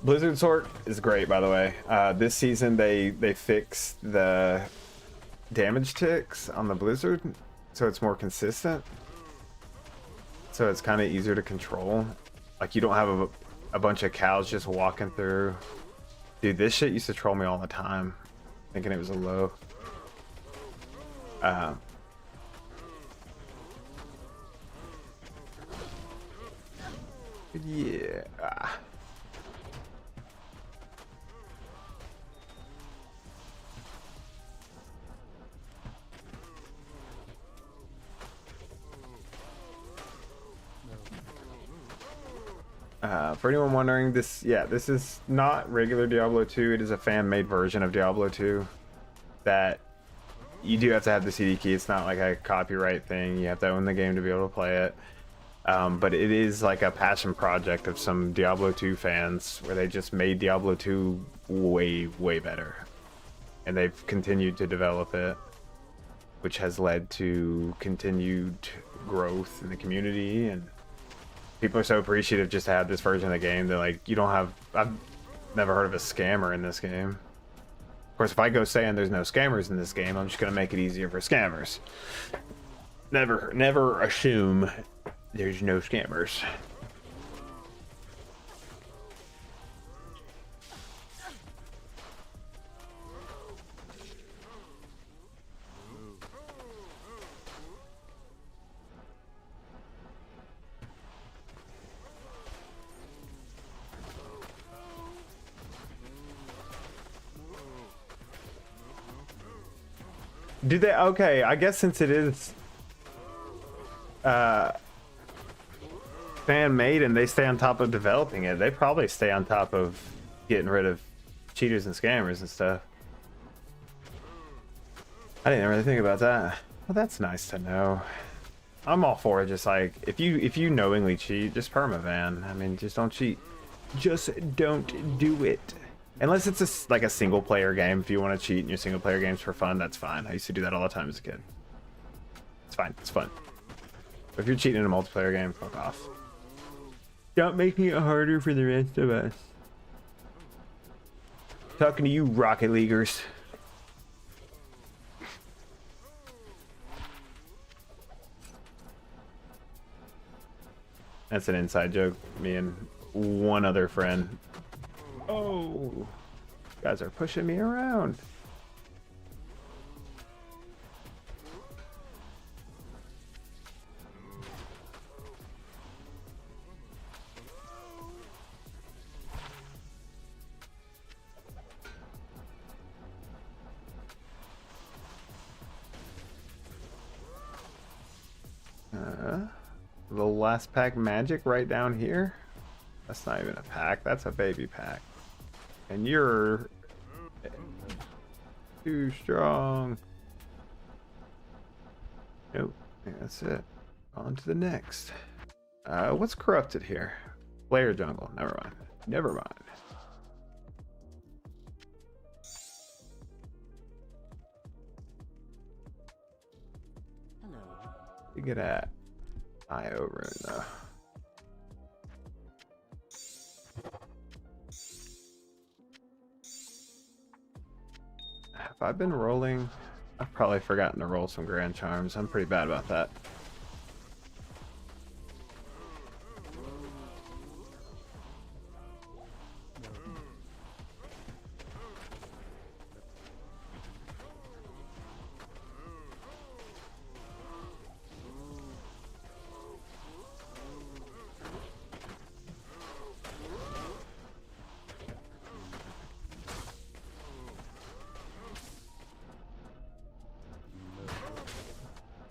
Blizzard Sort is great, by the way. This season they fixed the damage ticks on the Blizzard, so it's more consistent. So it's kind of easier to control. Like you don't have a bunch of cows just walking through. Dude, this shit used to troll me all the time, thinking it was a low. Yeah. For anyone wondering, this is not regular Diablo 2. It is a fan-made version of Diablo 2 that you do have to have the CD key. It's not like a copyright thing. You have to own the game to be able to play it. But it is like a passion project of some Diablo 2 fans where they just made Diablo 2 way, way better. And they've continued to develop it, which has led to continued growth in the community, and people are so appreciative just to have this version of the game. They're like, I've never heard of a scammer in this game. Of course, if I go saying there's no scammers in this game, I'm just gonna make it easier for scammers. Never assume there's no scammers. Do they? Okay, I guess since it is fan made and they stay on top of developing it, they probably stay on top of getting rid of cheaters and scammers and stuff. I didn't really think about that. Well, that's nice to know. I'm all for it. Just like if you knowingly cheat, just permaban. I mean, just don't cheat. Just don't do it. Unless it's like a single player game. If you want to cheat in your single player games for fun, that's fine. I used to do that all the time as a kid. It's fine. It's fun. But if you're cheating in a multiplayer game, fuck off. Stop making it harder for the rest of us. Talking to you, Rocket Leaguers. That's an inside joke. Me and one other friend. Oh, you guys are pushing me around. The last pack magic right down here. That's not even a pack. That's a baby pack. And you're too strong. Nope. That's it. On to the next. What's corrupted here? Player jungle. Never mind. Never mind. Hello. You get at IO rune though. Have I been rolling? I've probably forgotten to roll some Grand Charms. I'm pretty bad about that.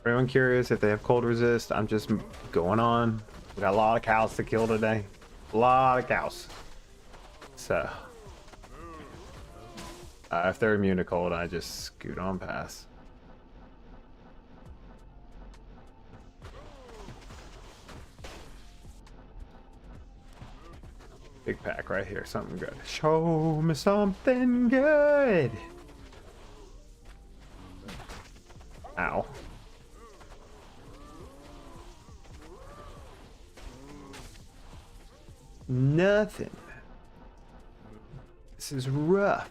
Everyone curious if they have cold resist? I'm just going on. We got a lot of cows to kill today. A lot of cows. So, if they're immune to cold, I just scoot on past. Big pack right here. Something good. Show me something good. Ow. Nothing. This is rough.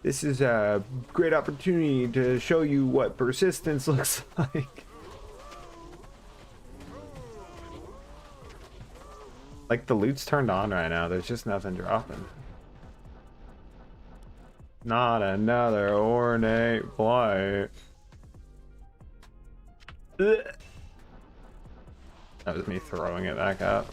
This is a great opportunity to show you what persistence looks like. Like the loot's turned on right now. There's just nothing dropping. Not another ornate blight. Ugh. That was me throwing it back up.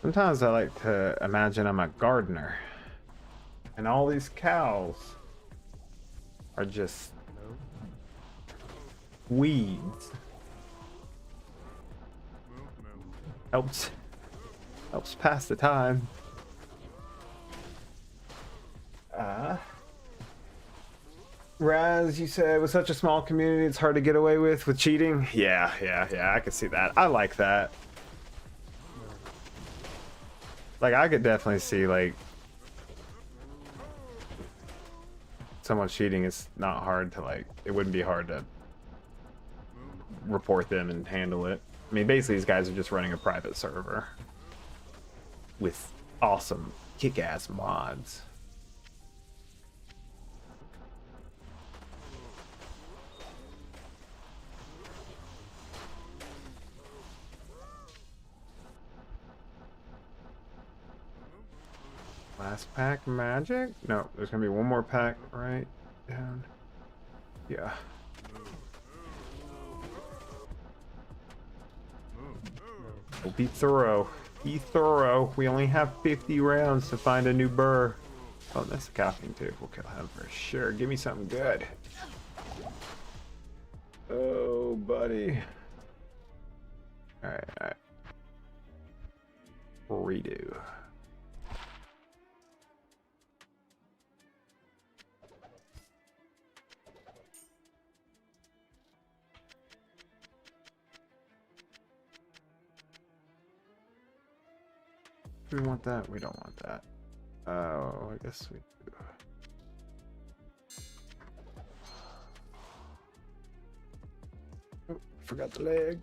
Sometimes I like to imagine I'm a gardener and all these cows are just weeds. Helps pass the time. Raz, you said with such a small community it's hard to get away with cheating. Yeah, I could see that. I like that. Like, I could definitely see, like, someone cheating is not hard to, like, it wouldn't be hard to report them and handle it. I mean, basically, these guys are just running a private server with awesome kick-ass mods. Last pack magic? No, there's gonna be one more pack right down. Yeah. Oh, be thorough. Be thorough. We only have 50 rounds to find a new burr. Oh, that's the caffeine too. We'll kill him for sure. Give me something good. Oh, buddy. Alright. Redo. Do we want that? We don't want that. Oh, I guess we do. Oh, forgot the leg.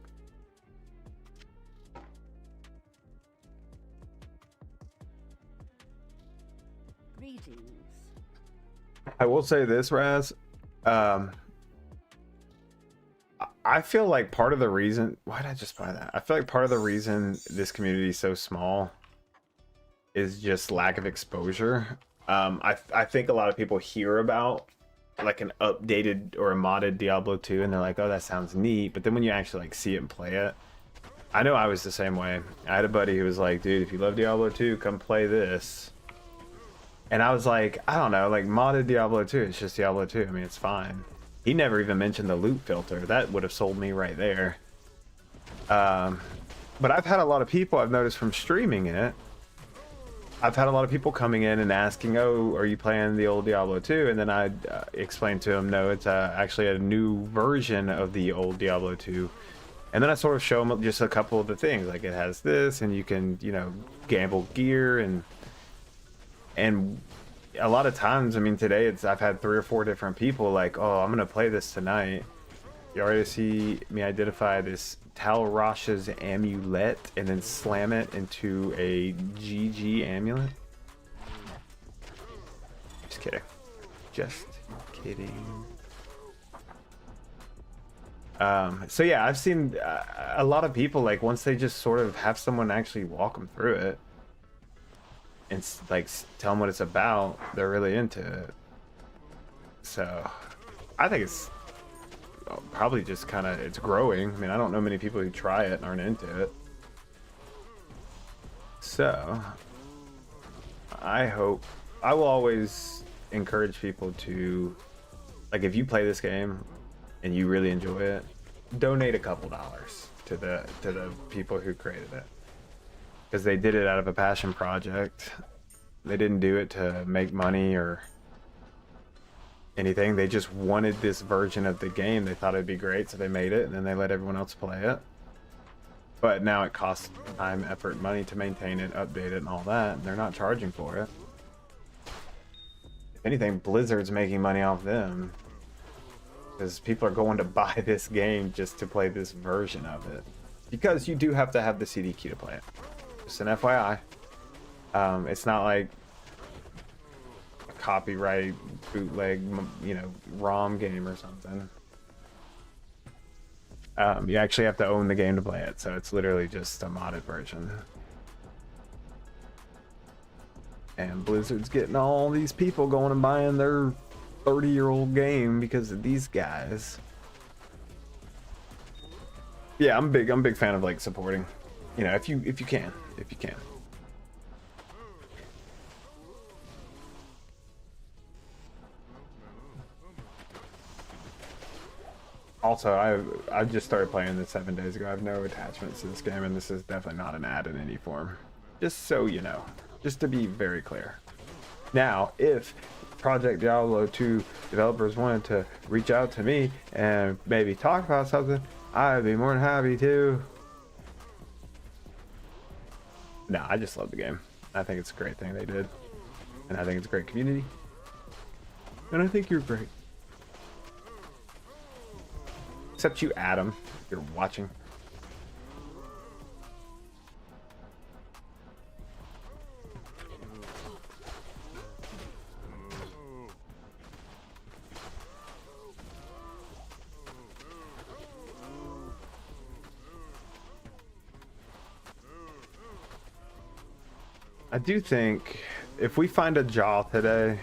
Greetings. I will say this, Raz. I feel like part of the reason... Why did I just buy that? I feel like part of the reason this community is so small is just lack of exposure. I think a lot of people hear about like an updated or a modded Diablo 2 and they're like, oh, that sounds neat. But then when you actually like see it and play it, I know I was the same way. I had a buddy who was like, dude, if you love Diablo 2, come play this. And I was like, I don't know, like modded Diablo 2, it's just Diablo 2. I mean, it's fine. He never even mentioned the loot filter. That would have sold me right there. But I've had a lot of people I've noticed from streaming it. I've had a lot of people coming in and asking, oh, are you playing the old Diablo 2? And then I explained to them, no, it's actually a new version of the old Diablo 2. And then I sort of show them just a couple of the things. Like it has this, and you can, you know, gamble gear. And a lot of times, I mean, today I've had 3 or 4 different people like, oh, I'm going to play this tonight. You already see me identify this Tal Rasha's amulet and then slam it into a GG amulet. Just kidding. Just kidding. So yeah, I've seen a lot of people, like, once they just sort of have someone actually walk them through it and like tell them what it's about, they're really into it. So I think it's probably just kind of, it's growing. I mean, I don't know many people who try it and aren't into it. So I will always encourage people to, like, if you play this game and you really enjoy it, donate a couple dollars to the people who created it, because they did it out of a passion project. They didn't do it to make money or anything. They just wanted this version of the game. They thought it'd be great, so they made it, and then they let everyone else play it. But now it costs time, effort, money to maintain it, update it, and all that, and they're not charging for it. If anything, Blizzard's making money off them, because people are going to buy this game just to play this version of it, because you do have to have the CD key to play it. Just an FYI. It's not like a copyright bootleg, you know, ROM game or something. You actually have to own the game to play it, so it's literally just a modded version. And Blizzard's getting all these people going and buying their 30-year-old game because of these guys. Yeah, I'm a big fan of, like, supporting, you know, if you can. Also, I just started playing this 7 days ago. I have no attachments to this game, and this is definitely not an ad in any form. Just so you know, just to be very clear. Now, if Project Diablo 2 developers wanted to reach out to me and maybe talk about something, I'd be more than happy to. No, I just love the game. I think it's a great thing they did, and I think it's a great community, and I think you're great. Except you, Adam, if you're watching. I do think if we find a jaw today,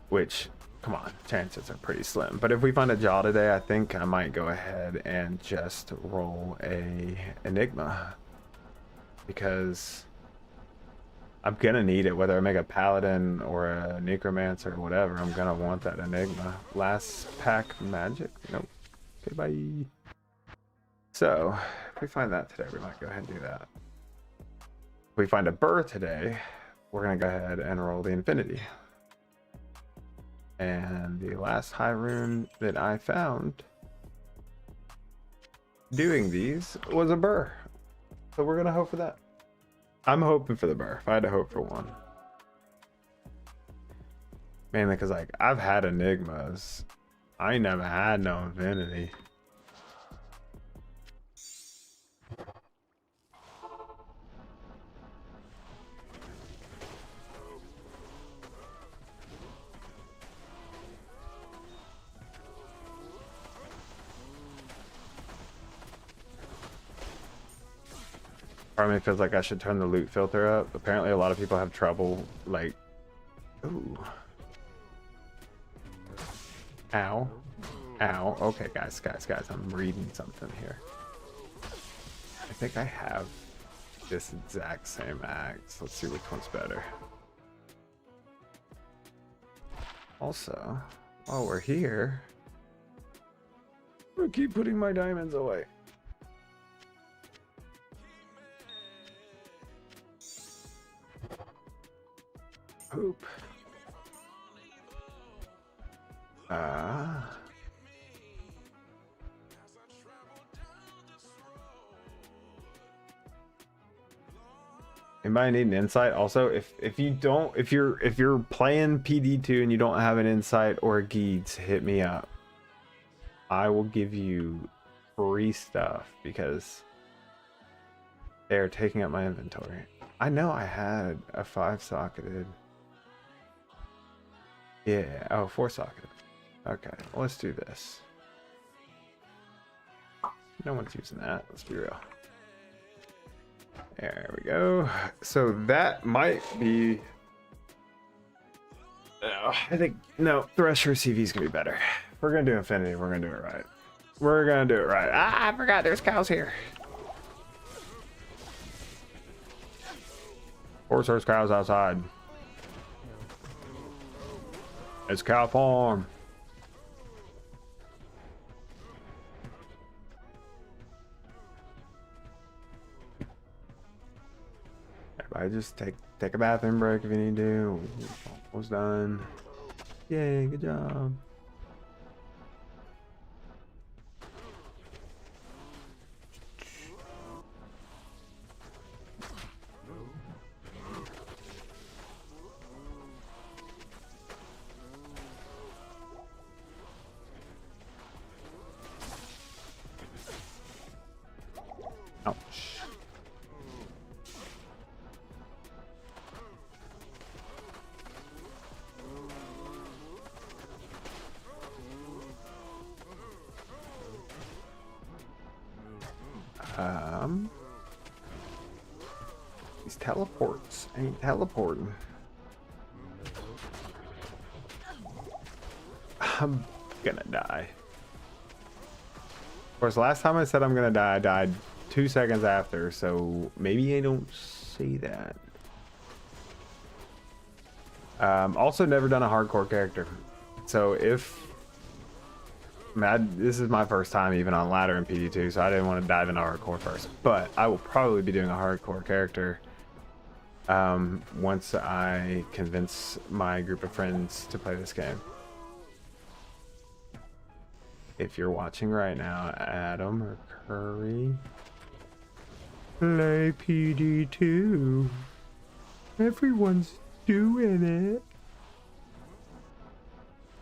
which, come on, chances are pretty slim, but if we find a jaw today, I think I might go ahead and just roll a Enigma, because I'm gonna need it. Whether I make a paladin or a necromancer or whatever, I'm gonna want that Enigma. Last pack magic? Nope. Okay, bye. So if we find that today, we might go ahead and do that. If we find a burr today, we're gonna go ahead and roll the infinity. And the last high rune that I found doing these was a burr, so we're gonna hope for that. I'm hoping for the burr, if I had to hope for one. Mainly because, like, I've had enigmas, I ain't never had no infinity. Part of me feels like I should turn the loot filter up. Apparently a lot of people have trouble, like, ooh. Ow. Ow. Okay, guys, I'm reading something here. I think I have this exact same axe. Let's see which one's better. Also, while we're here, we'll keep putting my diamonds away. Poop. Anybody need an insight? Also, if you're playing PD2 and you don't have an insight or a Geeds, hit me up. I will give you free stuff because they're taking up my inventory. I know I had a 5-socketed. Yeah, oh, 4-socketed. Okay, let's do this. No one's using that, let's be real. There we go. So that might be... I think, no, Thresher CV is going to be better. If we're going to do Infinity, we're going to do it right. We're going to do it right. Ah, I forgot there's cows here. Of course there's cows outside. It's cow farm. Everybody just take a bathroom break if you need to. Almost done. Yay, good job. Ouch. These teleports ain't teleporting. I'm gonna die. Of course, last time I said I'm gonna die, I died 2 seconds after, so maybe I don't say that. Also never done a hardcore character. So if... this is my first time even on ladder in PD2, so I didn't want to dive into hardcore first. But I will probably be doing a hardcore character once I convince my group of friends to play this game. If you're watching right now, Adam or Curry, play PD2. Everyone's doing it.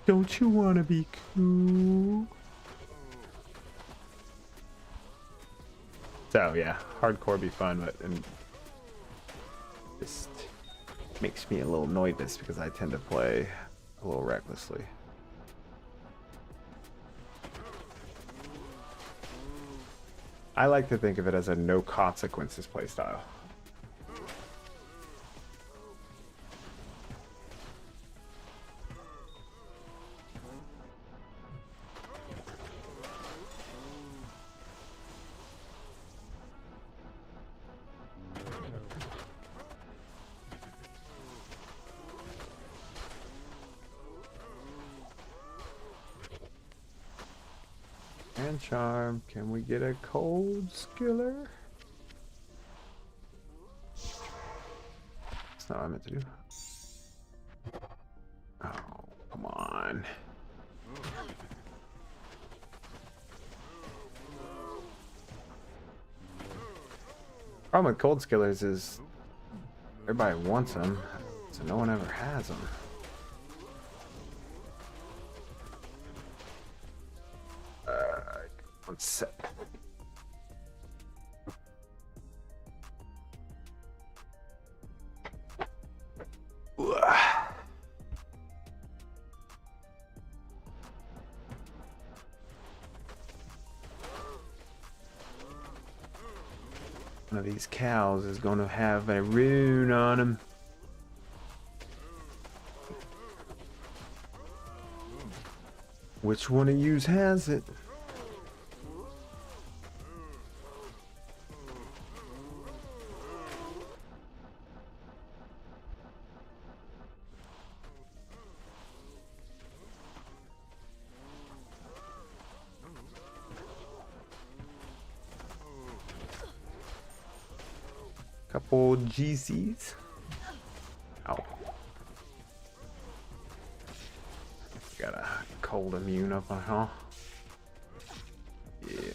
Don't you want to be cool? So yeah, hardcore be fun, but and just makes me a little nervous because I tend to play a little recklessly. I like to think of it as a no consequences playstyle. And charm, can we get a cold skiller? That's not what I meant to do. Oh, come on. Problem with cold skillers is everybody wants them, so no one ever has them. One sec. One of these cows is going to have a rune on him. Which one of yous has it? Couple GCs. Ow. Got a cold immune up on, huh? Yeah.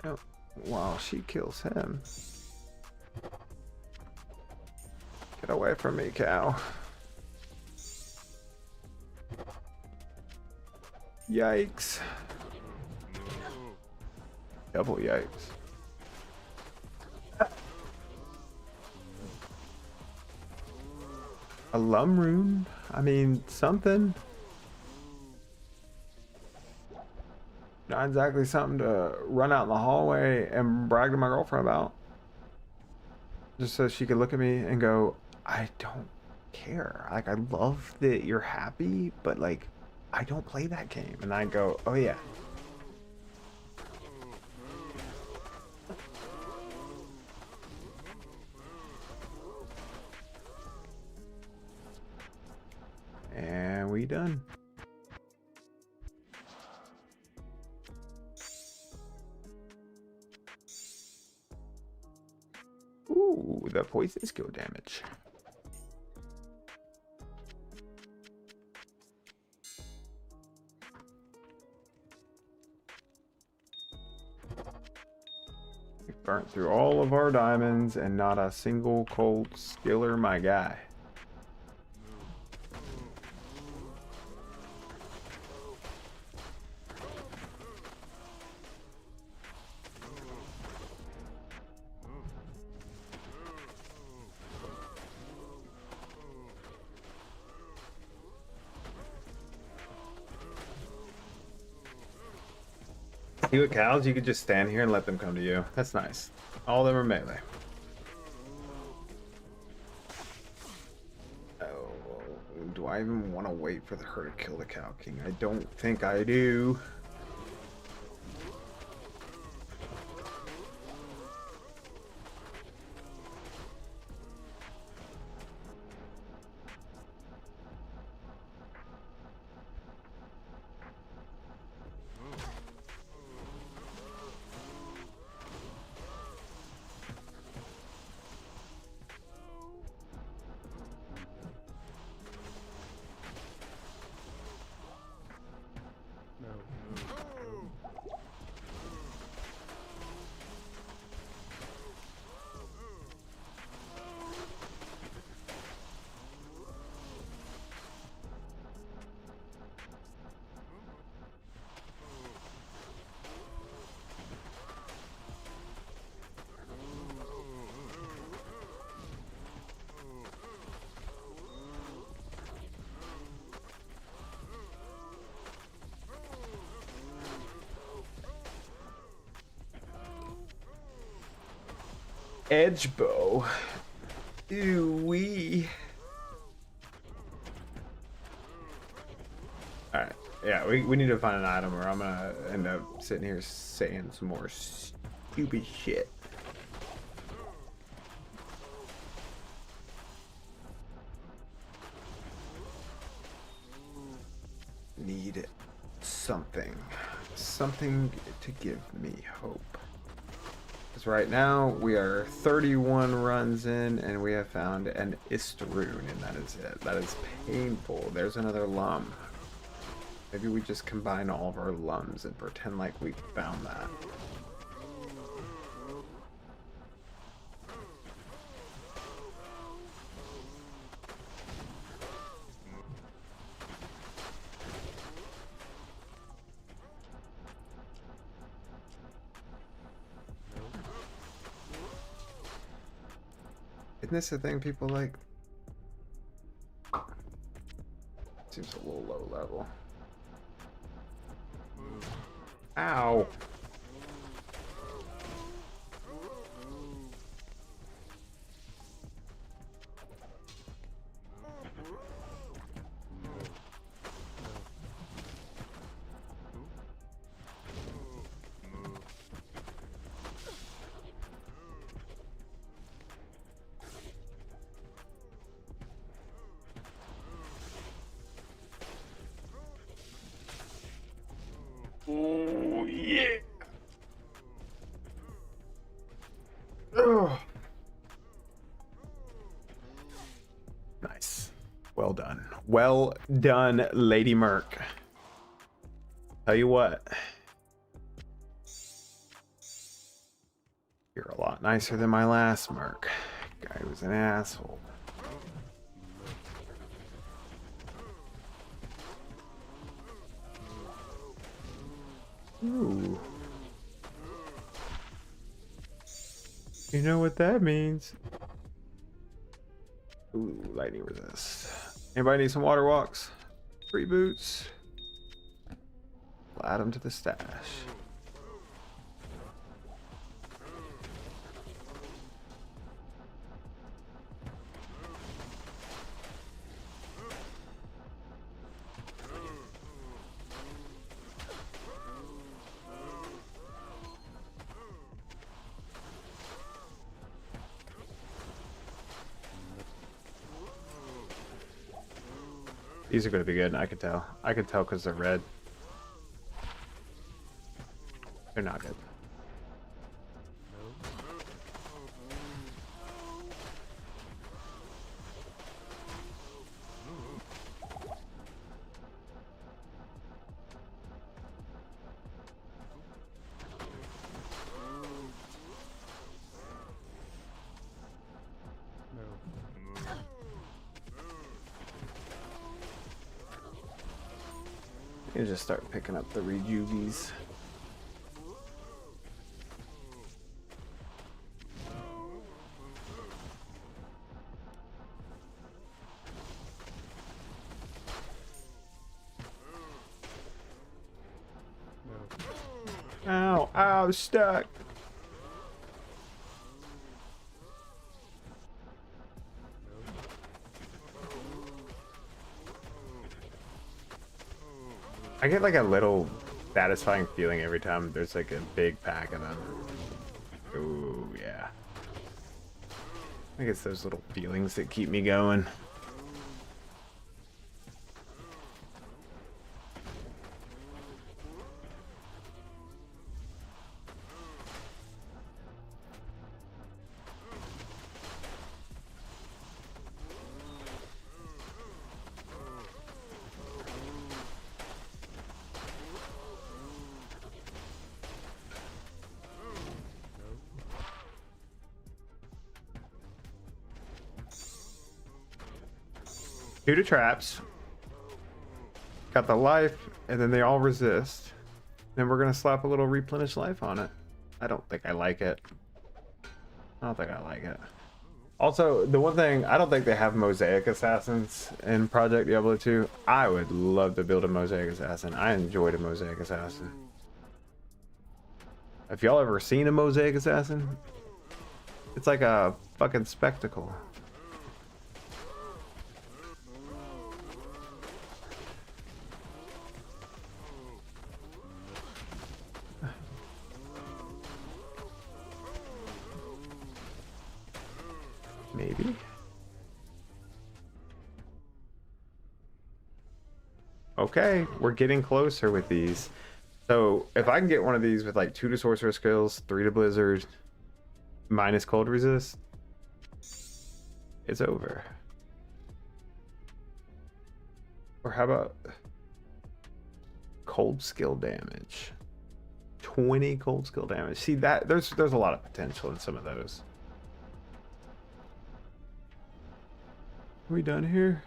Oh, wow, she kills him. Get away from me, cow. Yikes. Double yikes. A lum rune? I mean, something. Not exactly something to run out in the hallway and brag to my girlfriend about. Just so she could look at me and go, I don't care. Like, I love that you're happy, but like, I don't play that game. And I go, oh yeah. And we done. Ooh, the poison skill damage. We burnt through all of our diamonds and not a single cold skiller, my guy. You with cows, you could just stand here and let them come to you. That's nice. All of them are melee. Oh, do I even want to wait for her to kill the Cow King? I don't think I do. Edge bow. Ooh wee. Alright, yeah, we need to find an item or I'm gonna end up sitting here saying some more stupid shit. Need something. Something to give me hope. Because right now we are 31 runs in and we have found an Istaroon and that is it. That is painful. There's another lum. Maybe we just combine all of our lums and pretend like we found that. Isn't this the thing people like? Seems a little low level. Ow! Oh yeah! Ugh. Nice. Well done. Well done, Lady Merc. Tell you what. You're a lot nicer than my last Merc. Guy was an asshole. Ooh. You know what that means? Ooh, lightning resist. Anybody need some water walks? Free boots. We'll add them to the stash. These are going to be good, I can tell. I can tell because they're red. They're not good. You just start picking up the rejuvies. Ow, ow, stuck. I get like a little satisfying feeling every time there's like a big pack of them. Ooh, yeah. I think it's those little feelings that keep me going. Two to traps. Got the life, and then they all resist. Then we're gonna slap a little replenish life on it. I don't think I like it. I don't think I like it. Also, the one thing, I don't think they have Mosaic Assassins in Project Diablo 2. I would love to build a Mosaic Assassin. I enjoyed a Mosaic Assassin. If y'all ever seen a Mosaic Assassin, it's like a fucking spectacle. Maybe. Okay, we're getting closer with these. So if I can get one of these with like 2 to sorcerer skills, 3 to blizzard, minus cold resist, it's over. Or how about cold skill damage? 20 cold skill damage. See that there's a lot of potential in some of those. Are we done here?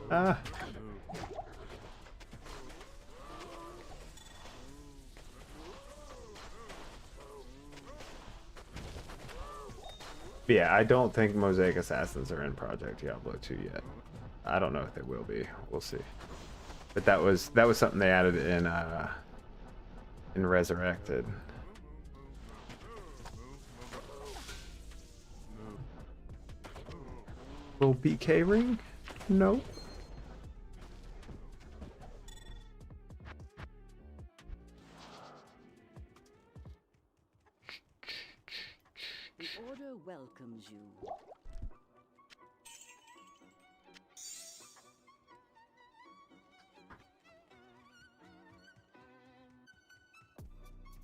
Ah. But yeah, I don't think Mosaic Assassins are in Project Diablo 2 yet. I don't know if they will be. We'll see. But that was something they added in Resurrected. Little BK ring? No. The Order welcomes you.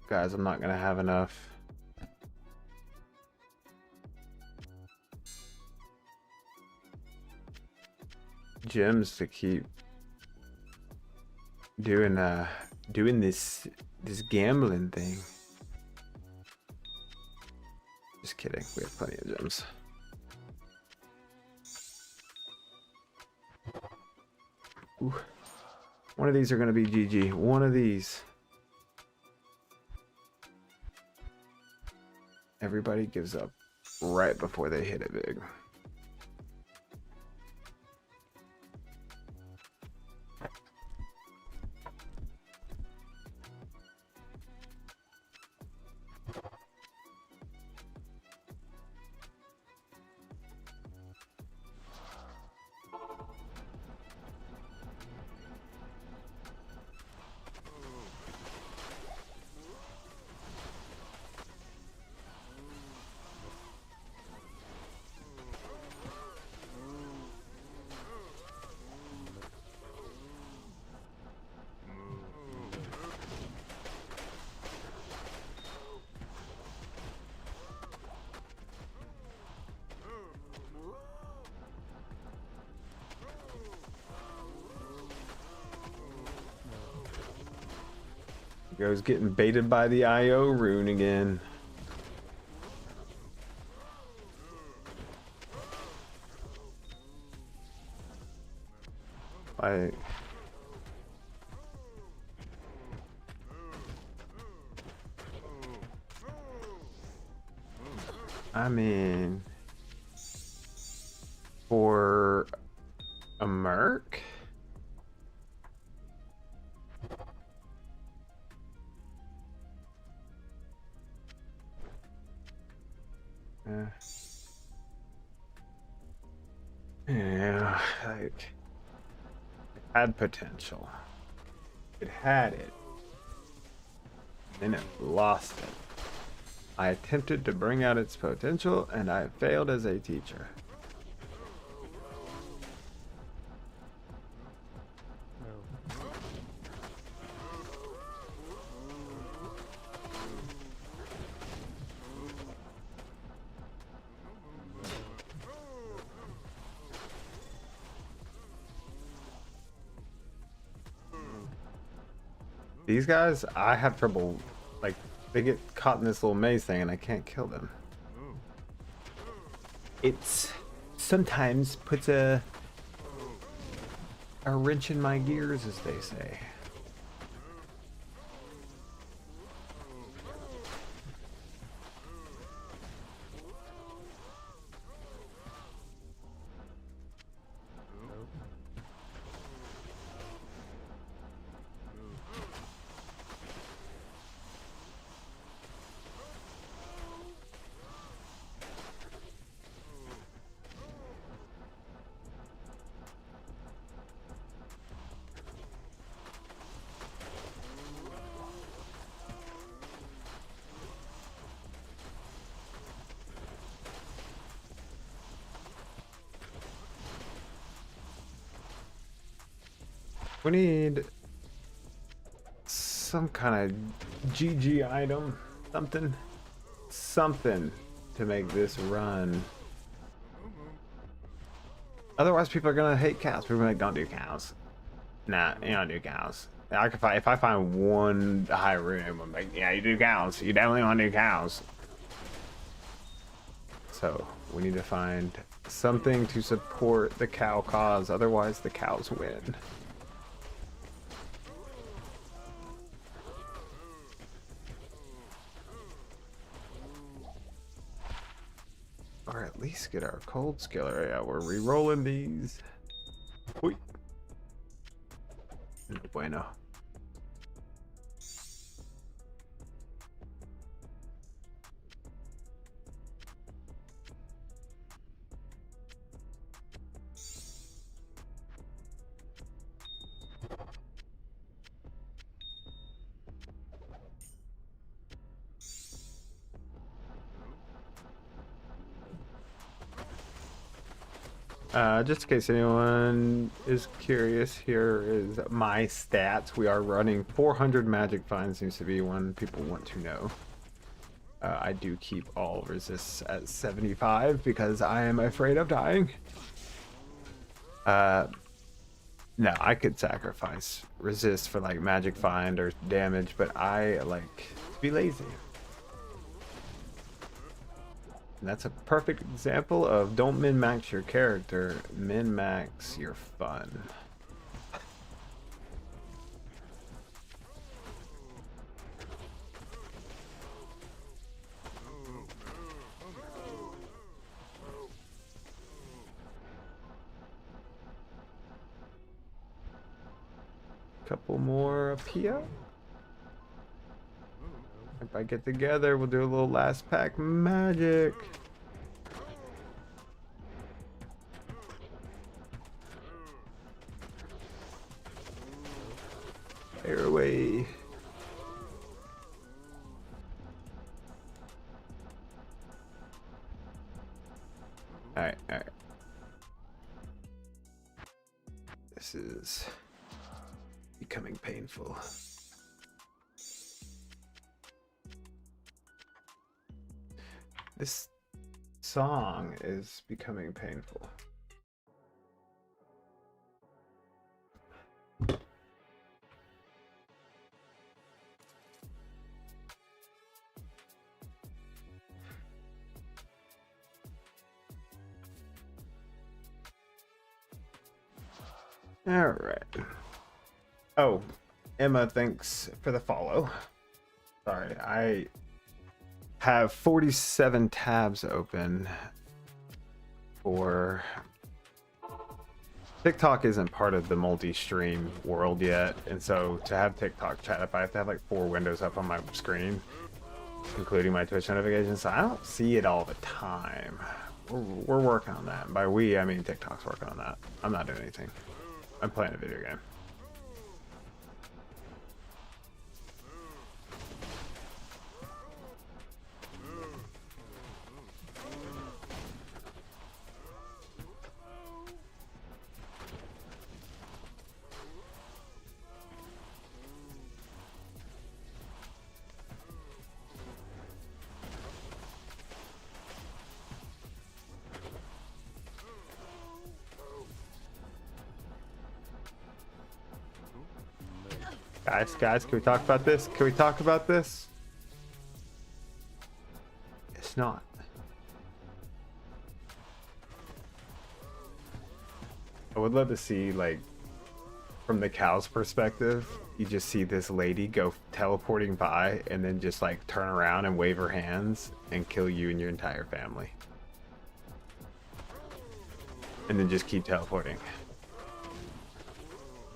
Guys, I'm not gonna have enough. Gems to keep doing this gambling thing. Just kidding, we have plenty of gems. Ooh. One of these are going to be GG. One of these. Everybody gives up right before they hit it big. Goes getting baited by the IO rune again. I mean, for a merc? Yeah, like, it had potential. It had it. Then it lost it. I attempted to bring out its potential, and I failed as a teacher. These guys, I have trouble, like, they get caught in this little maze thing and I can't kill them. It's sometimes puts a wrench in my gears, as they say. We need some kind of GG item, something to make this run. Otherwise, people are gonna hate cows. People are like, don't do cows. Nah, you don't do cows. If I find one high rune, I'm like, yeah, you do cows. You definitely want to do cows. So we need to find something to support the cow cause. Otherwise, the cows win. Or at least get our cold skiller. Yeah, we're re-rolling these. Whee. No bueno. Just in case anyone is curious, here is my stats. We are running 400 magic finds, seems to be one people want to know. I do keep all resists at 75 because I am afraid of dying. No, I could sacrifice resist for like magic find or damage, but I like to be lazy. And that's a perfect example of don't min-max your character, min-max your fun. couple more up here. If I get together, we'll do a little last pack magic. Fire away. Alright, alright. This is becoming painful. This song is becoming painful. All right. Oh, Emma, thanks for the follow. Sorry, I have 47 tabs open for TikTok. Isn't part of the multi-stream world yet, and so to have TikTok chat up, I have to have like 4 windows up on my screen, including my Twitch notifications. So I don't see it all the time. We're working on that. By we, I mean TikTok's working on that. I'm not doing anything. I'm playing a video game. Guys, can we talk about this? Can we talk about this? It's not. I would love to see, like, from the cow's perspective, you just see this lady go teleporting by and then just, like, turn around and wave her hands and kill you and your entire family. And then just keep teleporting.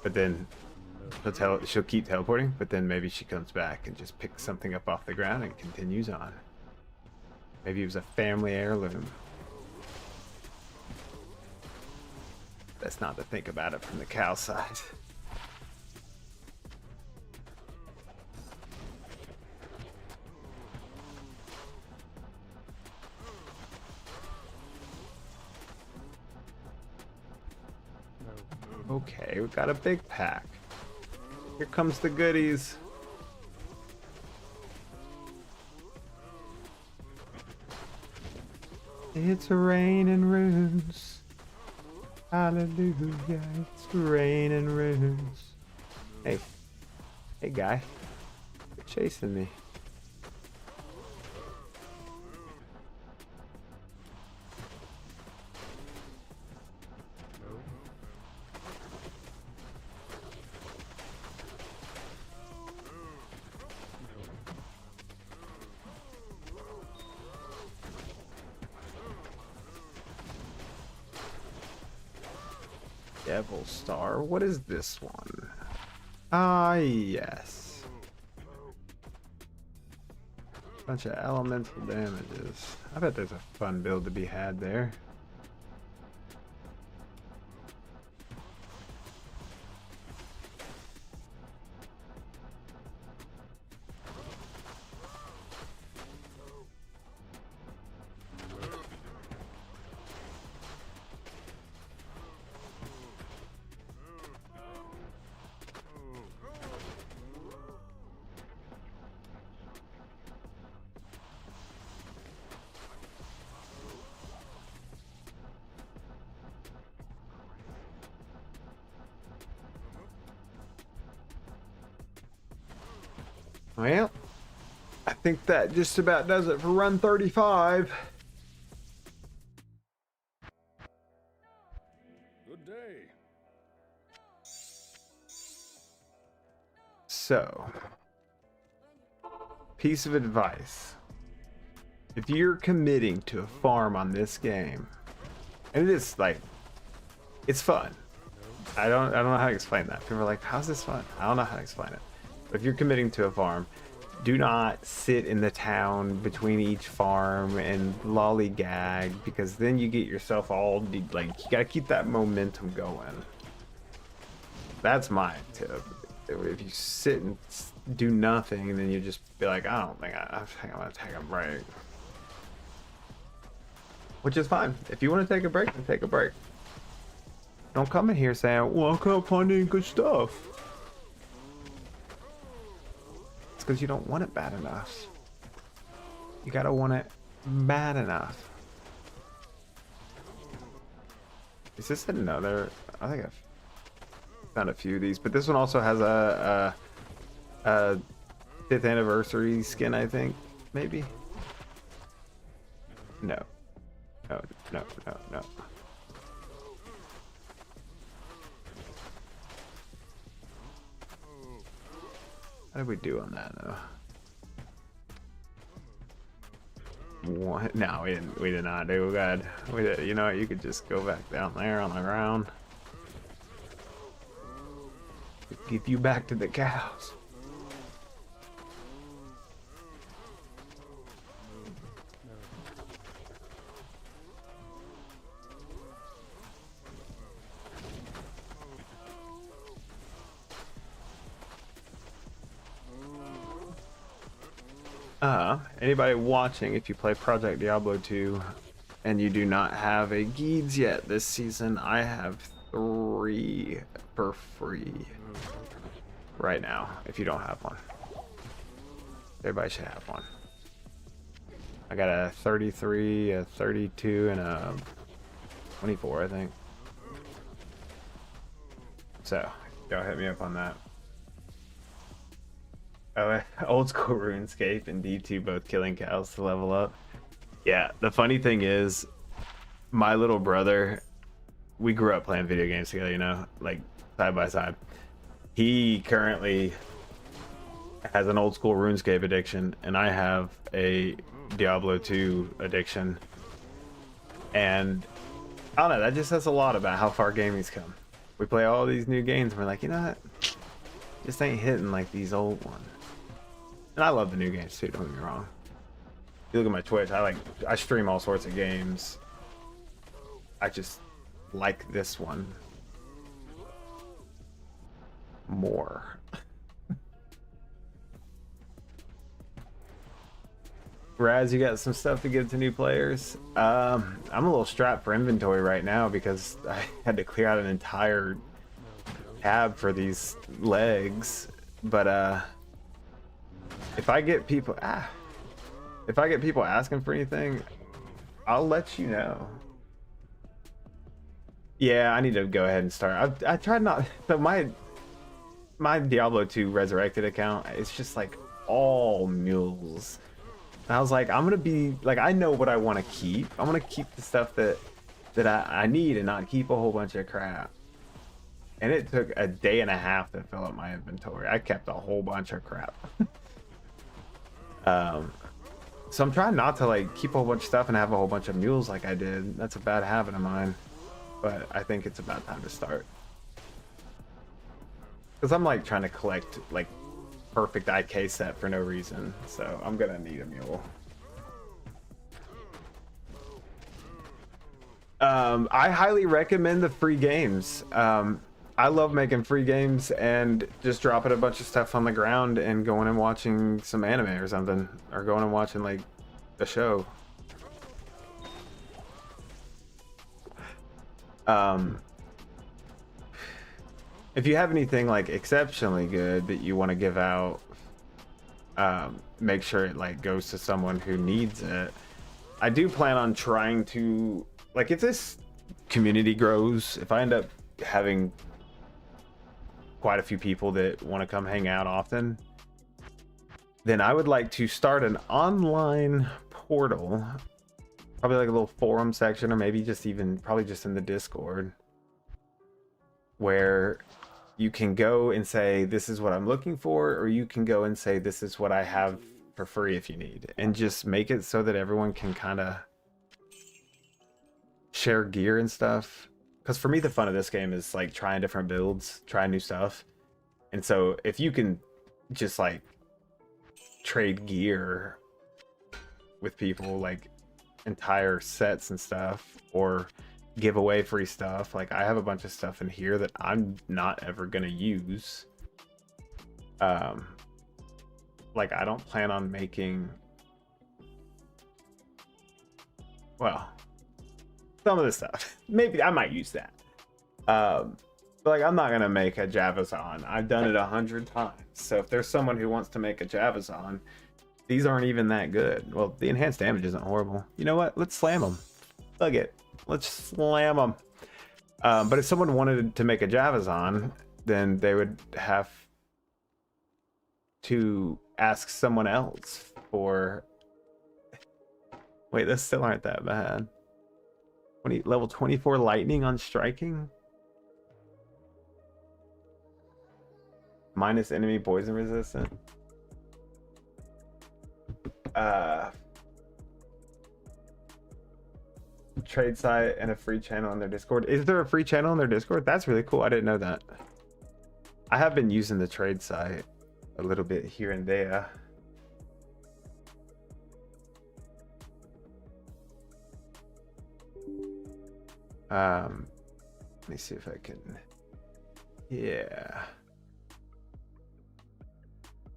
But then she'll keep teleporting, but then maybe she comes back and just picks something up off the ground and continues on. Maybe it was a family heirloom. That's not to think about it from the cow side. Okay, we got a big pack. Here comes the goodies. It's raining runes. Hallelujah, it's raining runes. Hey. Hey, guy. You're chasing me. Devil Star. What is this one? Ah, yes. Bunch of elemental damages. I bet there's a fun build to be had there. Well, I think that just about does it for run 35. Good day. So, piece of advice. If you're committing to a farm on this game, and it is like, it's fun, I don't know how to explain that. People are like, how's this fun? I don't know how to explain it. But if you're committing to a farm, do not sit in the town between each farm and lollygag, because then you get yourself all like, you gotta keep that momentum going. That's my tip. If you sit and do nothing, and then you just be like, I think I'm gonna take a break. Which is fine. If you want to take a break, then take a break. Don't come in here saying, well, I can't find any good stuff. It's because you don't want it bad enough. You gotta want it bad enough. Is this another? I think I've found a few of these, but this one also has a 5th anniversary skin, I think. Maybe? No. No, no, no, no. How did we do on that though? What? No, we did not do good. We did, you know what, you could just go back down there on the ground. Give you back to the cows. Anybody watching, if you play Project Diablo 2 and you do not have a Geeds yet this season, I have 3 for free right now if you don't have one. Everybody should have one. I got a 33, a 32, and a 24, I think. So, y'all hit me up on that. Oh, old school RuneScape and D2 both killing cows to level up. Yeah, the funny thing is, my little brother, we grew up playing video games together, you know, like side by side. He currently has an old school RuneScape addiction, and I have a Diablo 2 addiction. And I don't know, that just says a lot about how far gaming's come. We play all these new games, and we're like, you know what? Just ain't hitting like these old ones. And I love the new games too, don't get me wrong. If you look at my Twitch, I stream all sorts of games. I just like this one more. Raz, you got some stuff to give to new players? I'm a little strapped for inventory right now because I had to clear out an entire tab for these legs. But if I get people asking for anything, I'll let you know. Yeah, I need to go ahead and start. I tried not. So my Diablo 2 Resurrected account, it's just like all mules. And I was like, I'm gonna be like, I know what I want to keep. I'm gonna keep the stuff that I need and not keep a whole bunch of crap. And it took a day and a half to fill up my inventory. I kept a whole bunch of crap. So I'm trying not to like keep a whole bunch of stuff and have a whole bunch of mules like I did. That's a bad habit of mine. But I think it's about time to start. Because I'm like trying to collect like perfect IK set for no reason. So I'm gonna need a mule. I highly recommend the free games. I love making free games and just dropping a bunch of stuff on the ground and going and watching some anime or something, or going and watching like a show. If you have anything like exceptionally good that you want to give out, make sure it like goes to someone who needs it. I do plan on trying to, like, if this community grows, if I end up having quite a few people that want to come hang out often, then I would like to start an online portal, probably like a little forum section, or maybe just even probably just in the Discord, where you can go and say, this is what I'm looking for, or you can go and say, this is what I have for free if you need, and just make it so that everyone can kind of share gear and stuff. because for me the fun of this game is like trying different builds, trying new stuff. And so if you can just like trade gear with people, like entire sets and stuff, or give away free stuff, like I have a bunch of stuff in here that I'm not ever gonna use. Like I don't plan on making, well, some of the stuff maybe I might use that, but like I'm not gonna make a Javazon. I've done it 100 times. So if there's someone who wants to make a Javazon, these aren't even that good. Well, the enhanced damage isn't horrible. You know what, let's slam them. Fuck it, let's slam them. But if someone wanted to make a Javazon, then they would have to ask someone else for, wait, those still aren't that bad. Level 24 lightning on striking, minus enemy poison resistant. Trade site and a free channel on their Discord. Is there a free channel on their Discord? That's really cool. I didn't know that. I have been using the trade site a little bit here and there. Let me see if I can. Yeah.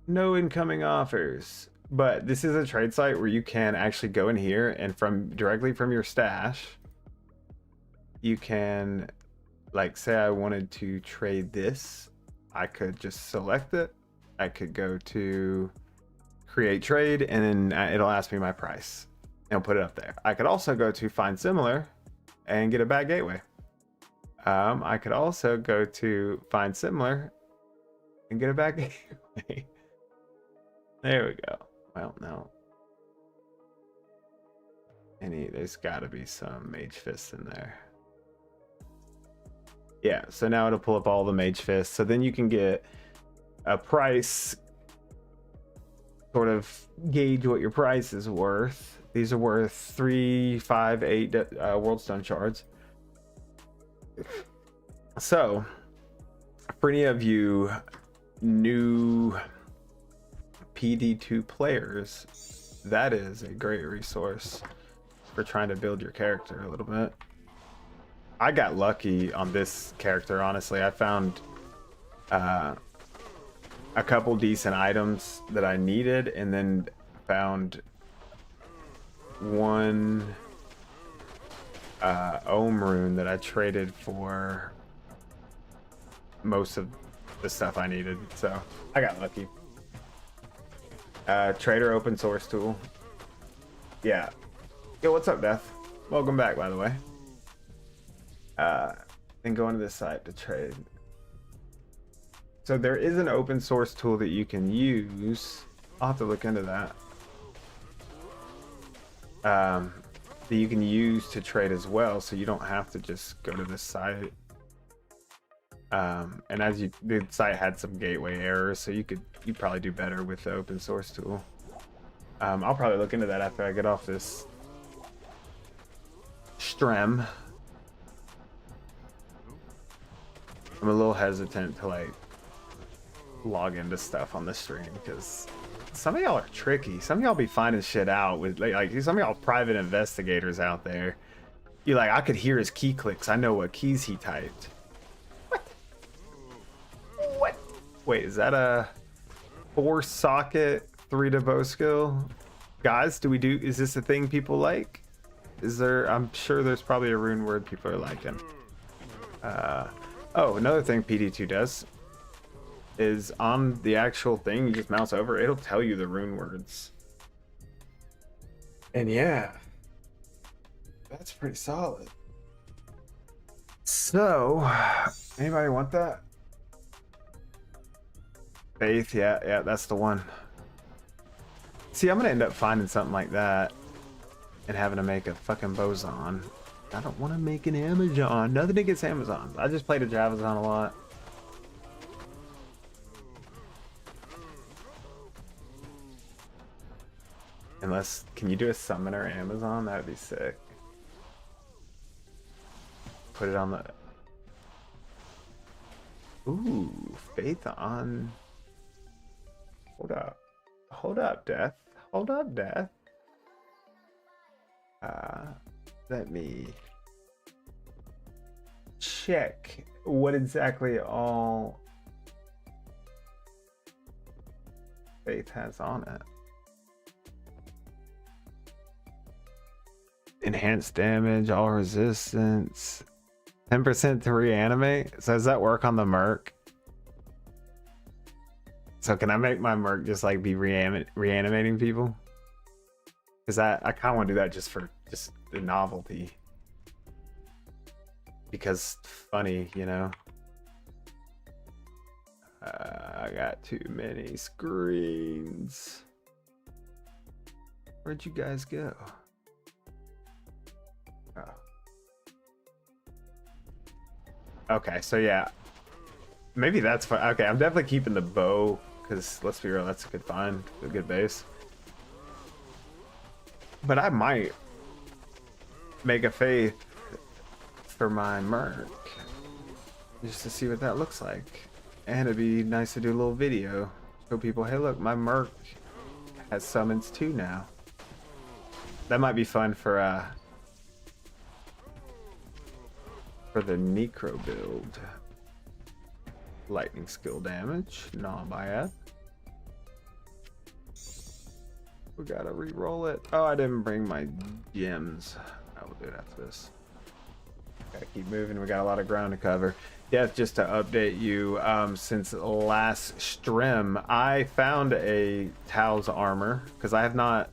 No incoming offers. But this is a trade site where you can actually go in here and directly from your stash, you can, like, say I wanted to trade this, I could just select it. I could go to create trade, and then it'll ask me my price. And put it up there. I could also go to find similar and get a bad gateway. I could also go to find similar and get a bad gateway. There we go. Well, no. There's got to be some mage fists in there. Yeah, so now it'll pull up all the mage fists. So then you can get a price, sort of gauge what your price is worth. These are worth 3, 5, 8 world stone shards. So for any of you new PD2 players, that is a great resource for trying to build your character a little bit. I got lucky on this character, honestly. I found a couple decent items that I needed, and then found one Ohm rune that I traded for most of the stuff I needed. So I got lucky. Trader open source tool. Yeah. Yo, what's up, Death? Welcome back, by the way. Then go into this site to trade. So there is an open source tool that you can use. I'll have to look into that. That you can use to trade as well, so you don't have to just go to this site. And as the site had some gateway errors, so you'd probably do better with the open source tool. I'll probably look into that after I get off this stream. I'm a little hesitant to like log into stuff on the stream because some of y'all are tricky. Some of y'all be finding shit out with like some of y'all private investigators out there. You're like, I could hear his key clicks. I know what keys he typed. What? Wait, is that a 4-socket 3-to-bow skill? Guys, is this a thing people like? I'm sure there's probably a rune word people are liking. Oh, another thing PD2 does is on the actual thing, you just mouse over, it'll tell you the rune words. And yeah, that's pretty solid. So, anybody want that? Faith, yeah, that's the one. See, I'm gonna end up finding something like that and having to make a fucking boson. I don't want to make an Amazon. Nothing against Amazons. I just played a Javazon a lot. Can you do a summoner Amazon? That would be sick. put it on the... Ooh, faith on... Hold up. Hold up, Death. Hold up, Death. Let me check what exactly all faith has on it. Enhanced damage, all resistance, 10% to reanimate. So does that work on the merc? So can I make my merc just like be reanimating people? Because I kind of want to do that just for just the novelty. Because funny, you know. I got too many screens. Where'd you guys go? Oh. Okay, so yeah. Maybe that's fine. Okay, I'm definitely keeping the bow because let's be real, that's a good find, a good base. But I might make a faith for my merc just to see what that looks like. And it'd be nice to do a little video. Show people, hey look, my merc has summons too now. That might be fun for the necro build. Lightning skill damage, not bad. We gotta re-roll it. Oh, I didn't bring my gems. I will do it after this. Gotta keep moving. We got a lot of ground to cover. Death, just to update you, since last stream, I found a Tao's armor because I have not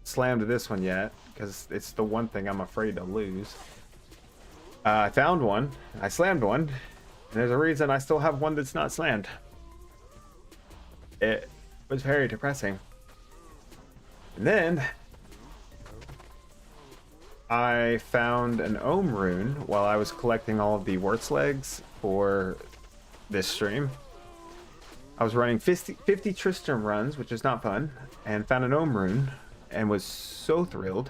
slammed this one yet because it's the one thing I'm afraid to lose. I found one. I slammed one. And there's a reason I still have one that's not slammed. It was very depressing. And then I found an Ohm rune while I was collecting all of the Wurtz legs for this stream. I was running 50 Tristram runs, which is not fun, and found an Ohm rune and was so thrilled.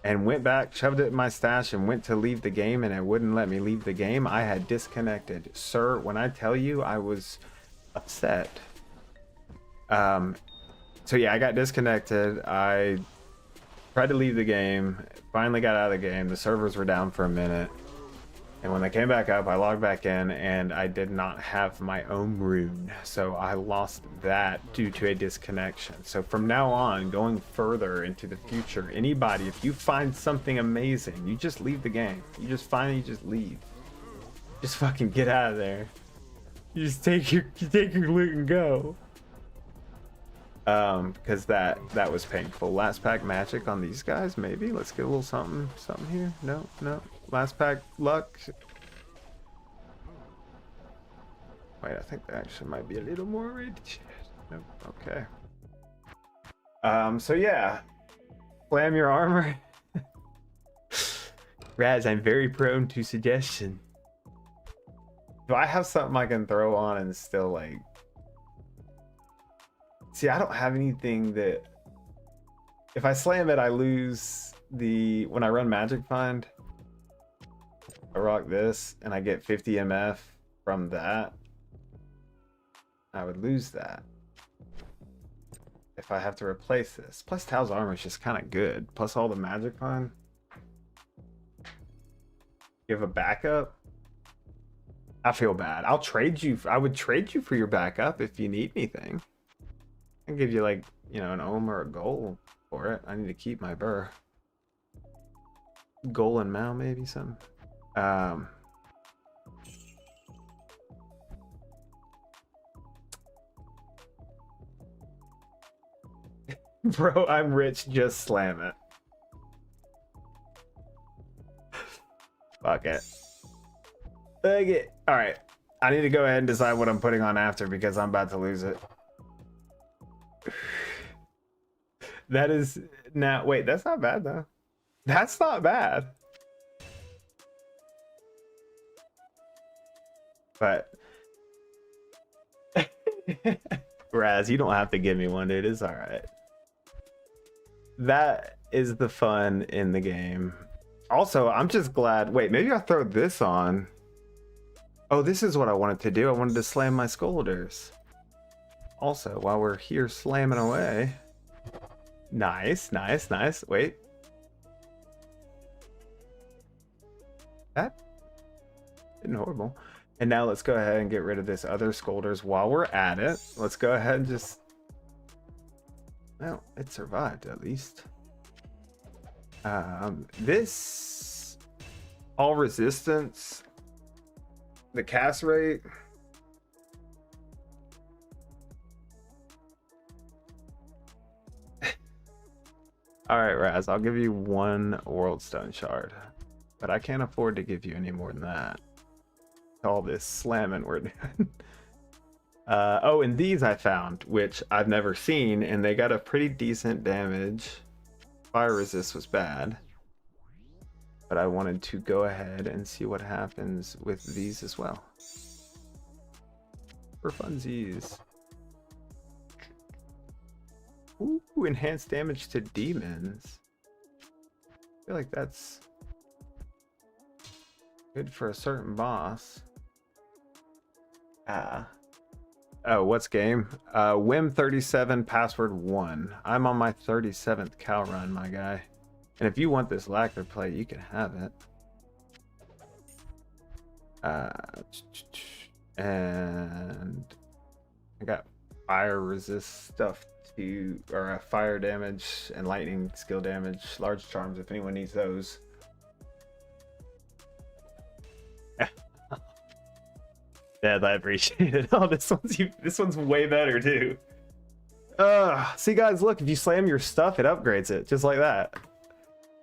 And went back, shoved it in my stash, and went to leave the game, and it wouldn't let me leave the game. I had disconnected. Sir, when I tell you I was upset. So yeah, I got disconnected. I tried to leave the game, finally got out of the game. The servers were down for a minute. And when they came back up, I logged back in, and I did not have my own rune. So I lost that due to a disconnection. So from now on, going further into the future, anybody, if you find something amazing, you just leave the game. You just find it, you just leave. Just fucking get out of there. You just take your loot and go. Because that was painful. Last pack magic on these guys, maybe. Let's get a little something here. No. Last pack luck. Wait, I think that actually might be a little more rich. Nope. Okay. So yeah, slam your armor. Raz, I'm very prone to suggestion. Do I have something I can throw on and still like? See, I don't have anything that... If I slam it, I lose the... When I run Magic Find, I rock this, and I get 50 MF from that. I would lose that. If I have to replace this. Plus, Tao's armor is just kind of good. Plus all the Magic Find. You have a backup? I feel bad. I'll trade you. I would trade you for your backup if you need anything. I can give you like, you know, an ohm or a goal for it. I need to keep my burr. Goal and Mao, maybe some. Bro, I'm rich, just slam it. Fuck it. Fuck it. Alright. I need to go ahead and decide what I'm putting on after because I'm about to lose it. That is now... Wait, that's not bad though. That's not bad. But... Raz, you don't have to give me one, dude. It's alright. That is the fun in the game. Also, I'm just glad. Wait, maybe I'll throw this on. Oh, this is what I wanted to do. I wanted to slam my scolders. Also, while we're here slamming away. Nice, nice, nice. Wait. That isn't horrible. And now let's go ahead and get rid of this other scolders while we're at it. Let's go ahead and just... Well, it survived at least. This... All resistance... The cast rate... Alright, Raz, I'll give you 1 World Stone Shard. But I can't afford to give you any more than that. All this slamming we're doing. Oh, and these I found, which I've never seen, and they got a pretty decent damage. Fire resist was bad. But I wanted to go ahead and see what happens with these as well. For funsies. Ooh, enhanced damage to demons. I feel like that's good for a certain boss. Oh, what's game? Wim37 password 1. I'm on my 37th Cal run, my guy. And if you want this lacquer plate, you can have it. And I got fire resist stuff too, or fire damage and lightning skill damage, large charms if anyone needs those. Yeah, I appreciate it. Oh, this one's way better too. See guys, look, if you slam your stuff, it upgrades it just like that.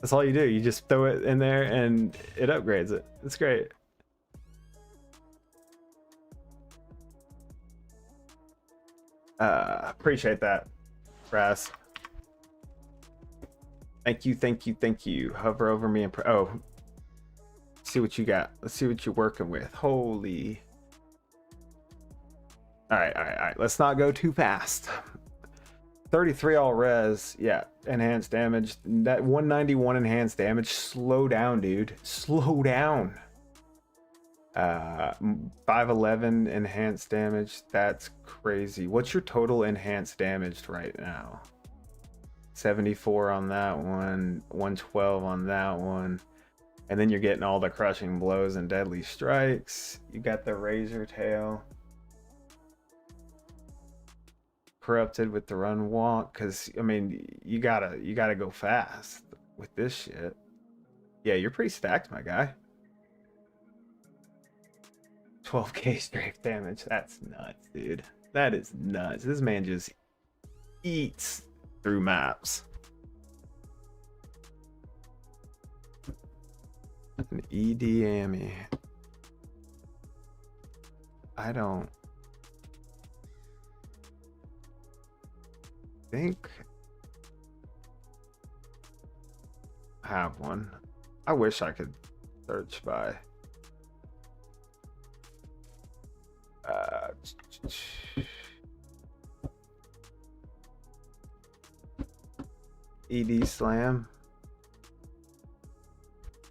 That's all you do. You just throw it in there and it upgrades it. It's great. Appreciate that, Brass. Thank you, thank you, thank you. Hover over me and oh, see what you got. Let's see what you're working with. Holy. All right. Let's not go too fast. 33 all res. Yeah, enhanced damage. That 191 enhanced damage. Slow down, dude. Slow down. 511 enhanced damage. That's crazy. What's your total enhanced damage right now? 74 on that one. 112 on that one. And then you're getting all the crushing blows and deadly strikes. You got the razor tail. Corrupted with the run walk, because I mean you gotta go fast with this shit. Yeah, you're pretty stacked, my guy. 12k strafe damage. That's nuts, dude. That is nuts. This man just eats through maps. An ED Amy. I don't think I have one. I wish I could search by ED slam.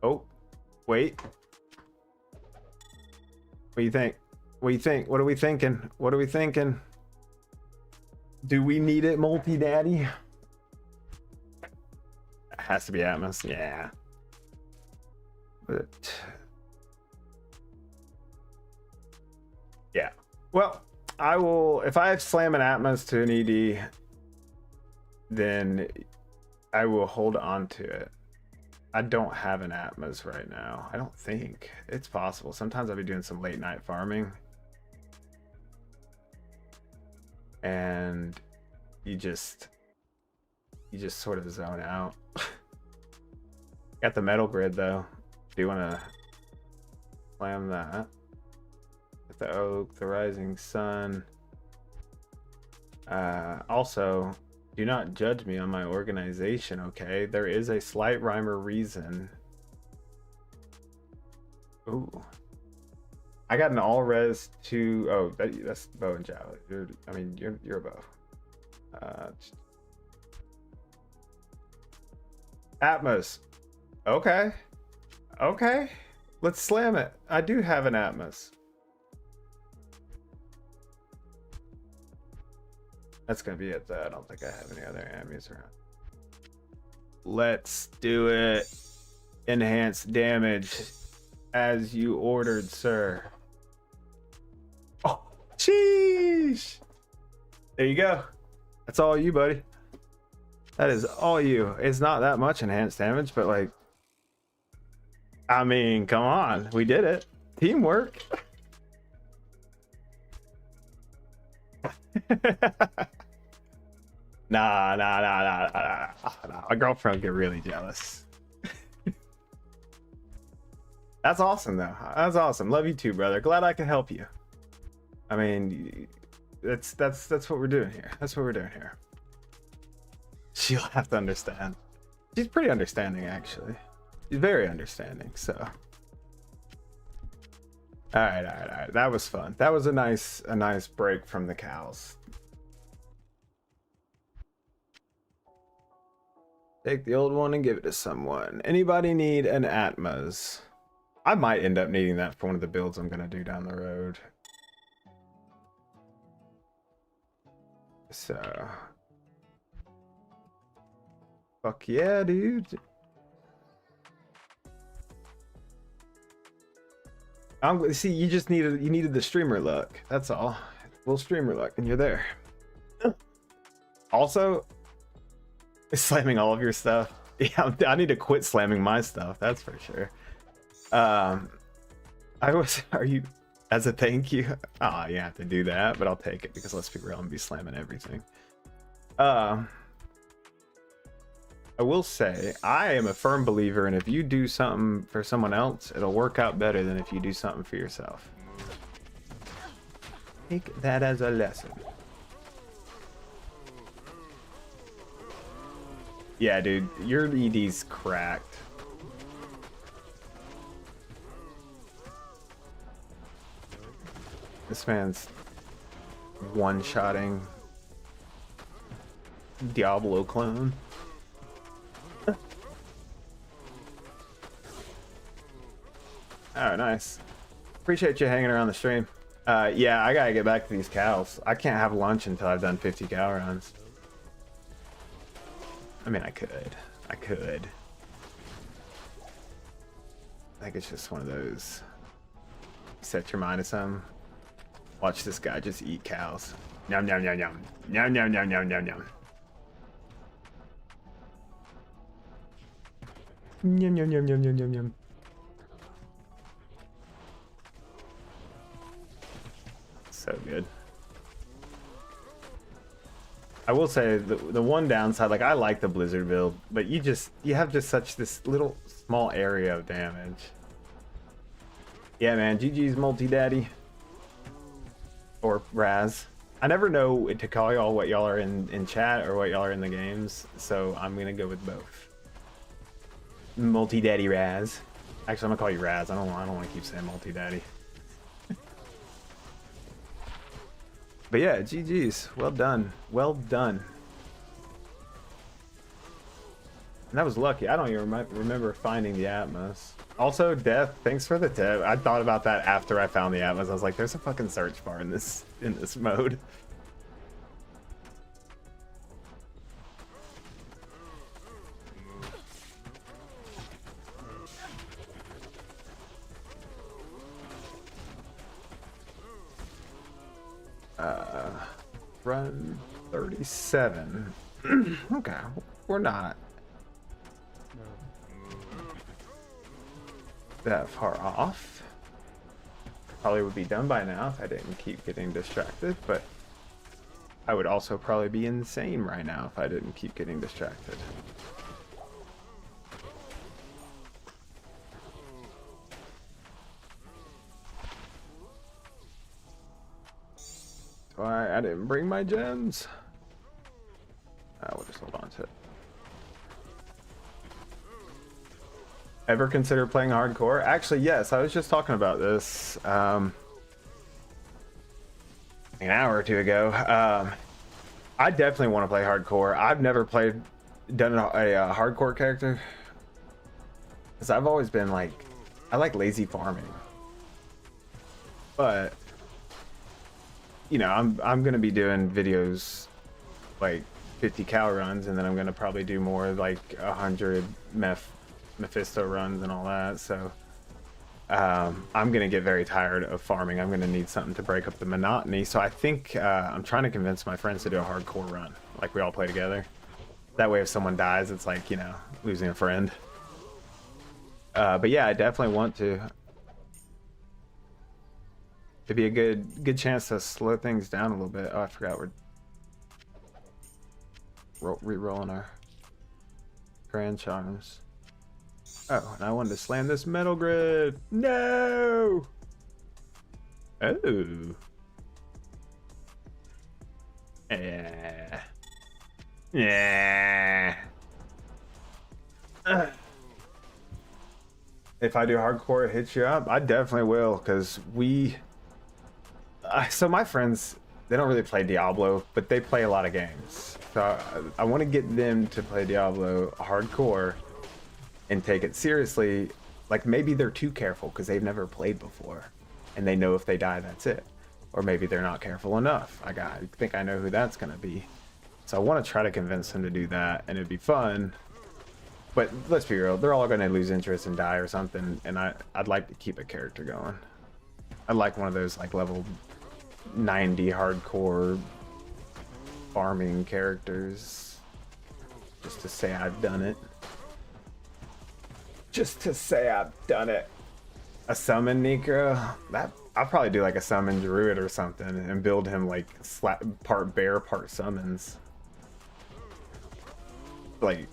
Oh, wait. What do you think? What do you think? What are we thinking? What are we thinking? Do we need it, multi-daddy? It has to be Atmos, yeah. But yeah. Well, I will, if I slam an Atmos to an ED, then I will hold on to it. I don't have an Atmos right now. I don't think. It's possible. Sometimes I'll be doing some late night farming. And you just sort of zone out. Got the metal grid though. Do you want to slam that? With the oak, the rising sun. Also, do not judge me on my organization, okay? There is a slight rhyme or reason. Ooh. I got an all res to, oh, that's bow and javelin. You're a bow. Atmos. Okay. Okay, let's slam it. I do have an Atmos. That's gonna be it though. I don't think I have any other ammus around. Let's do it. Enhanced damage as you ordered, sir. Oh, sheesh. There you go. That's all you, buddy. That is all you. It's not that much enhanced damage, but like, I mean, come on. We did it. Teamwork. Nah. My girlfriend get really jealous. That's awesome, though. That's awesome. Love you too, brother. Glad I could help you. I mean, that's what we're doing here. That's what we're doing here. She'll have to understand. She's pretty understanding, actually. She's very understanding. So, all right. That was fun. That was a nice break from the cows. Take the old one and give it to someone. Anybody need an Atmos? I might end up needing that for one of the builds I'm gonna do down the road. So, fuck yeah, dude. See, you just needed the streamer luck. That's all. Little streamer luck, and you're there. Also, slamming all of your stuff. Yeah, I need to quit slamming my stuff. That's for sure. Are you, as a thank you? Oh, you have to do that, but I'll take it because let's be real, I'm gonna be slamming everything. I will say, I am a firm believer in if you do something for someone else, it'll work out better than if you do something for yourself. Take that as a lesson. Yeah, dude, your ED's cracked. This man's one-shotting Diablo clone. Oh, nice. Appreciate you hanging around the stream. Yeah, I gotta get back to these cows. I can't have lunch until I've done 50 cow runs. I mean, I could. I think it's just one of those. Set your mind to something. Watch this guy just eat cows. Yum, yum, yum, yum. Yum, yum, yum, yum, yum, yum. Yum, yum, yum, yum, yum, yum, yum. So good. I will say the one downside, like I like the Blizzard build, but you have just such this little small area of damage. Yeah, man, GG's multi-daddy. Or Raz. I never know to call y'all what y'all are in chat or what y'all are in the games, so I'm gonna go with both. Multi-daddy Raz. Actually, I'm gonna call you Raz. I don't want to keep saying multi-daddy. But yeah, GG's. Well done. Well done. And that was lucky. I don't even remember finding the Atmos. Also, Death, thanks for the tip. I thought about that after I found the Atmos. I was like, there's a fucking search bar in this mode. Run 37. Okay, we're not that far off. Probably would be done by now if I didn't keep getting distracted, but I would also probably be insane right now if I didn't keep getting distracted. Why I didn't bring my gems. We'll just hold on to it. Ever consider playing hardcore? Actually, yes. I was just talking about this an hour or two ago. I definitely want to play hardcore. I've never done a hardcore character. Because I've always been like, I like lazy farming. But, you know, I'm gonna be doing videos like 50 cow runs, and then I'm gonna probably do more like 100 Mephisto runs and all that. So I'm gonna get very tired of farming. I'm gonna need something to break up the monotony. So I think I'm trying to convince my friends to do a hardcore run, like we all play together. That way, if someone dies, it's like, you know, losing a friend. But yeah, I definitely want to. It'd be a good chance to slow things down a little bit. Oh, I forgot we're re-rolling our grand charms. Oh, and I wanted to slam this metal grid. No. Oh. Yeah. Yeah. If I do hardcore, it hits you up. I definitely will, because so my friends, they don't really play Diablo, but they play a lot of games. So I want to get them to play Diablo hardcore and take it seriously. Like maybe they're too careful because they've never played before, and they know if they die, that's it. Or maybe they're not careful enough. I think I know who that's gonna be. So I want to try to convince them to do that, and it'd be fun. But let's be real, they're all gonna lose interest and die or something, and I'd like to keep a character going. I'd like one of those like level 90 hardcore farming characters, just to say I've done it. Just to say I've done it. A summon Necro, that I'll probably do like a summon druid or something and build him like part bear, part summons. Like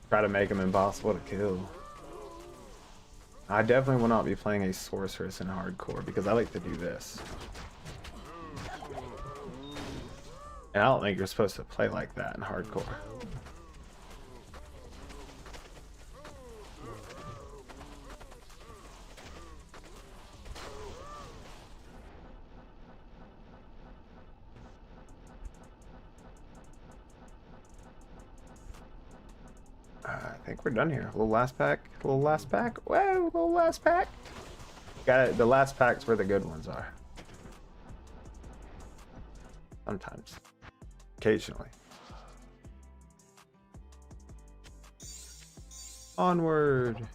try to make him impossible to kill. I definitely will not be playing a sorceress in hardcore because I like to do this. And I don't think you're supposed to play like that in hardcore. I think we're done here. A little last pack. A little last pack. Whoa, little last pack. Got it. The last pack's where the good ones are. Sometimes. Occasionally. Onward.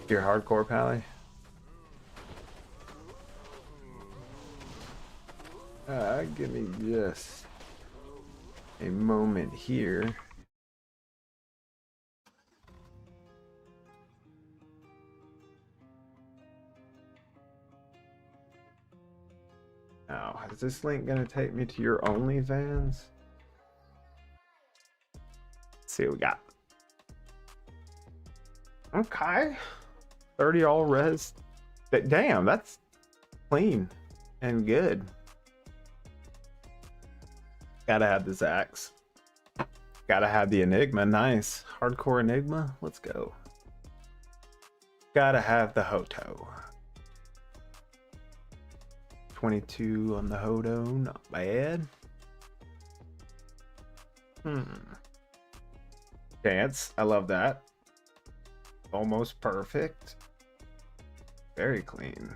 Your hardcore pally. Give me just a moment here. Now, is this link gonna take me to your OnlyFans? Let's see what we got. Okay. 30 all res. Damn, that's clean and good. Gotta have this axe. Gotta have the Enigma. Nice. Hardcore Enigma. Let's go. Gotta have the Hoto. 22 on the Hoto. Not bad. Dance. I love that. Almost perfect. Very clean.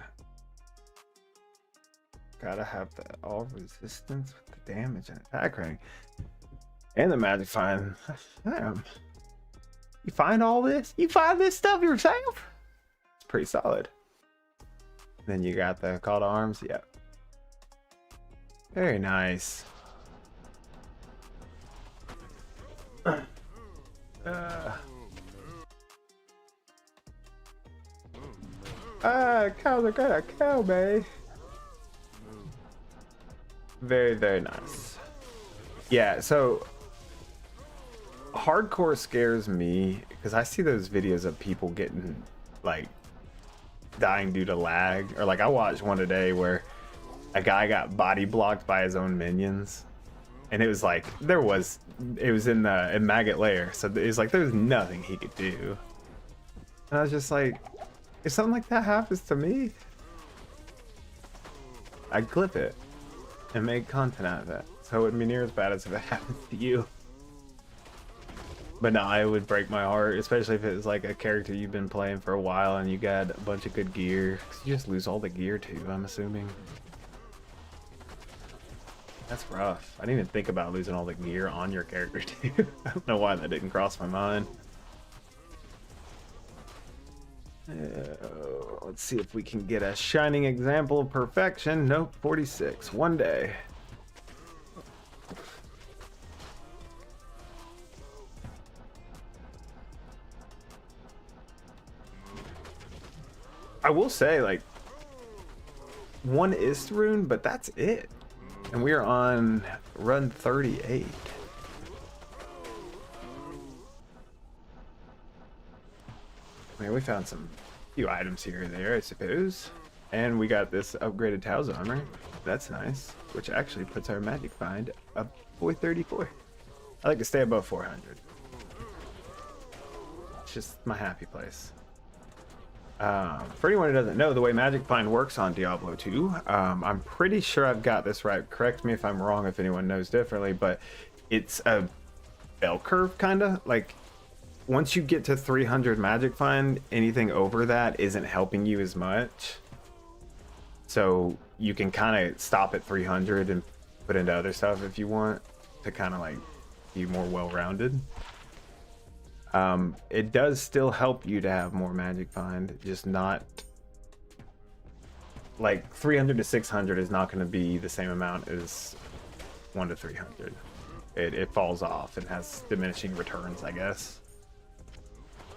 Gotta have the all resistance with the damage and attack rating. And the magic find. Damn. You find all this? You find this stuff yourself? It's pretty solid. Then you got the call to arms. Yep. Very nice. Cows are gonna kill me. Very, very nice. Yeah, so hardcore scares me because I see those videos of people getting like dying due to lag, or like I watched one today where a guy got body blocked by his own minions, and it was like it was in maggot layer, so it was like there was nothing he could do. And I was just like, if something like that happens to me, I'd clip it and make content out of it. So it wouldn't be near as bad as if it happens to you. But no, it would break my heart, especially if it was like a character you've been playing for a while and you got a bunch of good gear. 'Cause you just lose all the gear too, I'm assuming. That's rough. I didn't even think about losing all the gear on your character too. I don't know why that didn't cross my mind. Let's see if we can get a shining example of perfection. Nope, 46. One day. I will say, like, one is rune, but that's it. And we are on run 38. I mean, we found some few items here and there, I suppose. And we got this upgraded Tao's armor. That's nice. Which actually puts our magic find up 434. I like to stay above 400. It's just my happy place. For anyone who doesn't know, the way Magic Find works on Diablo 2, I'm pretty sure I've got this right. Correct me if I'm wrong if anyone knows differently, but it's a bell curve, kind of. Like, once you get to 300 Magic Find, anything over that isn't helping you as much. So you can kind of stop at 300 and put into other stuff if you want to kind of like be more well-rounded. It does still help you to have more magic find, just not like 300 to 600 is not going to be the same amount as 1 to 300. It falls off and has diminishing returns, I guess.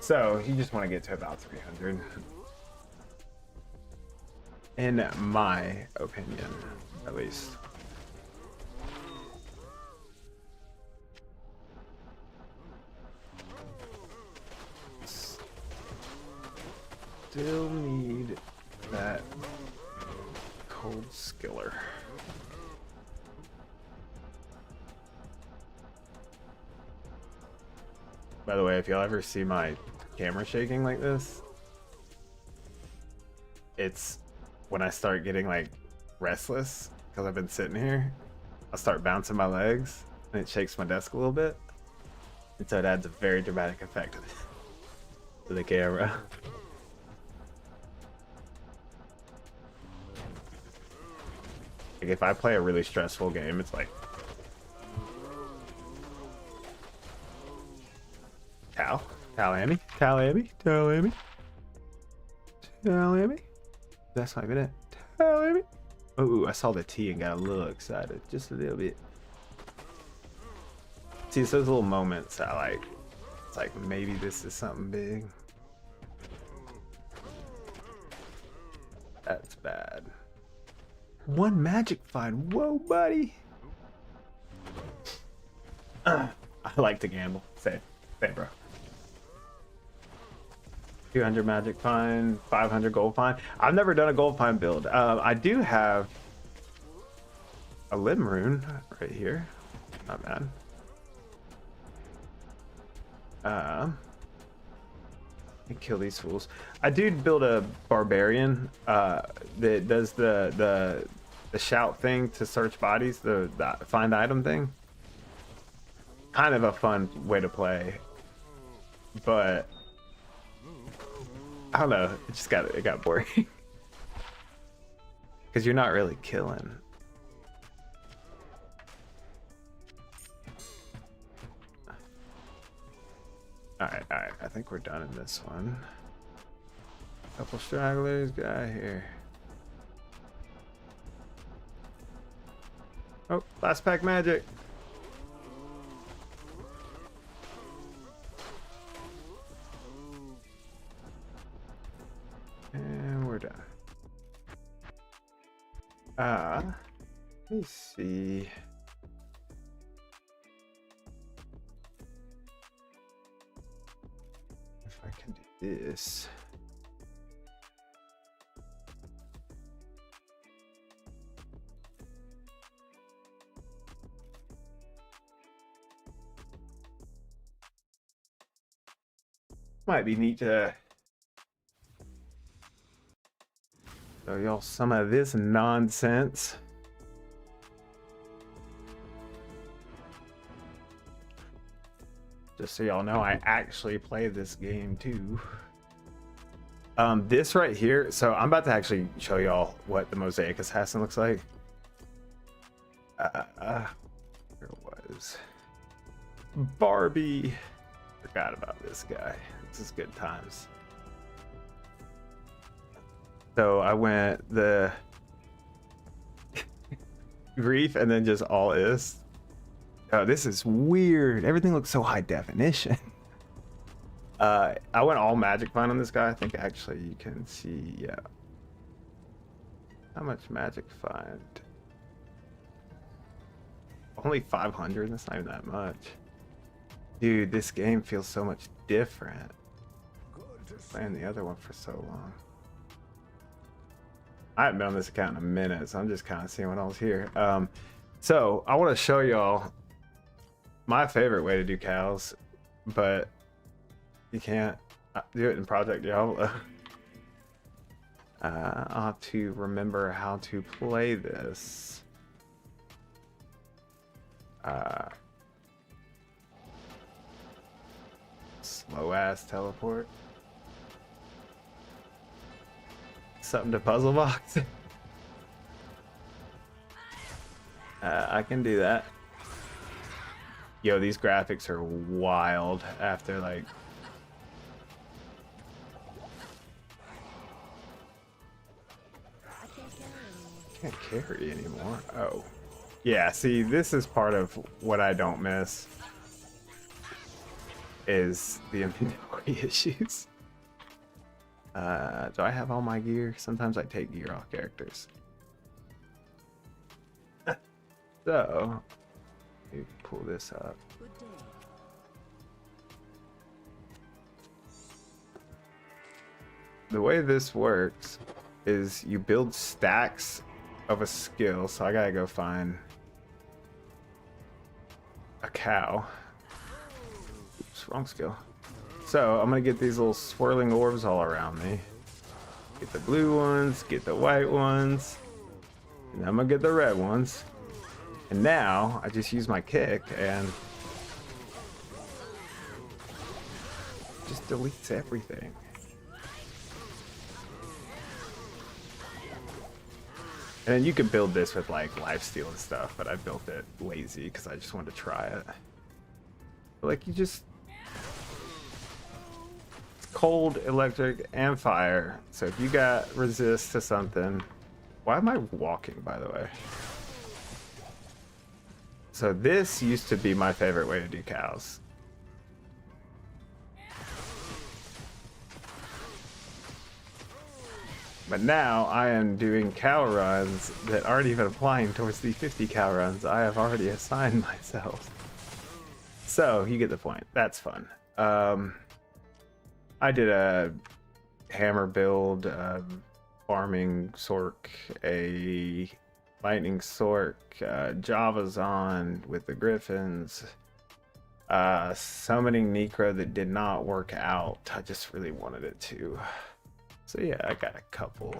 So you just want to get to about 300, in my opinion, at least. Still need that cold skiller. By the way, if y'all ever see my camera shaking like this, it's when I start getting like restless because I've been sitting here. I'll start bouncing my legs and it shakes my desk a little bit. And so it adds a very dramatic effect to the camera. Like if I play a really stressful game, it's like Talamy. That's not even it. Talamy. Oh, I saw the T and got a little excited, just a little bit. See, it's those little moments I like. It's like maybe this is something big. That's bad. One magic find. Whoa, buddy. I like to gamble. Same, bro. 200 magic find, 500 gold find. I've never done a gold find build. I do have a limb rune right here. Not bad. Kill these fools. I do build a barbarian that does the shout thing to search bodies, the find item thing. Kind of a fun way to play, but I don't know. It got boring because you're not really killing. All right. I think we're done in this one. Couple stragglers, guy here. Oh, last pack magic. And we're done. Let me see. If I can do this. Might be neat to Show y'all some of this nonsense. Just so y'all know, I actually play this game too. This right here, so I'm about to actually show y'all what the Mosaic Assassin looks like. There it was. Barbie. Forgot about this guy. This is good times. So I went the grief and then just all is. Oh, this is weird. Everything looks so high definition. I went all magic find on this guy. I think actually you can see, yeah. How much magic find? Only 500. That's not even that much. Dude, this game feels so much different. Playing the other one for so long. I haven't been on this account in a minute, so I'm just kind of seeing what else here. So I want to show y'all my favorite way to do cows, but you can't do it in Project Diablo. I'll have to remember how to play this. Slow ass teleport. Something to puzzle box. I can do that. Yo, these graphics are wild after like can't carry anymore. Oh. Yeah, see, this is part of what I don't miss is the inventory issues. Do I have all my gear? Sometimes I take gear off characters. So, let me pull this up. Good day. The way this works is you build stacks of a skill. So I gotta go find a cow. Oops, wrong skill. So I'm gonna get these little swirling orbs all around me. Get the blue ones, get the white ones, and I'm gonna get the red ones. And now I just use my kick and just deletes everything. And then you can build this with like lifesteal and stuff, but I built it lazy because I just wanted to try it. But like you just cold, electric, and fire. So if you got resist to something, why am I walking, by the way? So this used to be my favorite way to do cows. But now I am doing cow runs that aren't even applying towards the 50 cow runs I have already assigned myself. So you get the point. That's fun. I did a hammer build, farming Sork, a lightning Sork, Java's on with the Griffins, summoning Necro that did not work out. I just really wanted it to. So yeah, I got a couple.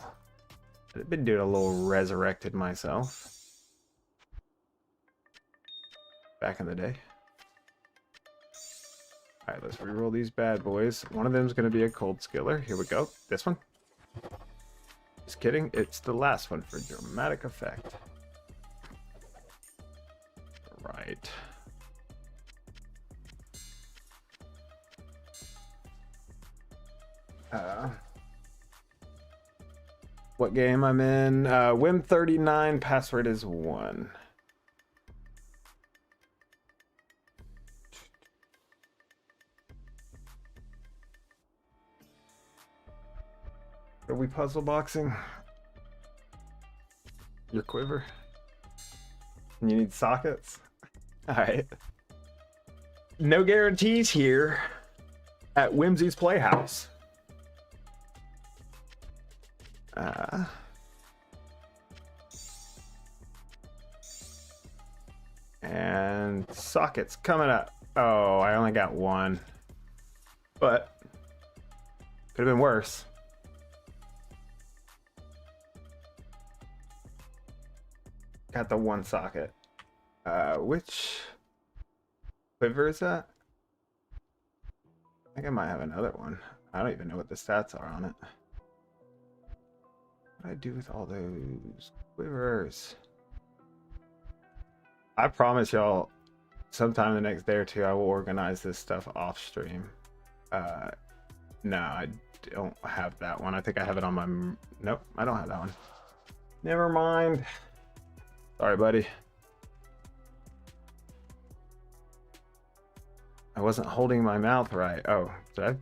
I've been doing a little resurrected myself back in the day. All right, let's reroll these bad boys. One of them is going to be a cold skiller. Here we go. This one. Just kidding. It's the last one for dramatic effect. Right. What game I'm in? Wim39, password is 1. Are we puzzle boxing? Your quiver? You need sockets? Alright. No guarantees here at Whimsy's Playhouse. And sockets coming up. Oh, I only got one. But could have been worse. Got the one socket. Which quiver is that? I think I might have another one. I don't even know what the stats are on it. What do I do with all those quivers? I promise y'all, sometime the next day or two, I will organize this stuff off stream. No, I don't have that one. I think I have it on my... Nope, I don't have that one. Never mind. Sorry, buddy. I wasn't holding my mouth right. Oh, did I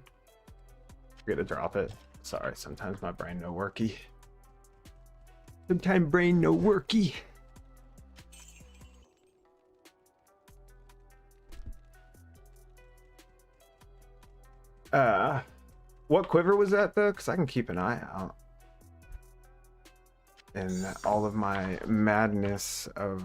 forget to drop it? Sorry, sometimes my brain no worky. Sometimes brain no worky. What quiver was that though? Because I can keep an eye out. And all of my madness of...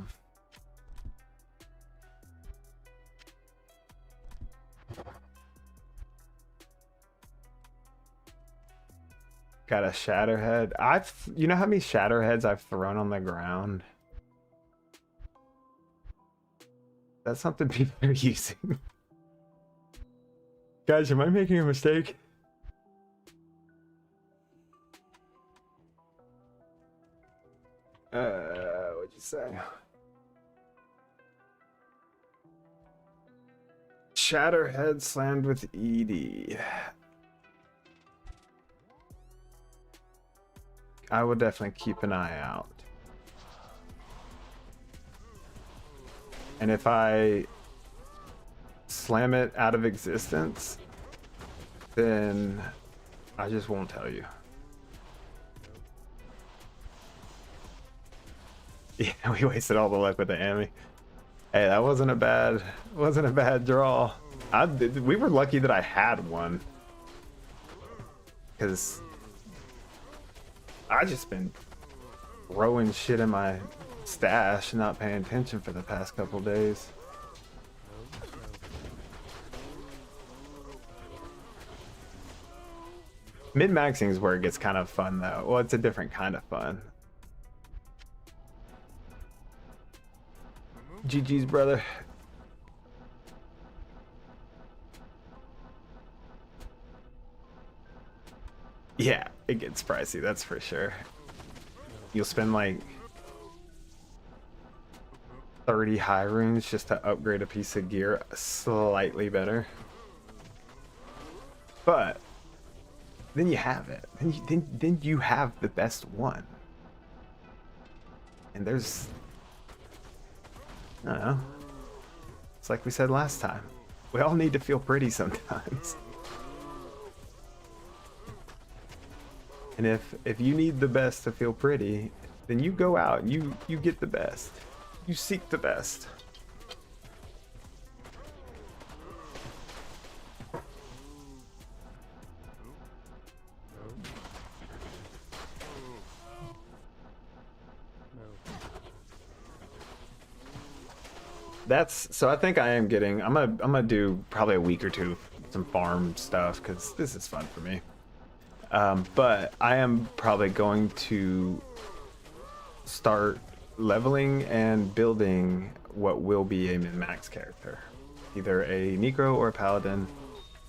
Got a shatterhead. You know how many shatterheads I've thrown on the ground? That's something people are using. Guys, am I making a mistake? What'd you say? Shatterhead slammed with Edie. I will definitely keep an eye out. And if I slam it out of existence, then I just won't tell you. Yeah, we wasted all the luck with the Ami. Hey, that wasn't a bad draw. We were lucky that I had one, because I just been throwing shit in my stash, not paying attention for the past couple days. Min-maxing is where it gets kind of fun though. Well, it's a different kind of fun. GG's, brother. Yeah, it gets pricey, that's for sure. You'll spend like 30 high runes just to upgrade a piece of gear slightly better. But then you have it. Then you have the best one. And there's... I don't know. It's like we said last time. We all need to feel pretty sometimes. And if you need the best to feel pretty, then you go out and you get the best. You seek the best. So I think I am getting... I'm gonna do probably a week or two some farm stuff because this is fun for me. But I am probably going to start leveling and building what will be a min-max character. Either a Necro or a Paladin,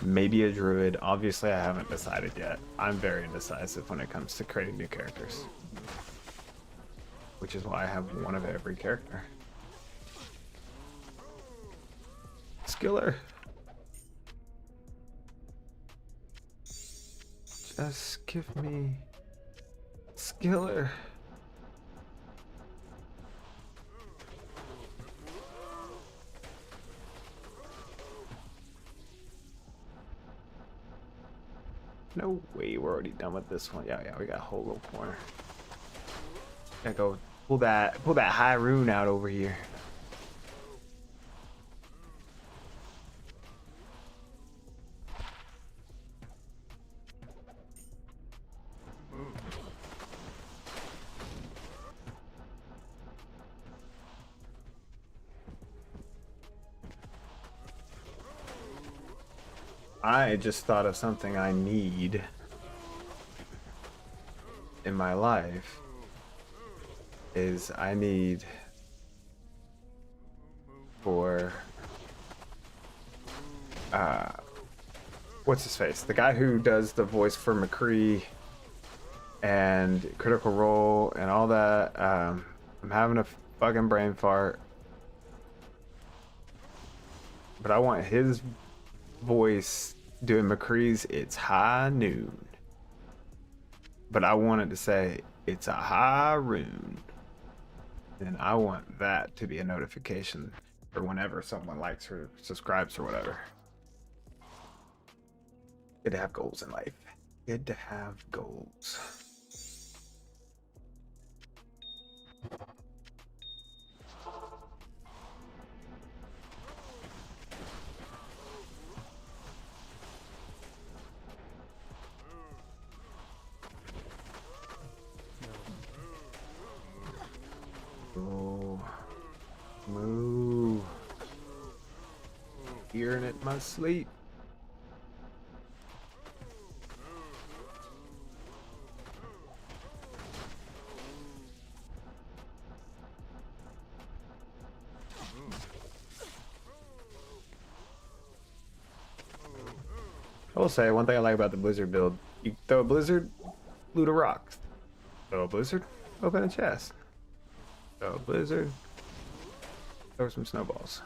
maybe a Druid. Obviously I haven't decided yet. I'm very indecisive when it comes to creating new characters. Which is why I have one of every character. Skiller. Just give me Skiller. No way, we're already done with this one. Yeah, we got a whole little corner. Gotta go pull that high rune out over here. I just thought of something I need in my life. I need for what's his face? The guy who does the voice for McCree and Critical Role and all that. I'm having a fucking brain fart. But I want his voice doing McCree's It's High Noon. But I wanted to say it's a high rune. And I want that to be a notification for whenever someone likes or subscribes or whatever. Good to have goals in life. Good to have goals. Oh, moo. Hearing it in my sleep. I will say one thing I like about the Blizzard build: you throw a Blizzard, loot a rock. Throw a Blizzard, open a chest. Throw a Blizzard, throw some snowballs.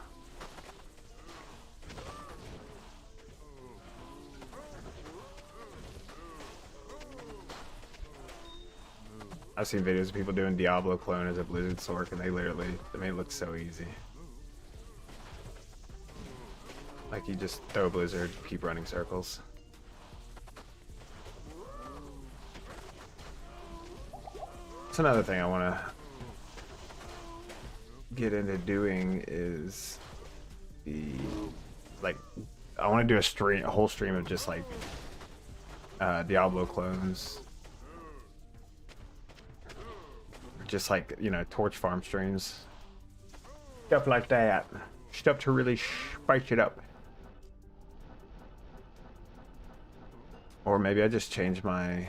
I've seen videos of people doing Diablo clone as a Blizzard Sork, and they make it look so easy. Like you just throw a Blizzard, keep running circles. That's another thing I want to get into doing is I want to do a whole stream of just like Diablo clones. Just like, you know, torch farm streams. Stuff like that. Stuff to really spice it up. Or maybe I just change my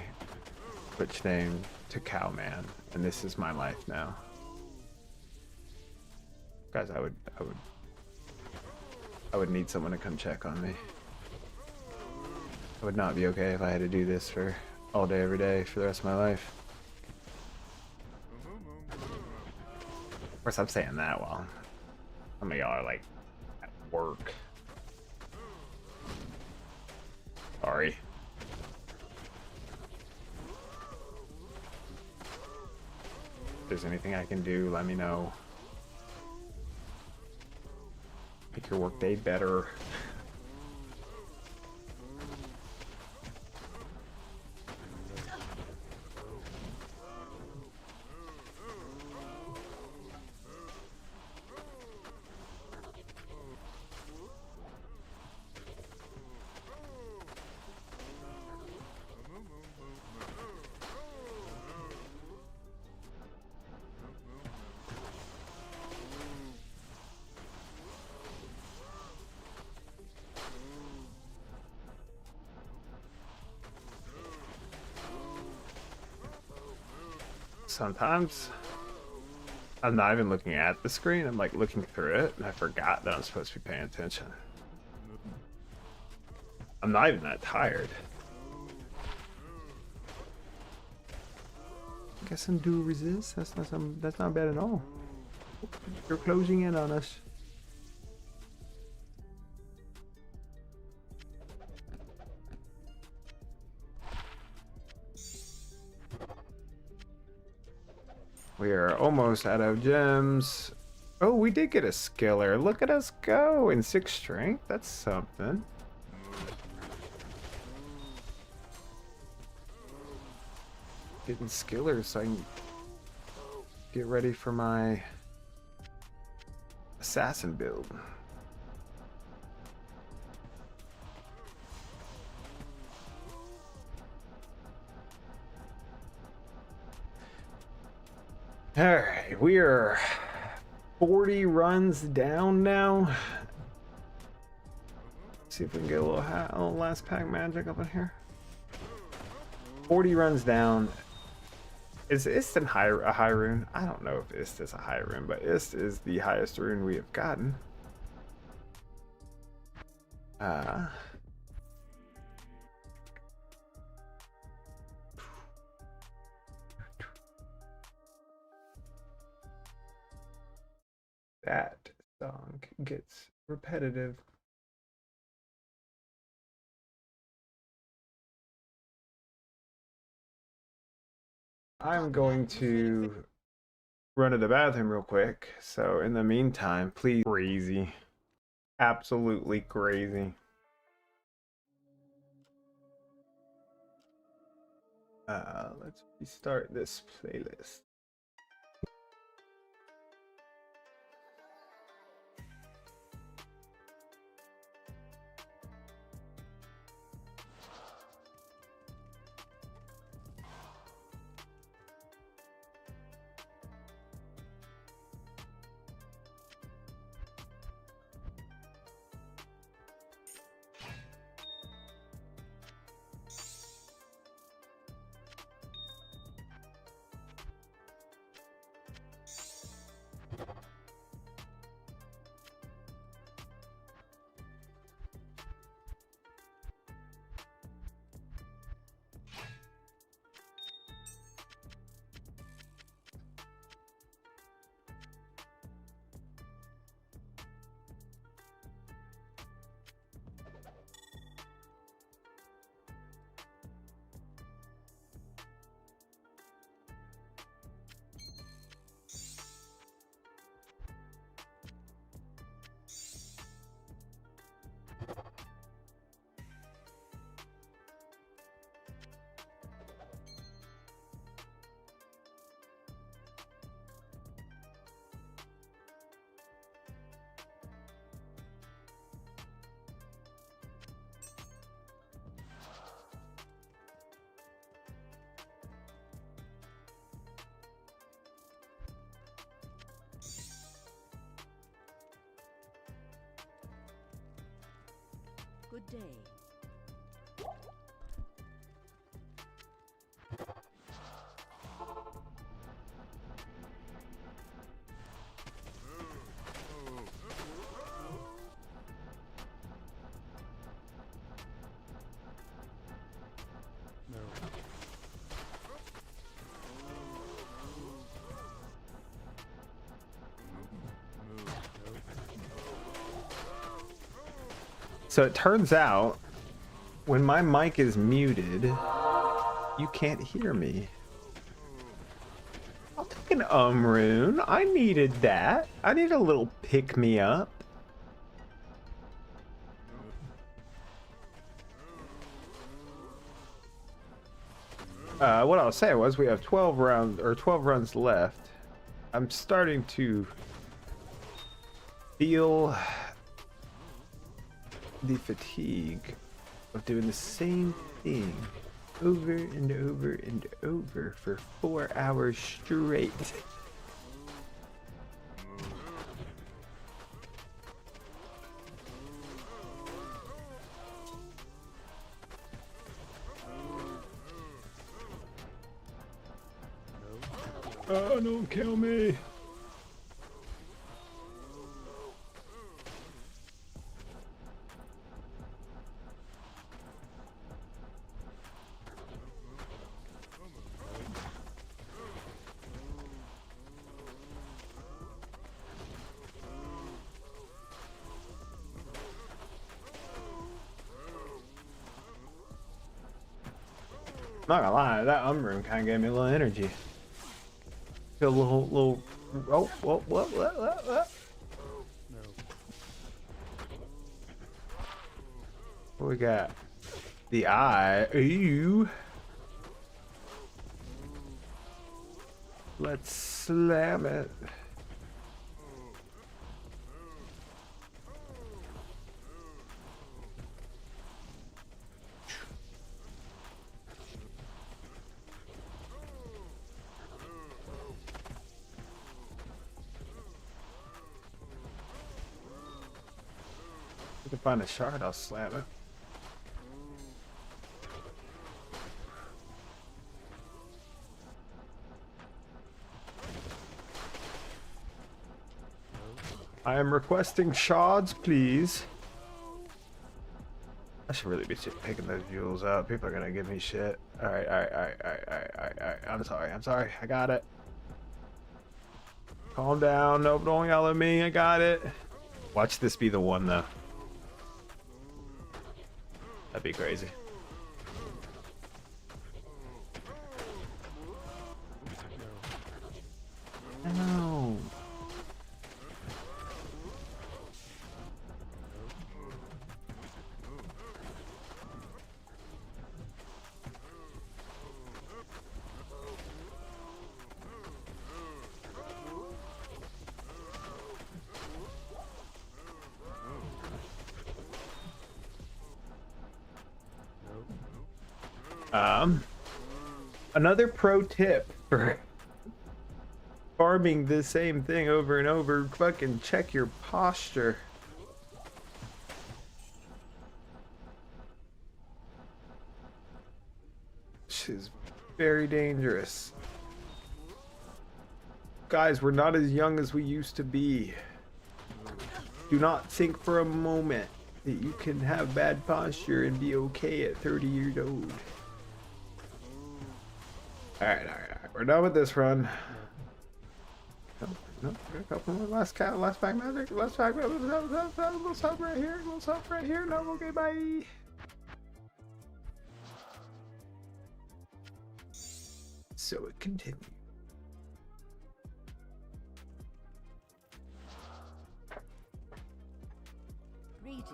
Twitch name to Cowman, and this is my life now. Guys, I would need someone to come check on me. I would not be okay if I had to do this for all day, every day, for the rest of my life. Of course, I'm saying that while some of y'all are like at work. Sorry. If there's anything I can do, let me know. Make your workday better. Sometimes I'm not even looking at the screen, I'm like looking through it, and I forgot that I'm supposed to be paying attention. I'm not even that tired. Get some dual resist, that's not bad at all. You're closing in on us. We are almost out of gems. Oh, we did get a skiller. Look at us go in 6 strength. That's something. Getting skillers so I can get ready for my assassin build. Alright, we are 40 runs down now. Let's see if we can get a little last pack magic up in here. 40 runs down. Is Ist a high rune? I don't know if Ist is a high rune, but Ist is the highest rune we have gotten. Uh, that song gets repetitive. I'm going to run to the bathroom real quick. So in the meantime, please, crazy, absolutely crazy. Let's restart this playlist. Good day. So it turns out when my mic is muted, you can't hear me. I'll take an rune. I needed that. I need a little pick me up. What I was saying was we have 12 runs left. I'm starting to feel the fatigue of doing the same thing over and over and over for 4 hours straight. Oh, don't kill me. Not gonna lie, that room kind of gave me a little energy. Feel a little. Oh, what? What we got? The eye. Ooh. Let's slam it. If I can find a shard, I'll slam it. I am requesting shards, please. I should really be picking those jewels up. People are gonna give me shit. Alright, alright, alright, alright, alright, alright, alright. I'm sorry. I got it. Calm down. Nope, don't yell at me. I got it. Watch this be the one, though. That'd be crazy. No. Another pro tip for farming the same thing over and over, fucking check your posture. This is very dangerous. Guys, we're not as young as we used to be. Do not think for a moment that you can have bad posture and be okay at 30 years old. Alright. We're done with this run. No, a couple more. Last pack magic. Last pack. Little sub right here. Little sub right here. No, okay, bye. So it continues. Greetings.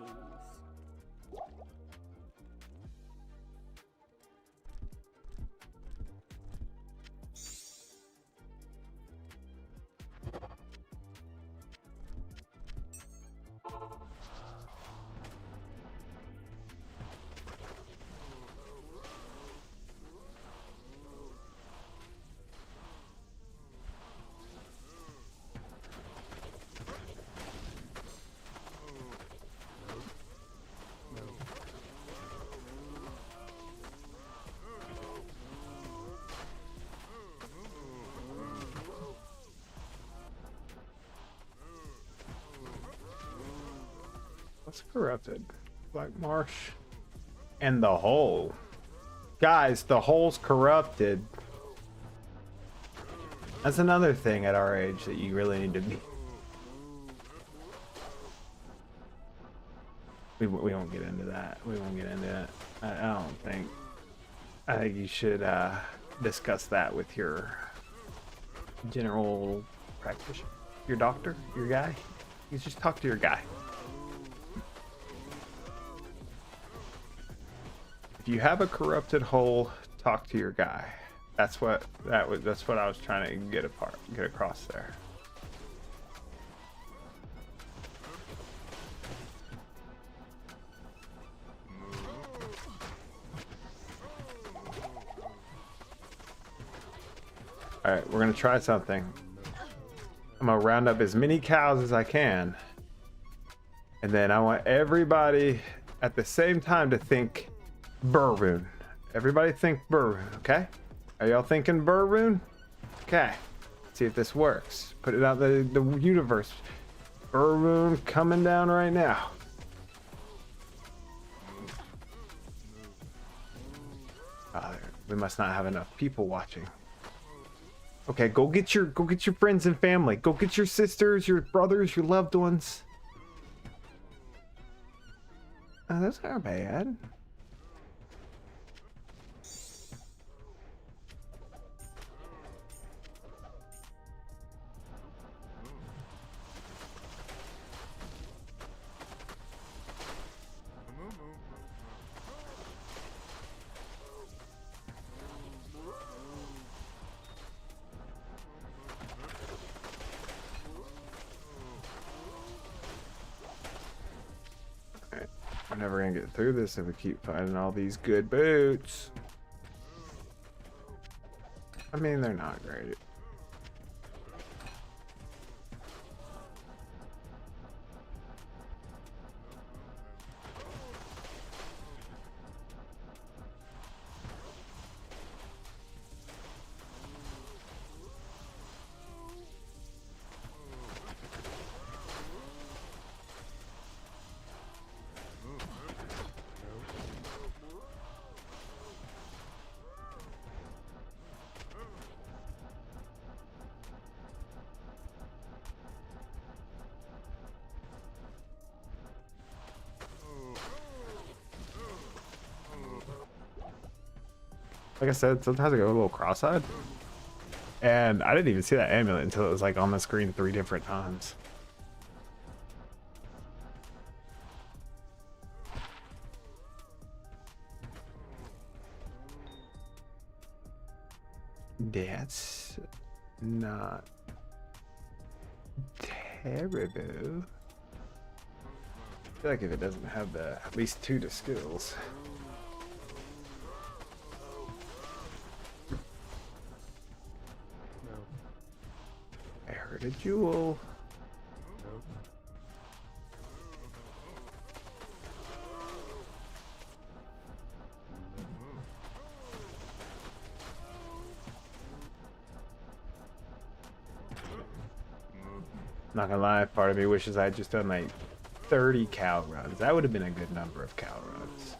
What's corrupted? Black Marsh. And the hole. Guys, the hole's corrupted. That's another thing at our age that you really need to be. We won't get into that. We won't get into it. I don't think. I think you should discuss that with your general practitioner, your doctor, your guy. You just talk to your guy. If you have a corrupted hole, talk to your guy. That's what I was trying to get across there. All right, we're gonna try something. I'm gonna round up as many cows as I can, and then I want everybody at the same time to think Burroon. Everybody think Burroon, okay? Are y'all thinking Burroon? Okay. See if this works. Put it out the universe. Burroon coming down right now. We must not have enough people watching. Okay, go get your friends and family. Go get your sisters, your brothers, your loved ones. Oh, that's not bad. We're never gonna get through this if we keep finding all these good boots. I mean, they're not great. Like I said, sometimes I go a little cross-eyed. And I didn't even see that amulet until it was like on the screen 3 different times. That's not terrible. I feel like if it doesn't have the at least 2 to skills. I heard a jewel. Not gonna lie, part of me wishes I had just done like 30 cow runs. That would have been a good number of cow runs.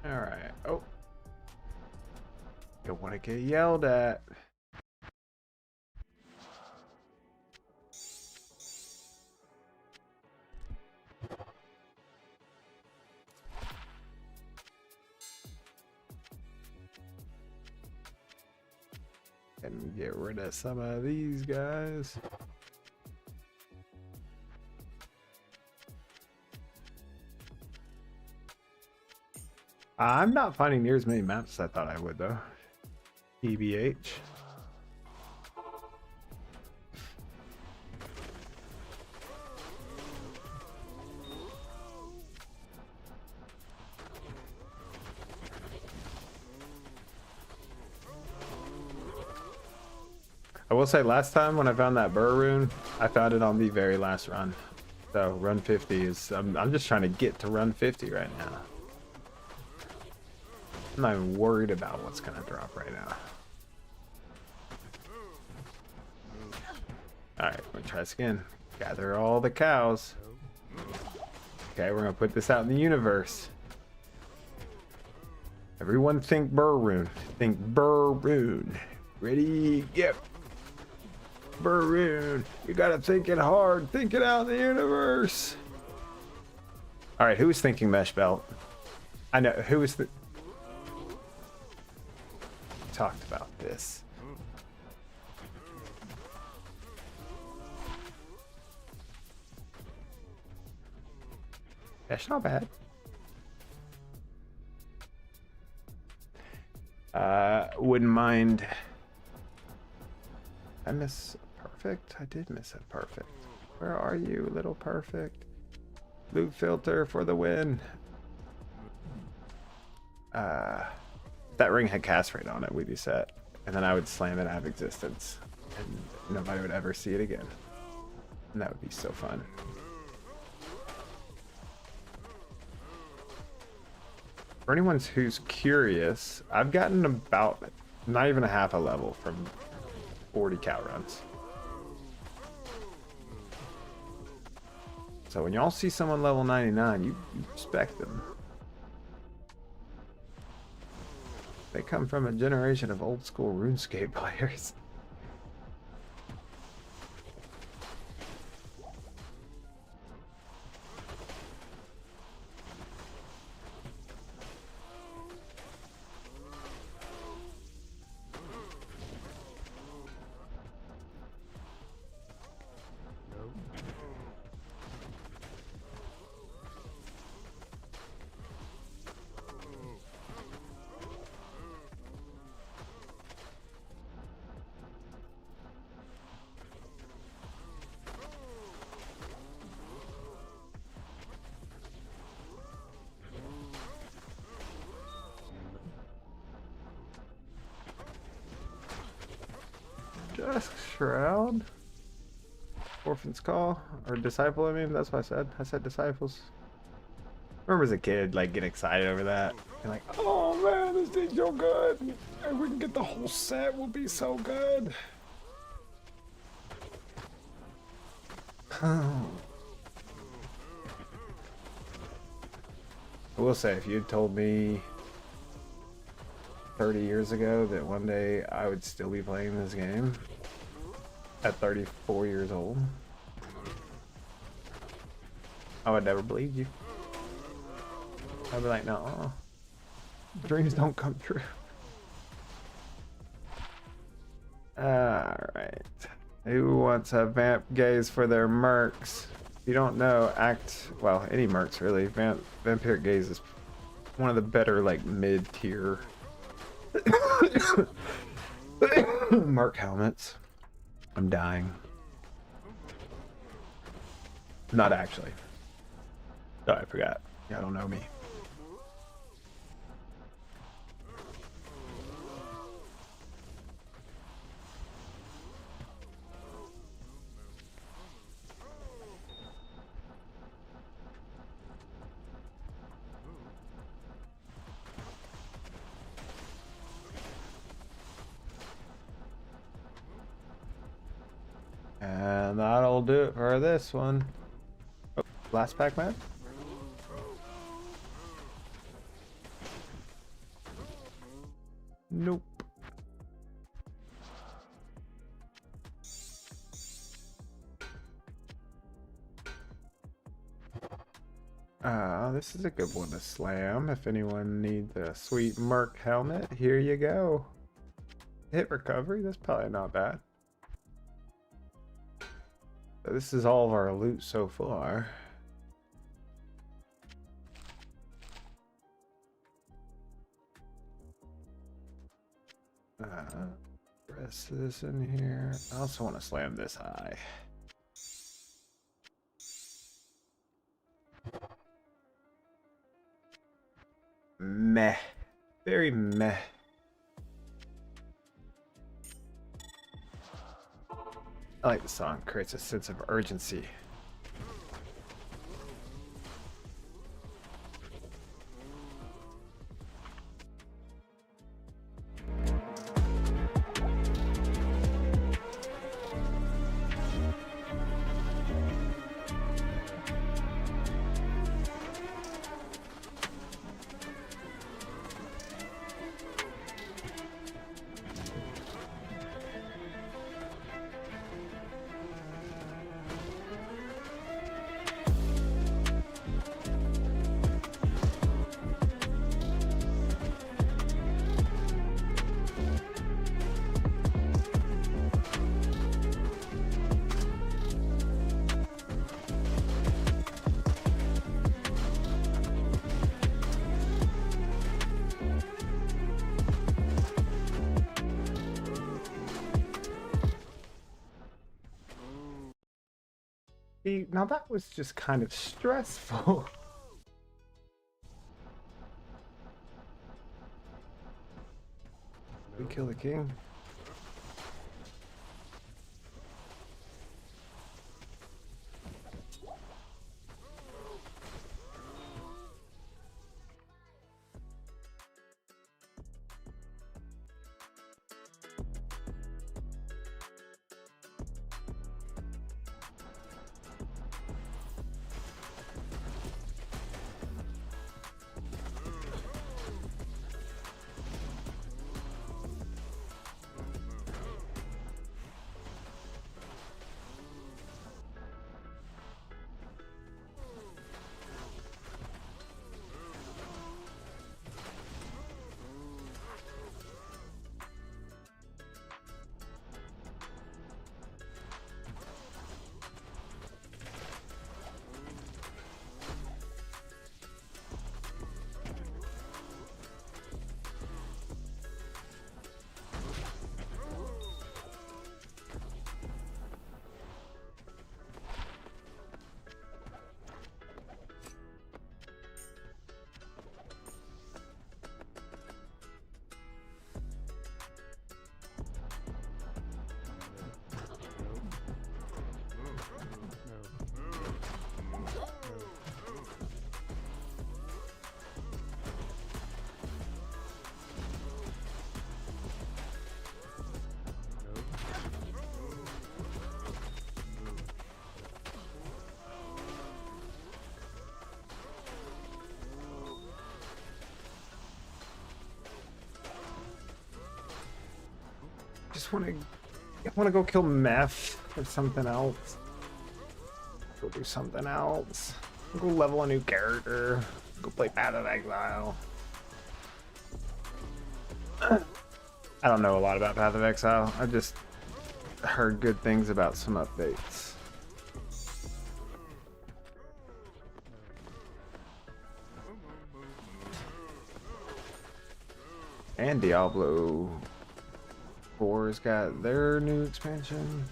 Alright. Oh. Don't want to get yelled at. And get rid of some of these guys. I'm not finding near as many maps as I thought I would, though. EBH. I will say, last time when I found that burr rune, I found it on the very last run. So run 50 is, I'm just trying to get to run 50 right now. I'm not even worried about what's gonna drop right now. Alright, we're gonna try this again. Gather all the cows. Okay, we're gonna put this out in the universe. Everyone think burr rune. Think burr rune. Ready, get. Burr rune. You gotta think it hard. Think it out in the universe. Alright, who was thinking mesh belt? I know, who was the... talked about this. That's not bad. Wouldn't mind. I miss perfect. I did miss it perfect. Where are you, little perfect? Loot filter for the win. That ring had cast rate on it, we'd be set. And then I would slam it out of existence. And nobody would ever see it again. And that would be so fun. For anyone who's curious, I've gotten about not even a half a level from 40 cow runs. So when y'all see someone level 99, you respect them. They come from a generation of old school RuneScape players. Just Shroud. Orphan's Call. Or Disciple, I mean. That's what I said. I said Disciples. I remember as a kid, like, getting excited over that. And like, oh man, this thing's so good. If we can get the whole set, we'll be so good. I will say, if you'd told me 30 years ago that one day I would still be playing this game at 34 years old, I would never believe you. I'd be like, no, dreams don't come true. Alright. Who wants a vamp gaze for their mercs? If you don't know, well, any mercs really, vampire gaze is one of the better, like, mid-tier merc helmets. I'm dying. Not actually. Oh, I forgot. Y'all don't know me. And that'll do it for this one. Oh, last pack, man. Nope. This is a good one to slam. If anyone needs a sweet merc helmet, here you go. Hit recovery, that's probably not bad. So this is all of our loot so far. Rest of this in here. I also want to slam this eye. Meh. Very meh. I like the song. Creates a sense of urgency. See, now that was just kind of stressful. We kill the king. just want to go kill meth or something else. Go do something else. Go level a new character. Go play Path of Exile. I don't know a lot about Path of Exile. I just heard good things about some updates. And Diablo 4's got their new expansion.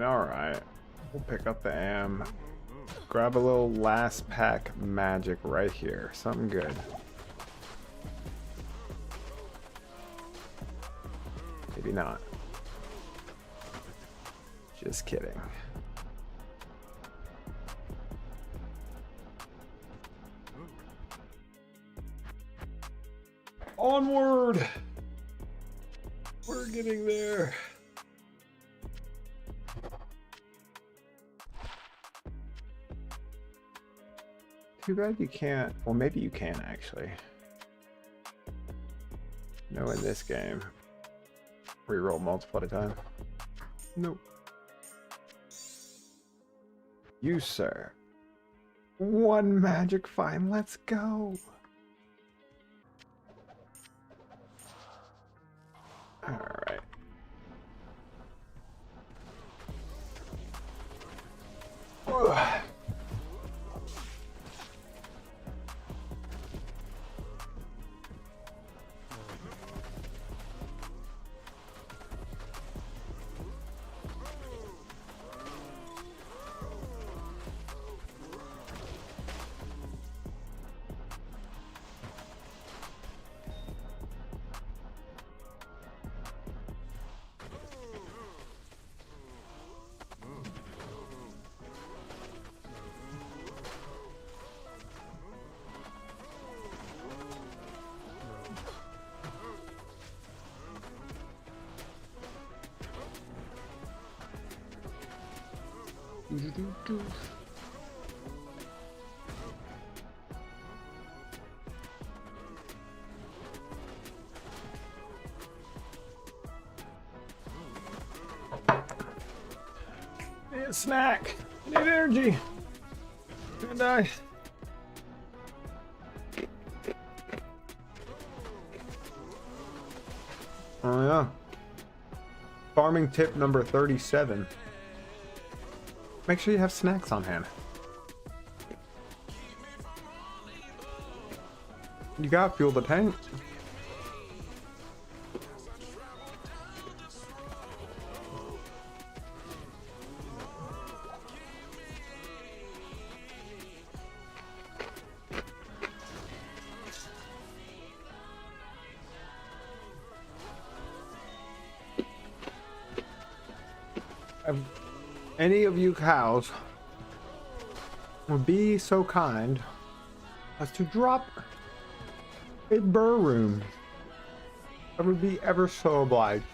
Alright. We'll pick up the AM. Grab a little last pack magic right here. Something good. Maybe not. Just kidding. Onward! We're getting there. Too bad you can't. Well, maybe you can actually. No, in this game. Reroll multiple at a time. Nope. You, sir. One magic find. Let's go. Alright. Need a snack. Need energy. Gonna die. Oh yeah. Farming tip number 37. Make sure you have snacks on hand. You gotta fuel the tank. Any of you cows would be so kind as to drop a burr room, I would be ever so obliged.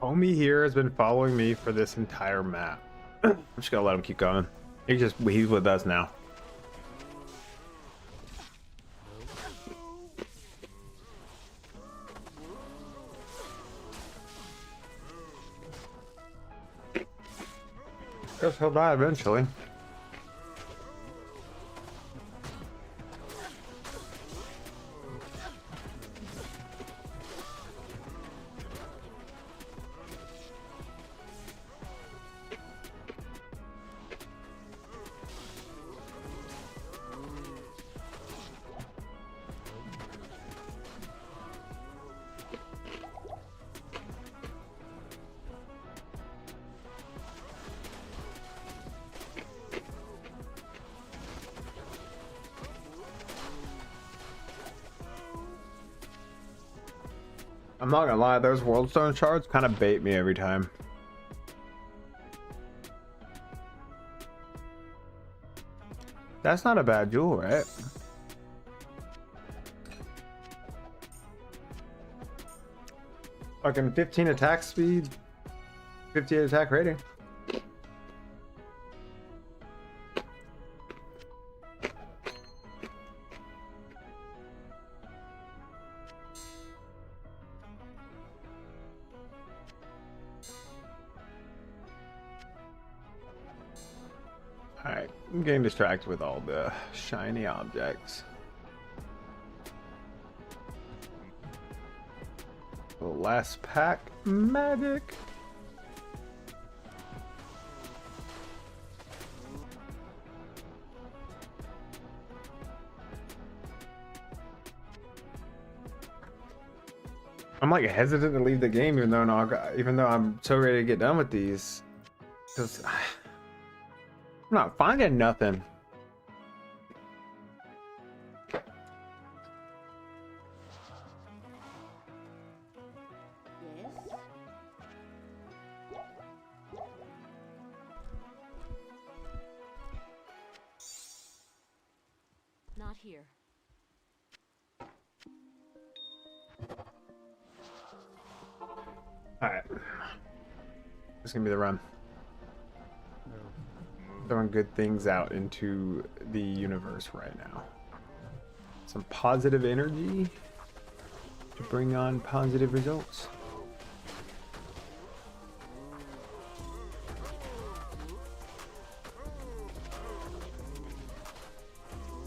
Homie here has been following me for this entire map. I'm just gonna let him keep going. He's with us now. Guess he'll die eventually. I'm not gonna lie, those worldstone shards kind of bait me every time. That's not a bad jewel, right? Fucking 15 attack speed, 58 attack rating. Alright, I'm getting distracted with all the shiny objects. The last pack, magic. I'm like hesitant to leave the game even though I'm so ready to get done with these. Because I'm not finding nothing. Yes? Not here. Alright. This is gonna be the run. Throwing good things out into the universe right now. Some positive energy to bring on positive results.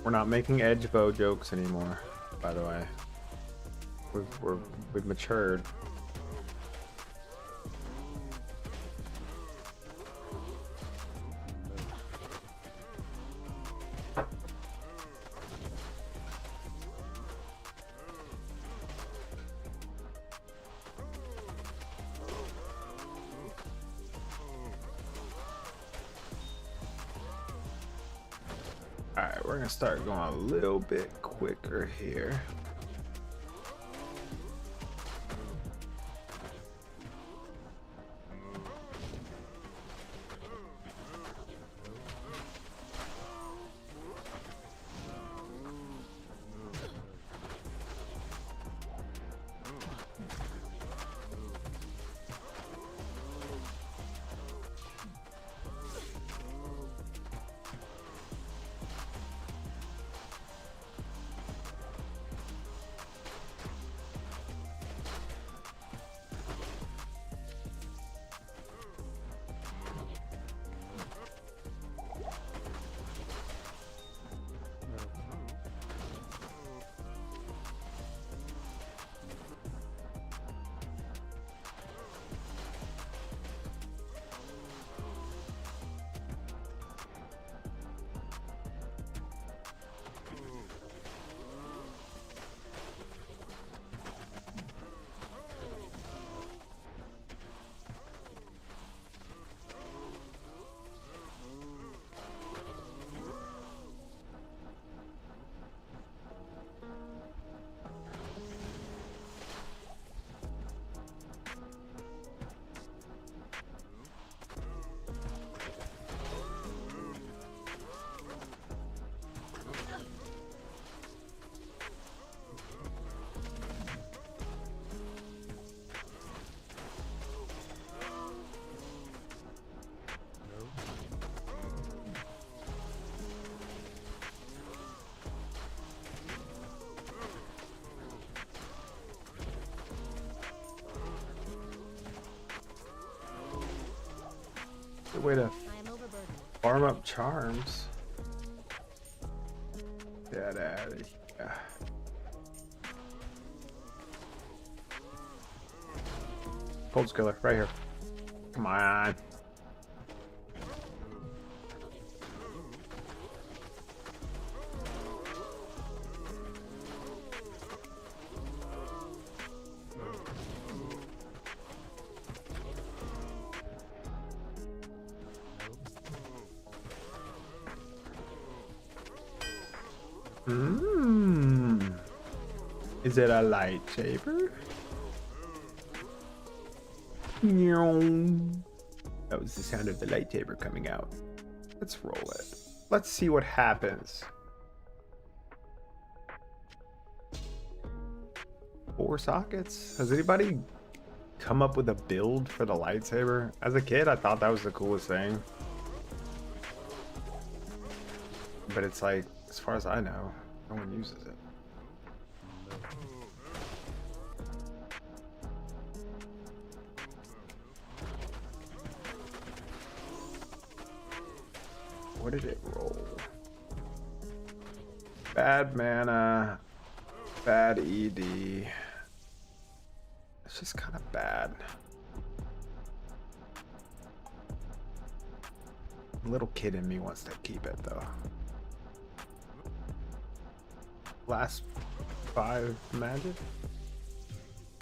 We're not making edge bow jokes anymore, by the way. We've matured. Alright, we're gonna start going a little bit quicker here. Good way to Farm up charms. Get out of here. Cold skiller, right here. Come on. Is it a lightsaber? That was the sound of the lightsaber coming out. Let's roll it. Let's see what happens. 4 sockets? Has anybody come up with a build for the lightsaber? As a kid, I thought that was the coolest thing. But it's like, as far as I know, no one uses it. What did it roll? Bad mana, bad ED. It's just kind of bad. Little kid in me wants to keep it though. Last 5 magic.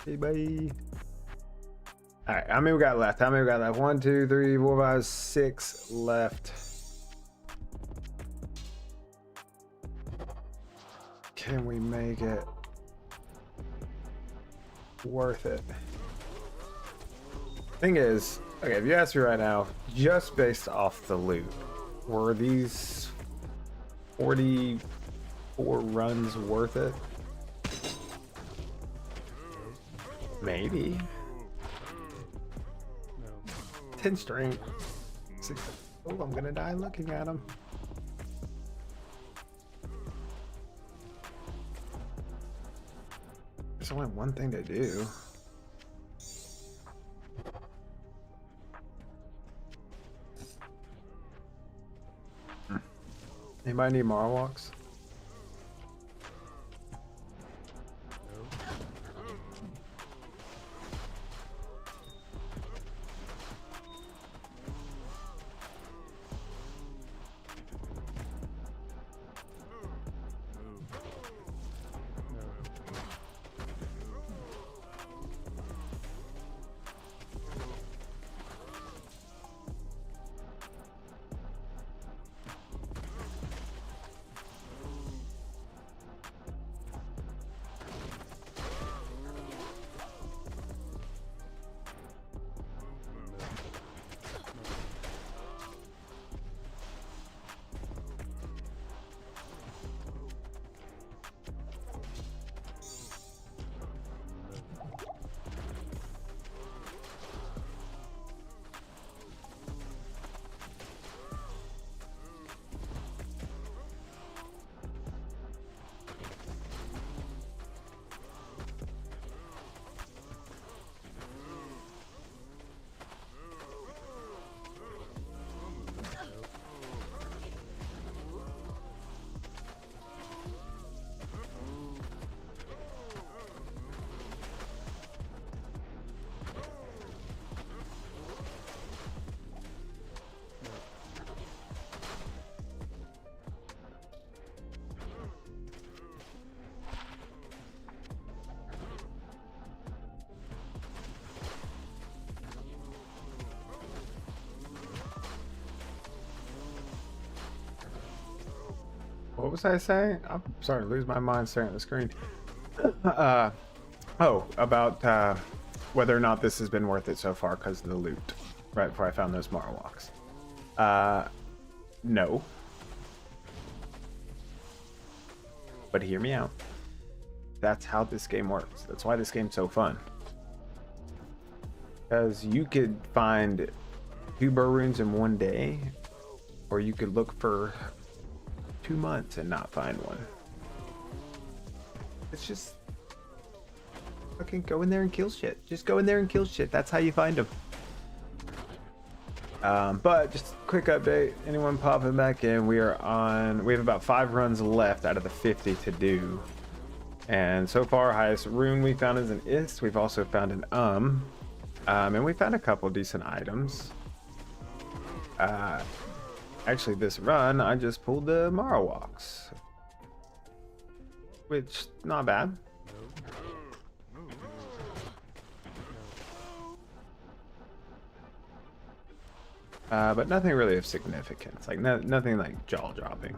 Hey, bye. Alright, how many we got left? 1, 2, 3, 4, 5, 6 left. Can we make it worth it? Thing is, okay, if you ask me right now, just based off the loot, were these 44 runs worth it? Maybe. 10 strength. Oh, I'm gonna die looking at him. There's only one thing to do. Anybody need Marwalks? What was I saying? I'm starting to lose my mind staring at the screen. About whether or not this has been worth it so far because of the loot. Right before I found those Marwalks. No. But hear me out. That's how this game works. That's why this game's so fun. Because you could find 2 burr runes in 1 day, or you could look for 2 months and not find one. It's just fucking go in there and kill shit. Just go in there and kill shit. That's how you find them. But just a quick update. Anyone popping back in? We have about 5 runs left out of the 50 to do. And so far, highest rune we found is an Ist. We've also found an and we found a couple decent items. Actually, this run, I just pulled the Marowaks, which not bad. But nothing really of significance, like nothing like jaw-dropping.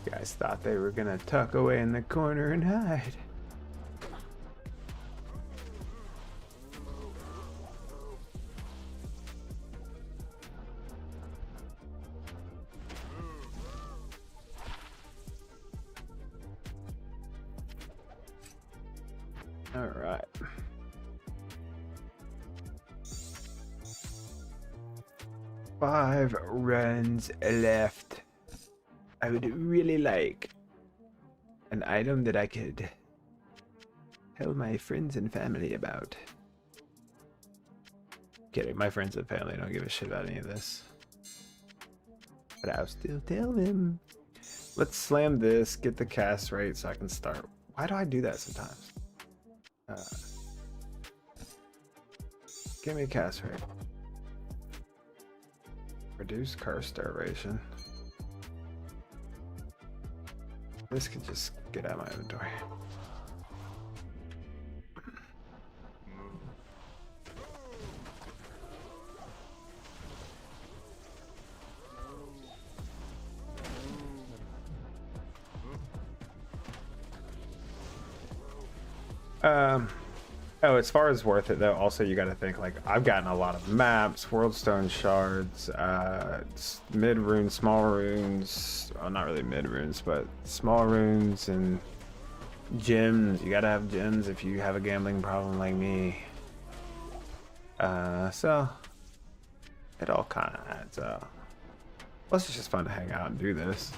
Guys thought they were gonna tuck away in the corner and hide. All right. Five runs left. I would really like an item that I could tell my friends and family about. Kidding, my friends and family don't give a shit about any of this. But I'll still tell them. Let's slam this, get the cast rate so I can start. Why do I do that sometimes? Give me a cast rate. Reduce curse duration. This could just get out of my inventory. Oh, as far as worth it though, also you got to think like I've gotten a lot of maps, worldstone shards, mid runes, small runes. Well, not really mid runes, but small runes and gems. You gotta have gems if you have a gambling problem like me. So it all kind of adds up. Plus, it's just fun to hang out and do this.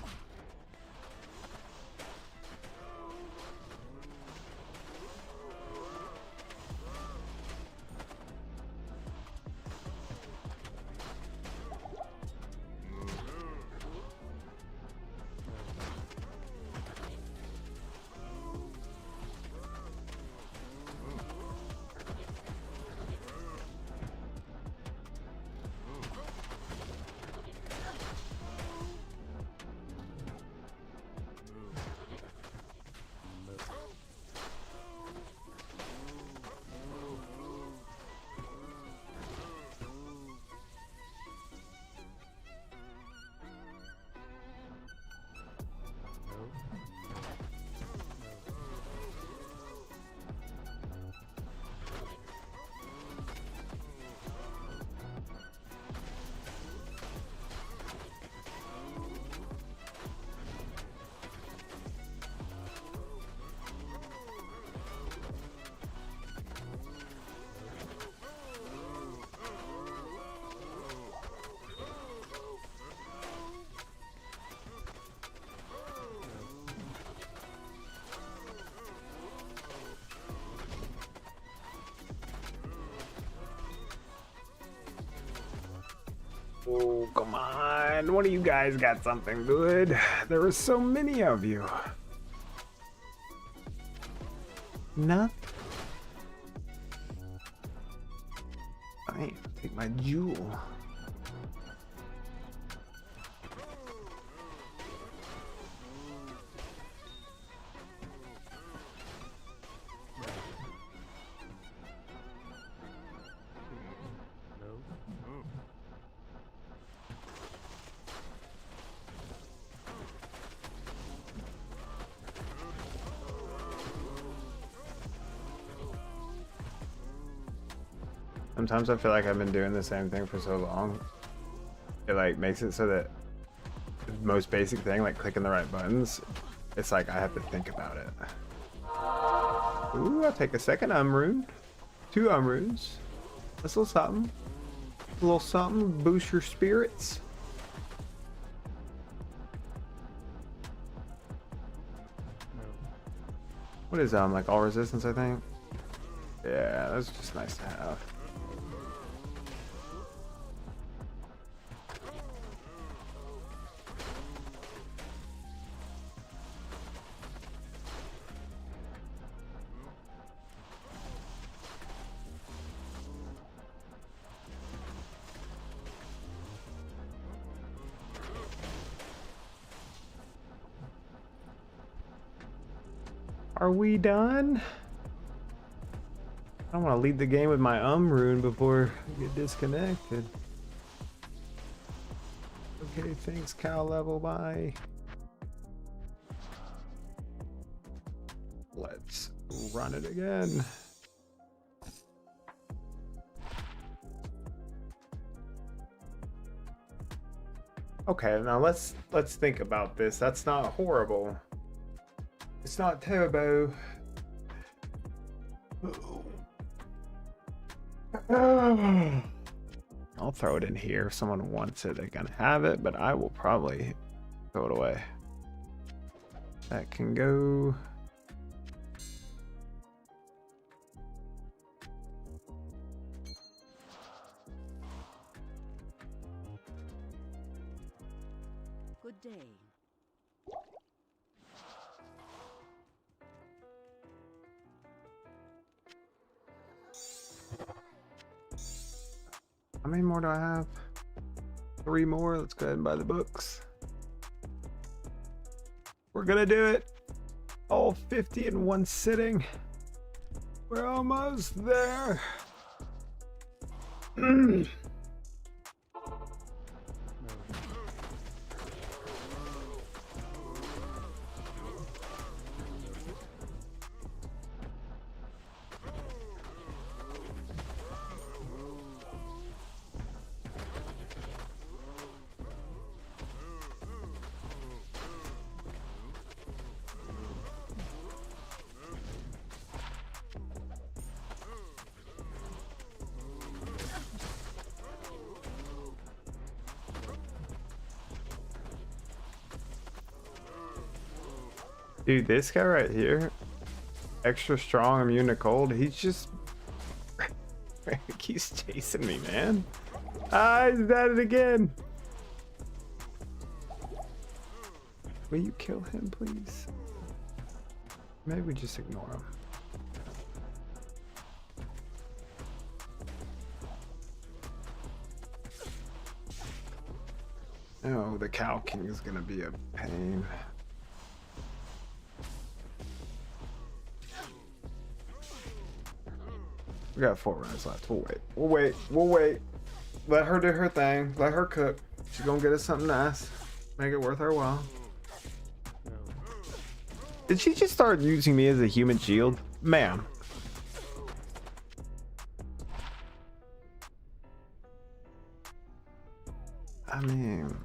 Oh, come on. One of you guys got something good. There were so many of you. Nothing. Fine, take my jewel. Sometimes I feel like I've been doing the same thing for so long. It like makes it so that the most basic thing, like clicking the right buttons, It's like I have to think about it. Ooh, I'll take a second rune. 2 runes. That's a little something. A little something. Boost your spirits. What is like all resistance, I think? Yeah, that's just nice to have. Are we done? I don't want to lead the game with my rune before I get disconnected. Okay, thanks, cow level. Bye. Let's run it again. Okay, now let's think about this. That's not horrible. It's not terrible. I'll throw it in here. If someone wants it, they're gonna have it, but I will probably throw it away. That can go. Good day. How many more do I have? 3 more. Let's go ahead and buy the books. We're gonna do it. All 50 in one sitting. We're almost there. Dude, this guy right here, extra strong, immune to cold, he's just he's chasing me, man. Ah, he's at it again. Will you kill him, please? Maybe we just ignore him. Oh, the Cow King is gonna be a pain. We got 4 rounds left. We'll wait. We'll wait. We'll wait. Let her do her thing. Let her cook. She's gonna get us something nice. Make it worth our while. Did she just start using me as a human shield? Ma'am. I mean...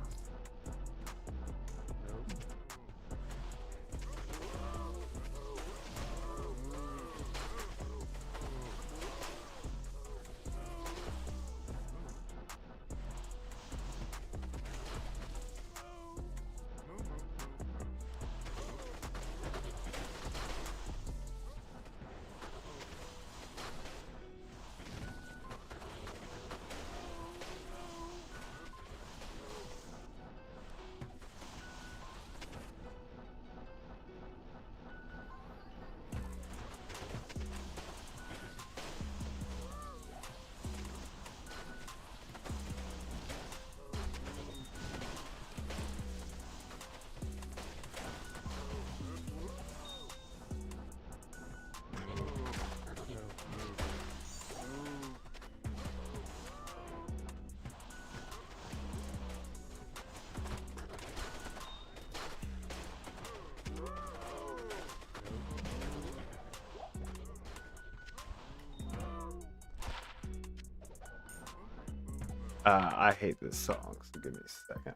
I hate this song, so give me a second.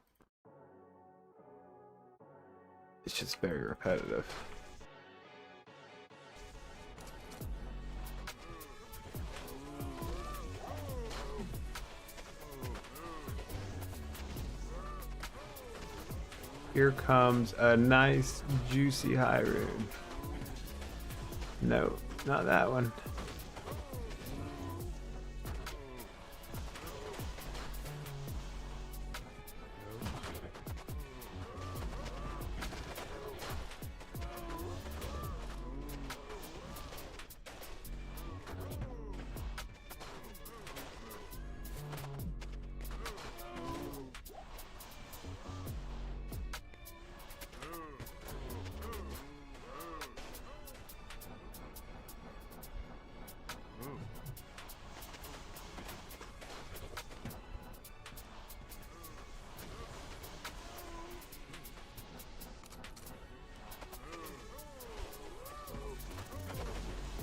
It's just very repetitive. Here comes a nice juicy high rune. No, not that one.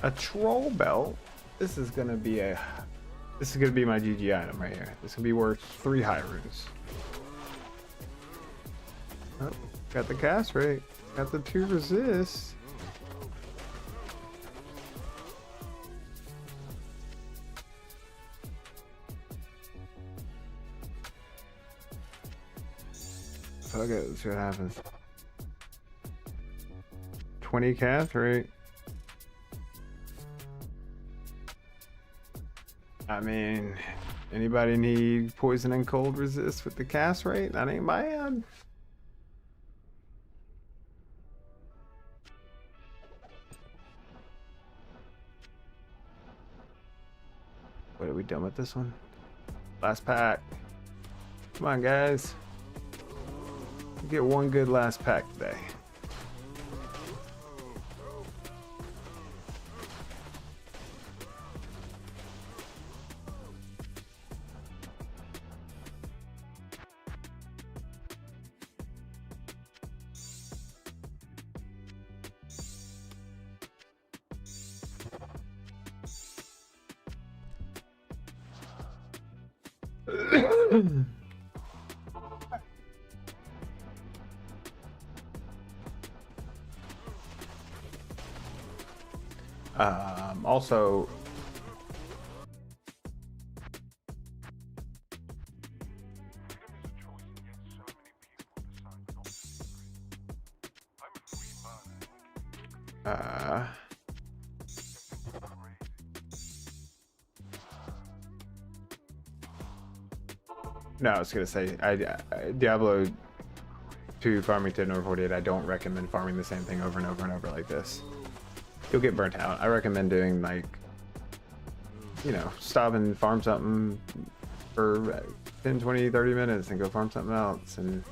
A troll belt. This is gonna be my GG item right here. This can be worth 3 high runes. Oh, got the cast rate. Got the 2 resist. Fuck it, let's see what happens. 20 cast rate. I mean, anybody need poison and cold resist with the cast rate? That ain't bad. What, are we done with this one? Last pack. Come on, guys. We'll get one good last pack today. Also, no, I was gonna say, Diablo 2 farming to over 48. I don't recommend farming the same thing over and over and over like this. You'll get burnt out. I recommend doing, like, you know, stop and farm something for 10, 20, 30 minutes and go farm something else, and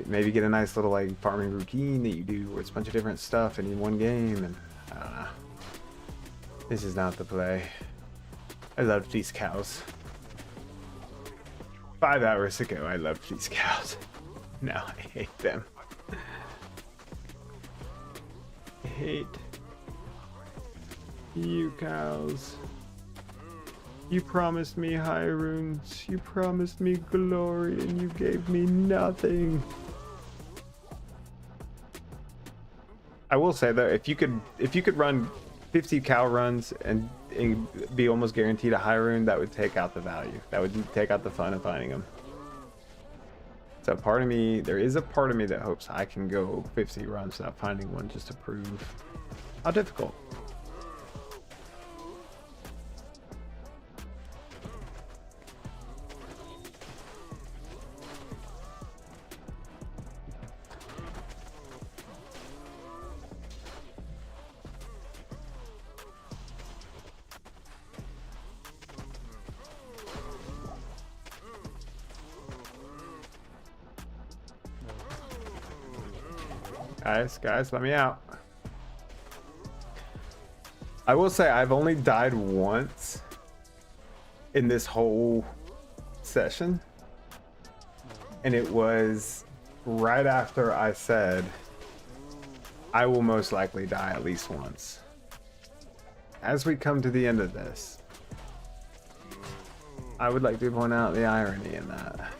maybe get a nice little, like, farming routine that you do where it's a bunch of different stuff in one game. And I don't know. This is not the play. I loved these cows. 5 hours ago, I loved these cows. Now I hate them. I hate you cows. You promised me high runes. You promised me glory, and you gave me nothing. I will say though, if you could run 50 cow runs and be almost guaranteed a high rune, that would take out the value. That would take out the fun of finding them. So part of me, there is a part of me that hopes I can go 50 runs without finding one, just to prove how difficult. Guys, let me out. I will say I've only died once in this whole session, and it was right after I said I will most likely die at least once. As we come to the end of this, I would like to point out the irony in that.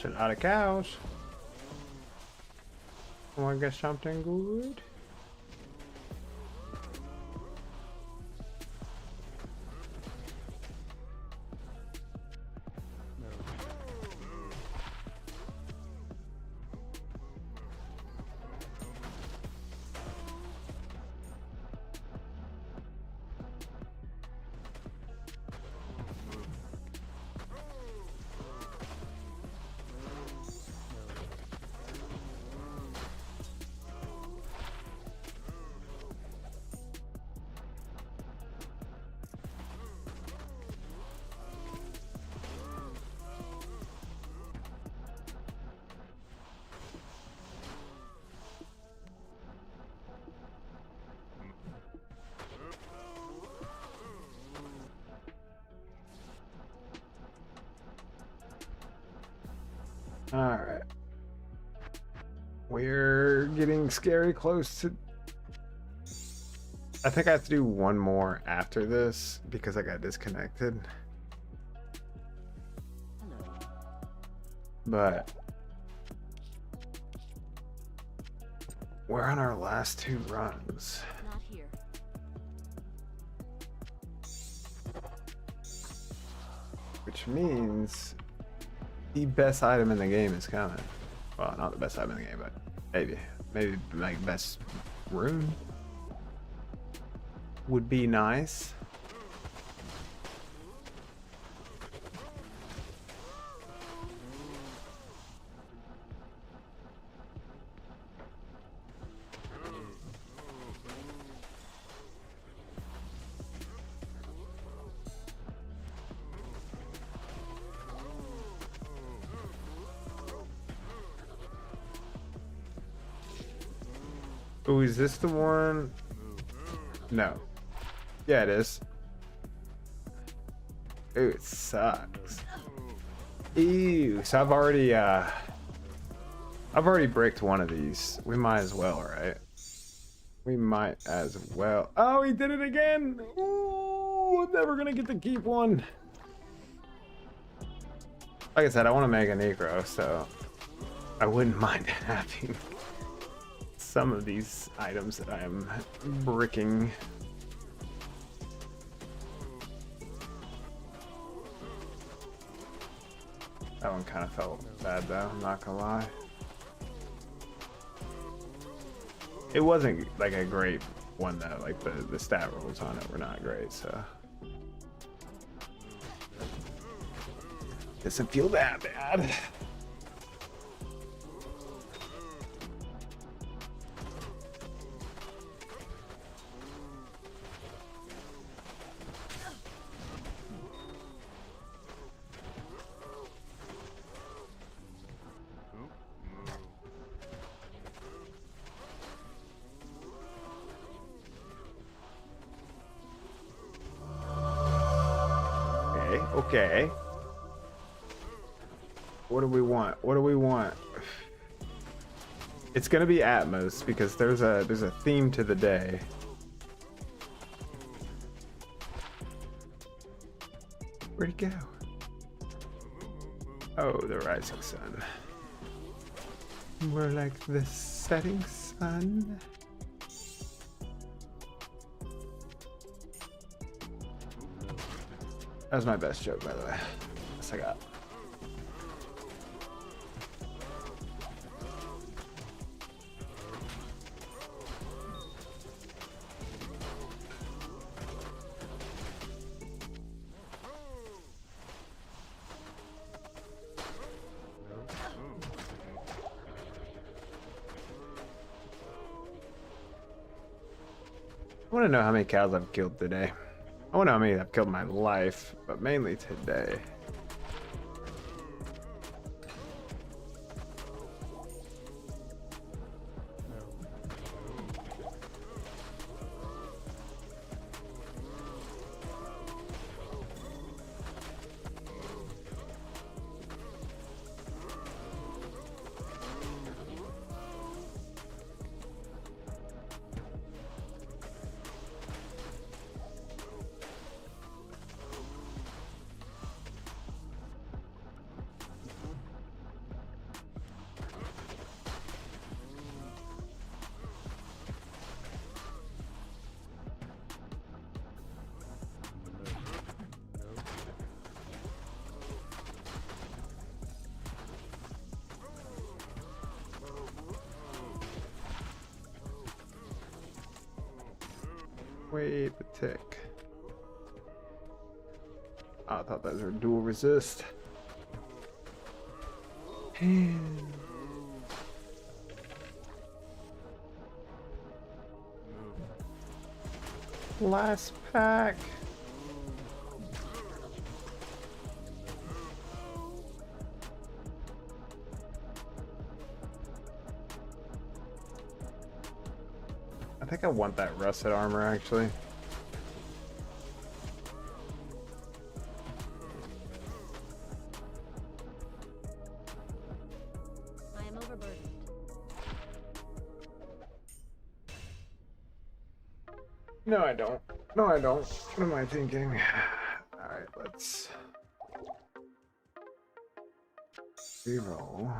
That's a lot of cows. Want to get something good? Alright. We're getting scary close to... I think I have to do one more after this because I got disconnected. Hello. But... we're on our last 2 runs. Not here. Which means... the best item in the game is coming. Well, not the best item in the game, but maybe like best rune would be nice. Oh, is this the one? No. Yeah, it is. Ooh, it sucks. Ew. So I've already bricked one of these. We might as well, right? We might as well. Oh, he did it again. Ooh, I'm never gonna get to keep one. Like I said, I want to make a necro, so I wouldn't mind having some of these items that I am bricking. That one kind of felt bad though, I'm not gonna lie. It wasn't like a great one though, like the stat rolls on it were not great, so. Doesn't feel that bad. Okay. What do we want? What do we want? It's gonna be Atmos because there's a theme to the day. Where'd he go? Oh, the rising sun. More like the setting sun. That was my best joke, by the way. That's I got. I want to know how many cows I've killed today. I want to know how many I've killed in my life, but mainly today. Wait a tick. I thought those were dual resist. Last pack. I think I want that rusted armor actually. I am overburdened. No, I don't. No, I don't. What am I thinking? Alright, let's reroll.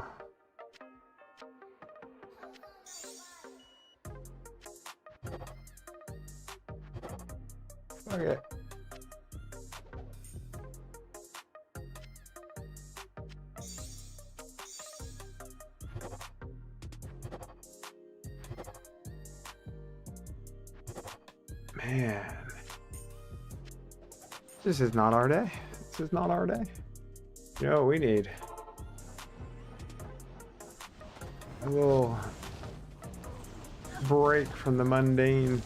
Okay. Man. This is not our day. This is not our day. You know what we need? A little break from the mundane.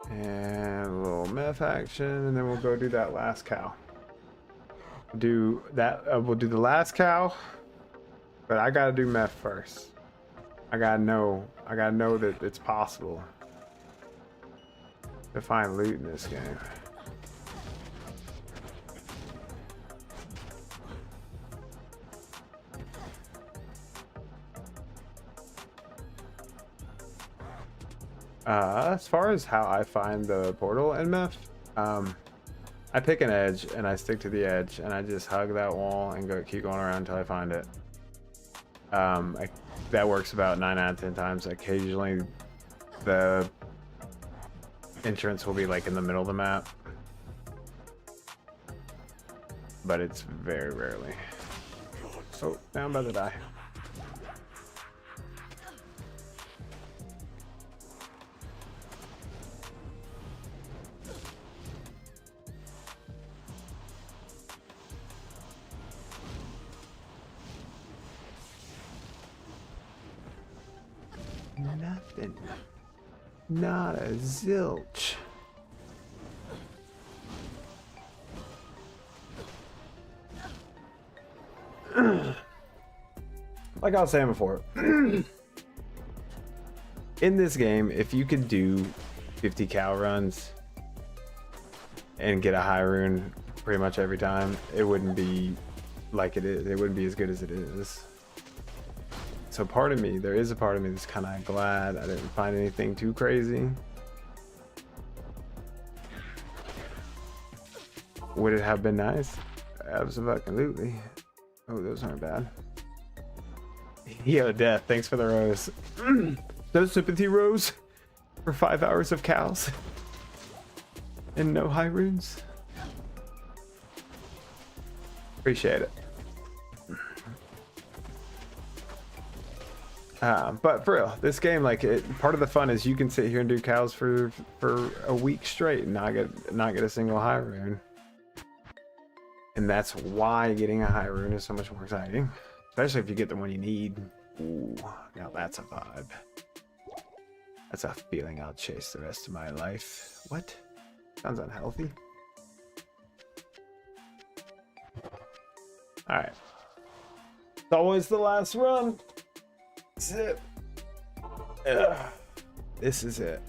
And a little meth action, and then we'll go do that last cow. Do that. We'll do the last cow, but I gotta do meth first. I gotta know that it's possible to find loot in this game. As far as how I find the portal in meth, I pick an edge and I stick to the edge and I just hug that wall and keep going around until I find it. That works about 9 out of 10 times. Occasionally, the entrance will be like in the middle of the map, but it's very rarely. Oh, now I'm about to die. Nothing. Not a zilch. Like I was saying before, in this game, if you could do 50 cow runs and get a high rune pretty much every time, it wouldn't be like it is. It wouldn't be as good as it is. So part of me, there is a part of me that's kind of glad I didn't find anything too crazy. Would it have been nice? Absolutely. Oh, those aren't bad. Yo, Death, thanks for the rose. Those sympathy rose for 5 hours of cows and no high runes. Appreciate it. But for real, this game, like, part of the fun is you can sit here and do cows for a week straight and not get a single high rune. And that's why getting a high rune is so much more exciting, especially if you get the one you need. Ooh, now that's a vibe. That's a feeling I'll chase the rest of my life. What? Sounds unhealthy. All right. It's always the last run. This is it. Ugh. This is it.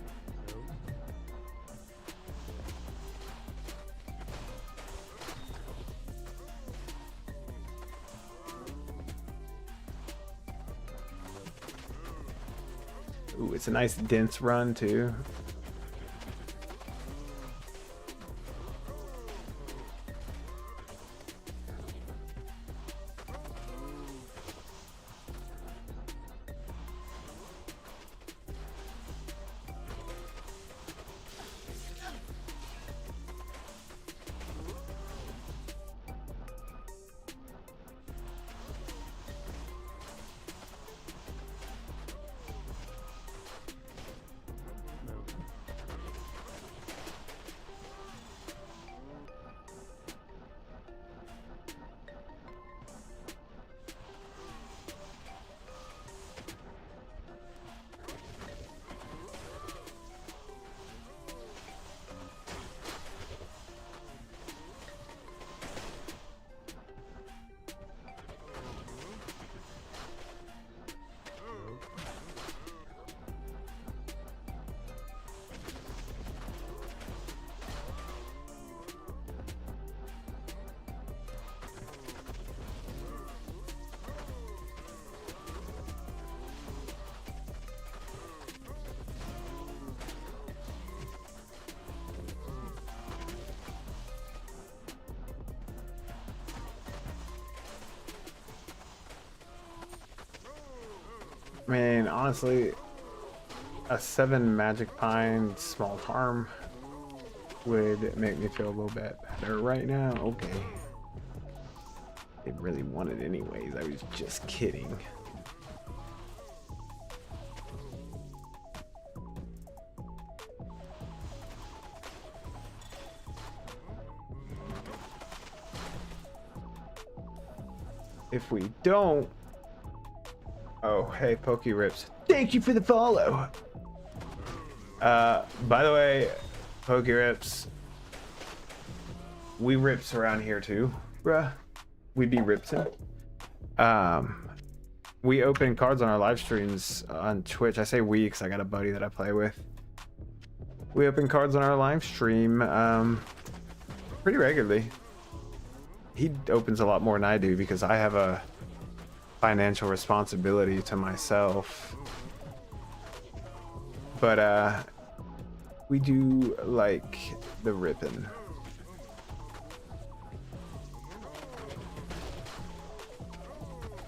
Ooh, it's a nice dense run too. I mean, honestly, a 7 Magic Pine small farm would make me feel a little bit better right now. Okay. They really wanted anyways. I was just kidding. If we don't... Oh, hey, Pokey Rips. Thank you for the follow. By the way, Pokey Rips, we rips around here too, bruh. We be ripsing. We open cards on our live streams on Twitch. I say we because I got a buddy that I play with. We open cards on our live stream pretty regularly. He opens a lot more than I do because I have a financial responsibility to myself. But we do like the ripping.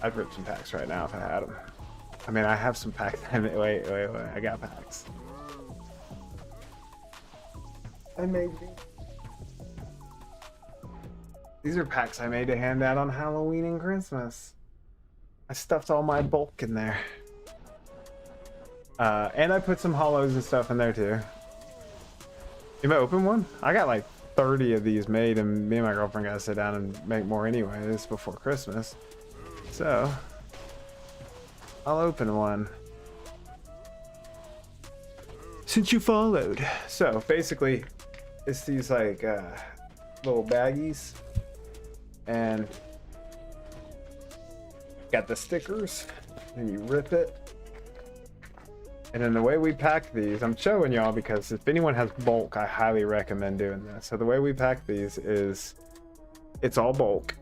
I'd rip some packs right now if I had them. I mean, I have some packs. Wait, I got packs. I made these. These are packs I made to hand out on Halloween and Christmas. I stuffed all my bulk in there. And I put some hollows and stuff in there too. You might open one? I got like 30 of these made, and me and my girlfriend got to sit down and make more anyways before Christmas. So, I'll open one. Since you followed. So, basically, it's these like little baggies. And got the stickers. And you rip it. And then the way we pack these, I'm showing y'all because if anyone has bulk, I highly recommend doing this. So the way we pack these is, it's all bulk.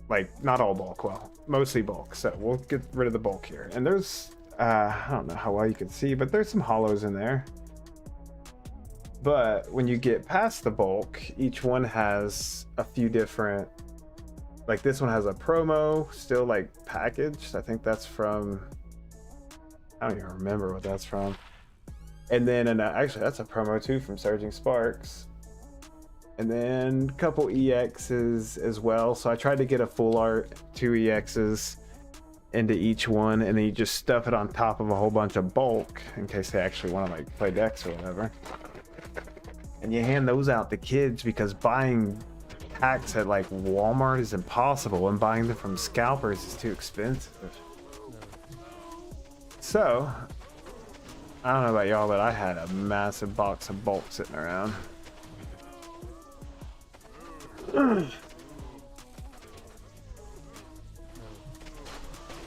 Like, not all bulk, well, mostly bulk. So we'll get rid of the bulk here. And there's, I don't know how well you can see, but there's some hollows in there. But when you get past the bulk, each one has a few different, like this one has a promo, still like packaged. I think that's from, I don't even remember what that's from. And then, actually that's a promo too from Surging Sparks. And then a couple EXs as well. So I tried to get a full art 2 EXs into each one, and then you just stuff it on top of a whole bunch of bulk in case they actually want to like play decks or whatever. And you hand those out to kids because buying packs at like Walmart is impossible, and buying them from scalpers is too expensive. So, I don't know about y'all, but I had a massive box of bulk sitting around.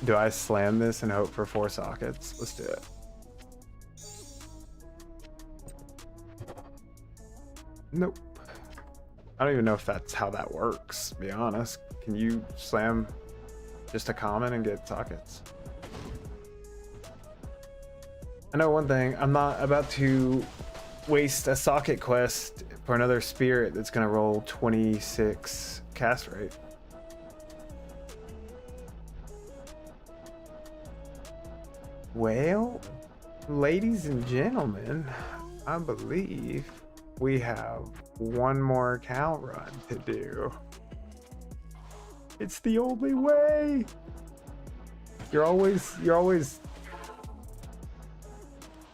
Do I slam this and hope for 4 sockets? Let's do it. Nope. I don't even know if that's how that works, to be honest. Can you slam just a common and get sockets? I know one thing, I'm not about to waste a socket quest for another spirit that's gonna roll 26 cast rate. Well, ladies and gentlemen, I believe we have one more cow run to do. It's the only way. You're always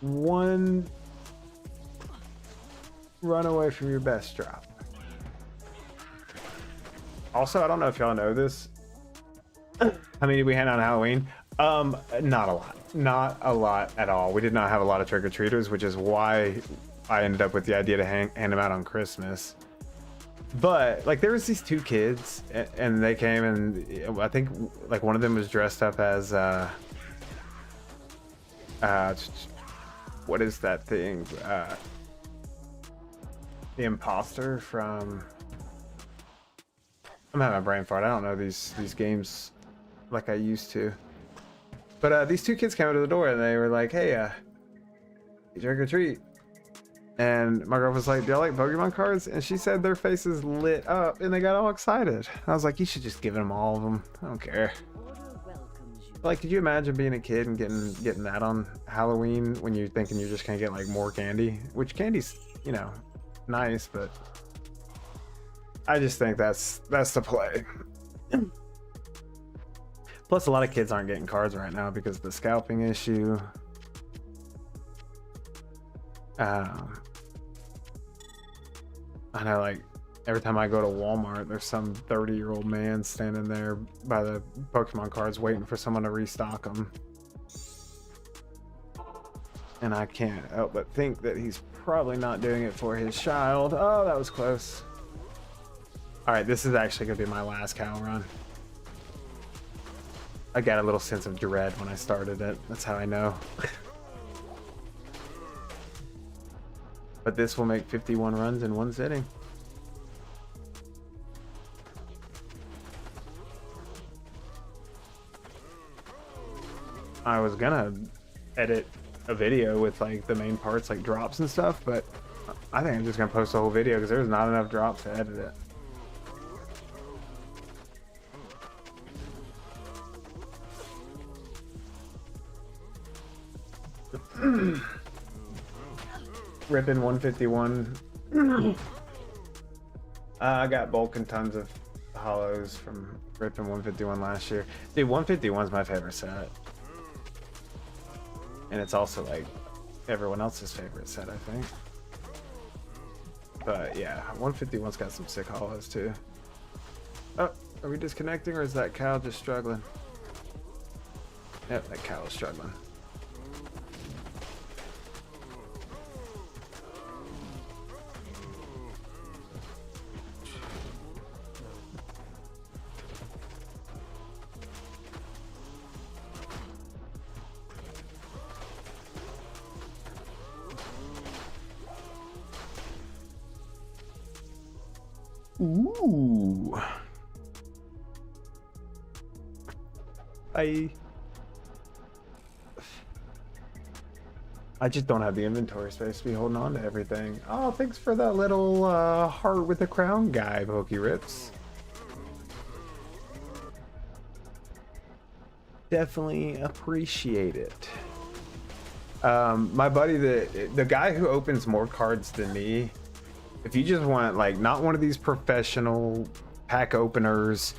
one run away from your best drop. Also, I don't know if y'all know this. How many did we hand out on Halloween? Not a lot. Not a lot at all. We did not have a lot of trick-or-treaters, which is why I ended up with the idea to hand them out on Christmas. But like there was these 2 kids and they came, and I think like one of them was dressed up as what is that thing? The imposter from, I'm having a brain fart. I don't know these games like I used to. But these 2 kids came out of the door and they were like, hey, trick or treat. And my girl was like, do y'all like Pokemon cards? And she said their faces lit up and they got all excited. I was like, you should just give them all of them. I don't care. Like, could you imagine being a kid and getting that on Halloween when you're thinking you're just gonna get like more candy? Which candy's, you know, nice, but I just think that's the play. Plus, a lot of kids aren't getting cards right now because of the scalping issue. I know, like, every time I go to Walmart, there's some 30-year-old man standing there by the Pokemon cards waiting for someone to restock them. And I can't help but think that he's probably not doing it for his child. Oh, that was close. All right, this is actually going to be my last cow run. I got a little sense of dread when I started it. That's how I know. But this will make 51 runs in one sitting. I was gonna edit a video with like the main parts, like drops and stuff, but I think I'm just gonna post the whole video because there's not enough drops to edit it. Ripping 151. I got bulk and tons of hollows from ripping 151 last year. Dude, 151 is my favorite set. And it's also like everyone else's favorite set, I think. But yeah, 151's got some sick hollows too. Oh, are we disconnecting or is that cow just struggling? Yep, that cow is struggling. Ooh. I just don't have the inventory space to be holding on to everything. Oh, thanks for that little heart with the crown guy, Pokey Rips. Definitely appreciate it. My buddy, the guy who opens more cards than me, if you just want like not one of these professional pack openers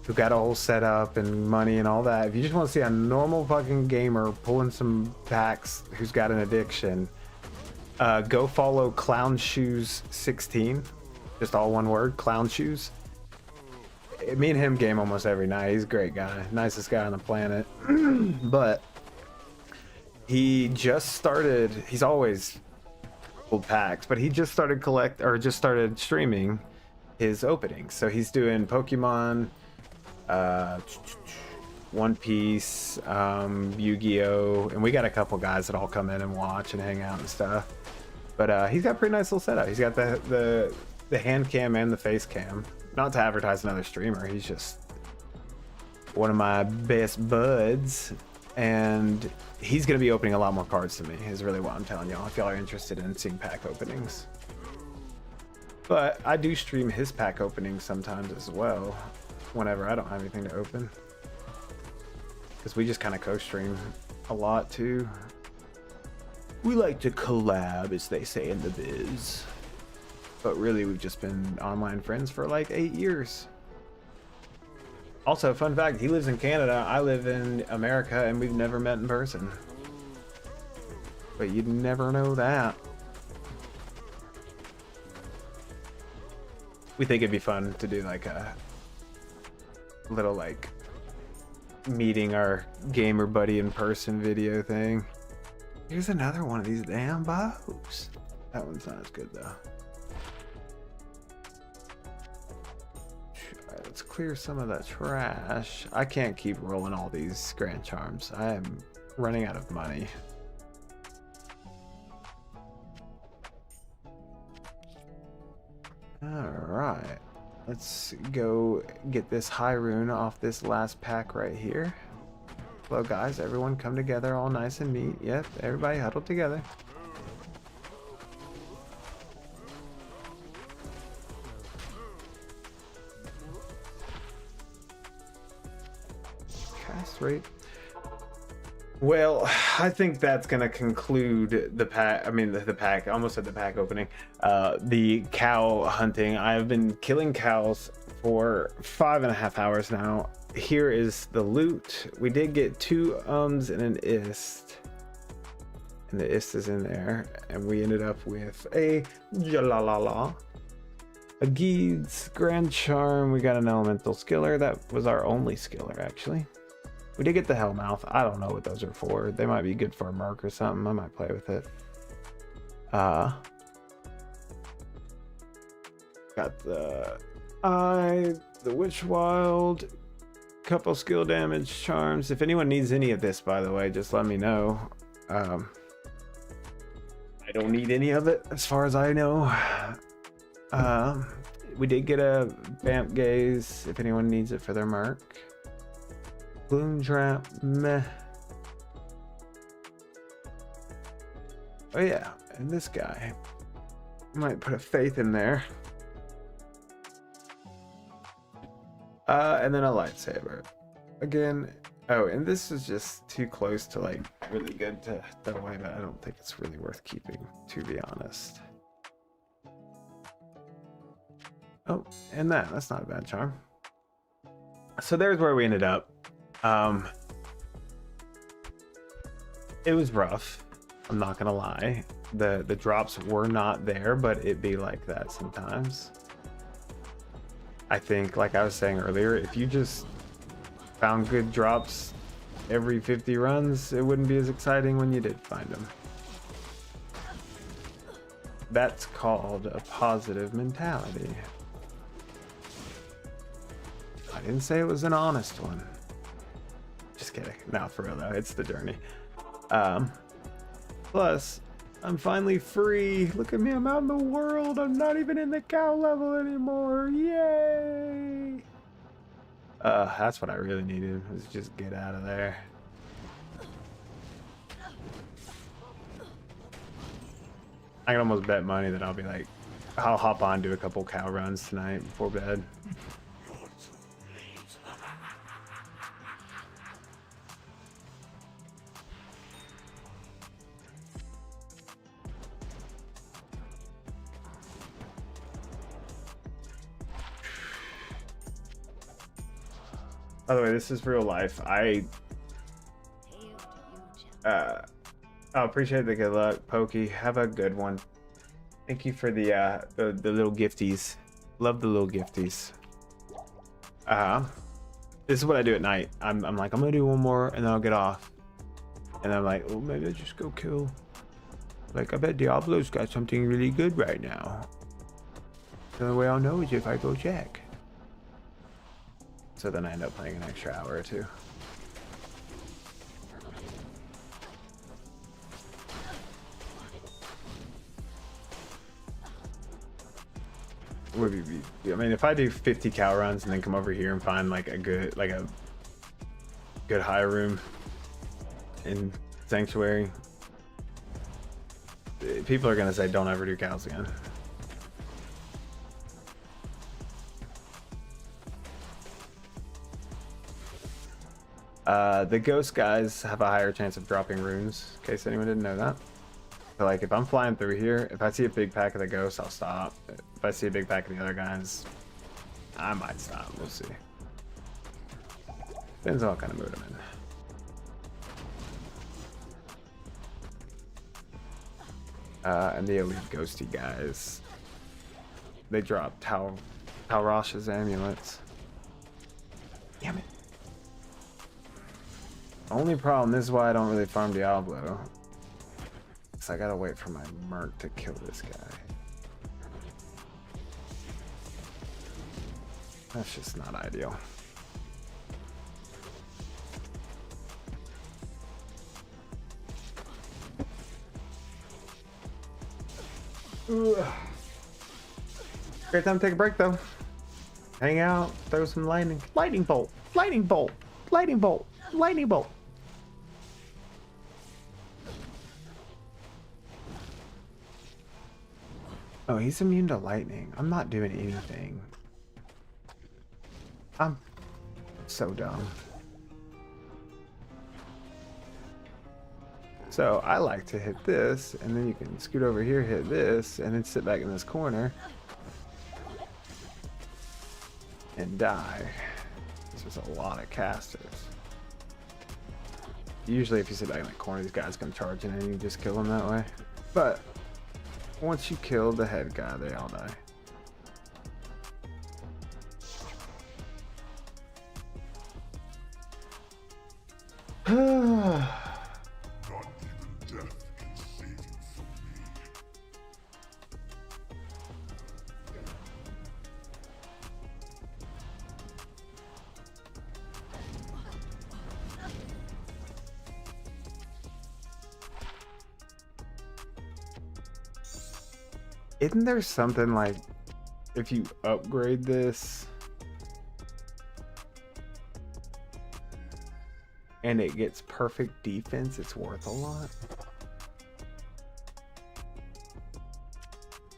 who got a whole setup and money and all that, if you just want to see a normal fucking gamer pulling some packs who's got an addiction, go follow Clown Shoes 16, just all one word, Clown Shoes. Me and him game almost every night. He's a great guy, nicest guy on the planet. But he just started, he's always pulled packs, but he just started just started streaming his openings. So he's doing Pokemon, One Piece, Yu-Gi-Oh, and we got a couple guys that all come in and watch and hang out and stuff. But he's got a pretty nice little setup. He's got the hand cam and the face cam. Not to advertise another streamer, he's just one of my best buds, and he's gonna be opening a lot more cards to me, is really what I'm telling y'all, if y'all are interested in seeing pack openings. But I do stream his pack openings sometimes as well, whenever I don't have anything to open, because we just kind of co-stream a lot too. We like to collab, as they say in the biz. But really, we've just been online friends for like 8 years. Also, fun fact, he lives in Canada, I live in America, and we've never met in person. But you'd never know that. We think it'd be fun to do like a little like meeting our gamer buddy in person video thing. Here's another one of these damn bows. That one's not as good though. Alright, let's clear some of that trash. I can't keep rolling all these Grand Charms. I am running out of money. Alright, let's go get this high rune off this last pack right here. Hello guys, everyone come together all nice and neat. Yep, everybody huddle together. Cast rate. Well, I think that's gonna conclude the pack. I mean, the pack. I almost said the pack opening. The cow hunting. I've been killing cows for 5.5 hours now. Here is the loot. We did get 2 ums and an ist, and the ist is in there. And we ended up with a jalalala, a Geed's Grand Charm. We got an elemental skiller. That was our only skiller, actually. We did get the Hellmouth. I don't know what those are for. They might be good for a mark or something. I might play with it. Got the Eye, the Witch Wild, couple skill damage charms. If anyone needs any of this, by the way, just let me know. I don't need any of it as far as I know. We did get a Vamp Gaze if anyone needs it for their mark. Gloom Trap, meh. Oh yeah, and this guy. Might put a faith in there. And then a lightsaber. Again, oh, and this is just too close to like really good to throw away, but I don't think it's really worth keeping, to be honest. Oh, and that's not a bad charm. So there's where we ended up. It was rough, I'm not gonna lie. The drops were not there, but it be like that sometimes. I think, like I was saying earlier, if you just found good drops every 50 runs, it wouldn't be as exciting when you did find them. That's called a positive mentality. I didn't say it was an honest one. Just kidding. No, for real though, it's the journey. Plus, I'm finally free. Look at me, I'm out in the world. I'm not even in the cow level anymore. Yay! That's what I really needed, was just get out of there. I can almost bet money that I'll be like, I'll hop on, do a couple cow runs tonight before bed. By the way, this is real life. I appreciate the good luck, Pokey. Have a good one. Thank you for the little gifties. Love the little gifties. This is what I do at night. I'm like, I'm gonna do one more and then I'll get off. And I'm like, oh, maybe I just go kill. Like, I bet Diablo's got something really good right now. The only way I'll know is if I go check. So then I end up playing an extra hour or 2. I mean, if I do 50 cow runs and then come over here and find like a good high room in Sanctuary, people are gonna say don't ever do cows again. The ghost guys have a higher chance of dropping runes, in case anyone didn't know that. So like if I'm flying through here, if I see a big pack of the ghosts, I'll stop. If I see a big pack of the other guys, I might stop. We'll see. Depends on what kind of mood I'm in. And the elite ghosty guys, they drop Talrosh's amulets. Damn it. Only problem, this is why I don't really farm Diablo. So I gotta wait for my merc to kill this guy. That's just not ideal. Ugh. Great time to take a break though. Hang out, throw some lightning bolt, lightning bolt, lightning bolt, lightning bolt. Oh, he's immune to lightning. I'm not doing anything. I'm so dumb. So I like to hit this, and then you can scoot over here, hit this, and then sit back in this corner and die. This is a lot of casters. Usually if you sit back in the corner, these guys come charging and you just kill them that way. But once you kill the head guy, they all die. Not even death can save you from me. Isn't there something like if you upgrade this and it gets perfect defense, it's worth a lot?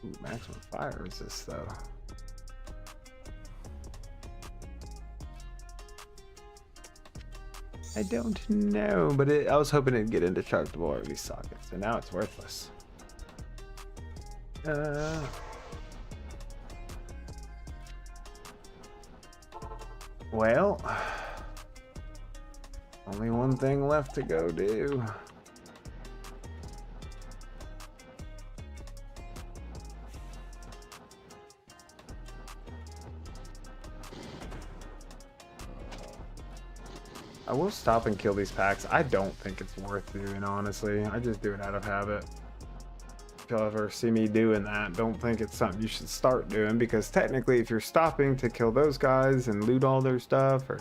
Ooh, maximum fire resist though. I don't know, but I was hoping it'd get indestructible or at least sockets, and now it's worthless. Well, only one thing left to go do. I will stop and kill these packs. I don't think it's worth doing, honestly. I just do it out of habit. If y'all ever see me doing that, don't think it's something you should start doing, because technically if you're stopping to kill those guys and loot all their stuff, or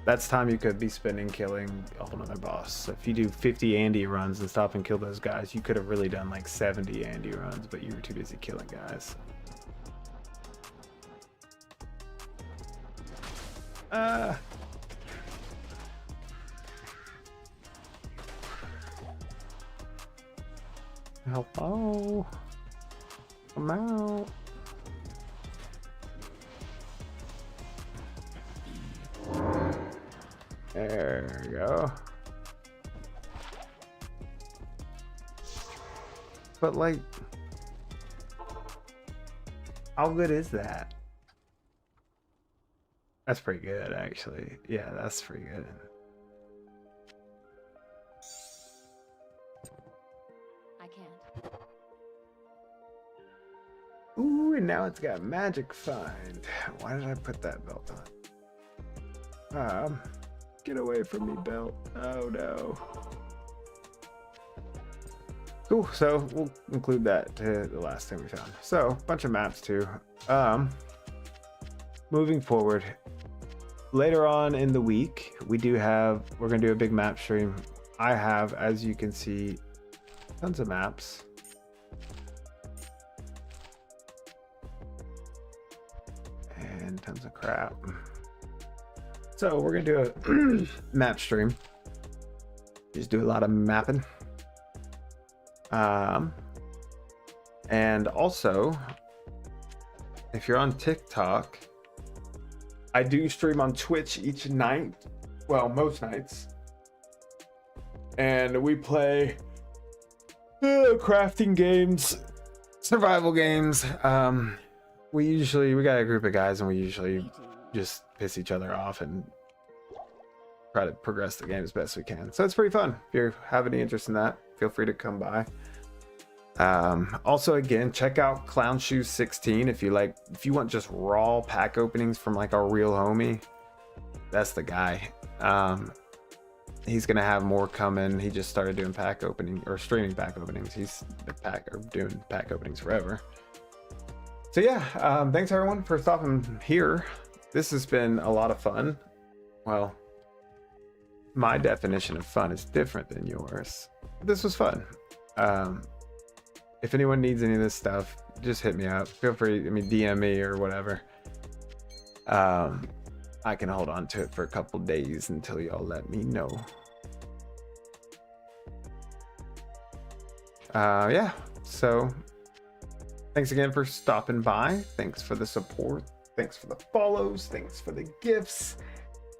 that's time you could be spending killing a whole nother boss. So if you do 50 Andy runs and stop and kill those guys, you could have really done like 70 Andy runs, but you were too busy killing guys. Hello? Come out. There we go. But like, how good is that? That's pretty good, actually. Yeah, that's pretty good. I can't. Ooh, and now it's got magic find. Why did I put that belt on? Get away from me, belt. Oh no. Cool, so we'll include that to the last thing we found. So, bunch of maps too. Moving forward, later on in the week, we're gonna do a big map stream. I have, as you can see, tons of maps. And tons of crap. So we're gonna do a map stream. Just do a lot of mapping. And also, if you're on TikTok, I do stream on Twitch each night. Well, most nights. And we play crafting games, survival games. We got a group of guys and we usually just piss each other off and try to progress the game as best we can. So it's pretty fun. If you have any interest in that, feel free to come by. Also, again, check out Clown Shoes 16 if you want just raw pack openings from like our real homie. That's the guy. He's gonna have more coming. He just started doing pack opening or streaming pack openings. He's doing pack openings forever. So yeah, thanks everyone for stopping here. This has been a lot of fun. Well, my definition of fun is different than yours. This was fun. If anyone needs any of this stuff, just hit me up. Feel free, DM me or whatever. I can hold on to it for a couple days until y'all let me know. Yeah, so thanks again for stopping by. Thanks for the support. Thanks for the follows. Thanks for the gifts.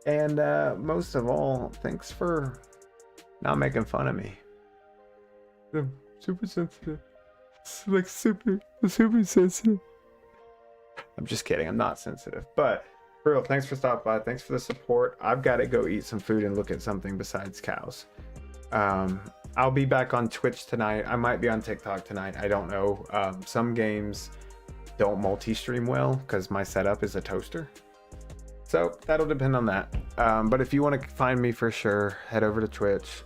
And most of all, thanks for not making fun of me. I'm super sensitive. It's like super sensitive. I'm just kidding. I'm not sensitive. But for real, thanks for stopping by. Thanks for the support. I've got to go eat some food and look at something besides cows. I'll be back on Twitch tonight. I might be on TikTok tonight. I don't know. Some games don't multi-stream well because my setup is a toaster. So that'll depend on that. But if you want to find me for sure, head over to Twitch,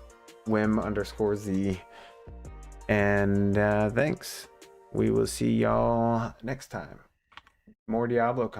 Wim_Z. And thanks. We will see y'all next time. More Diablo content.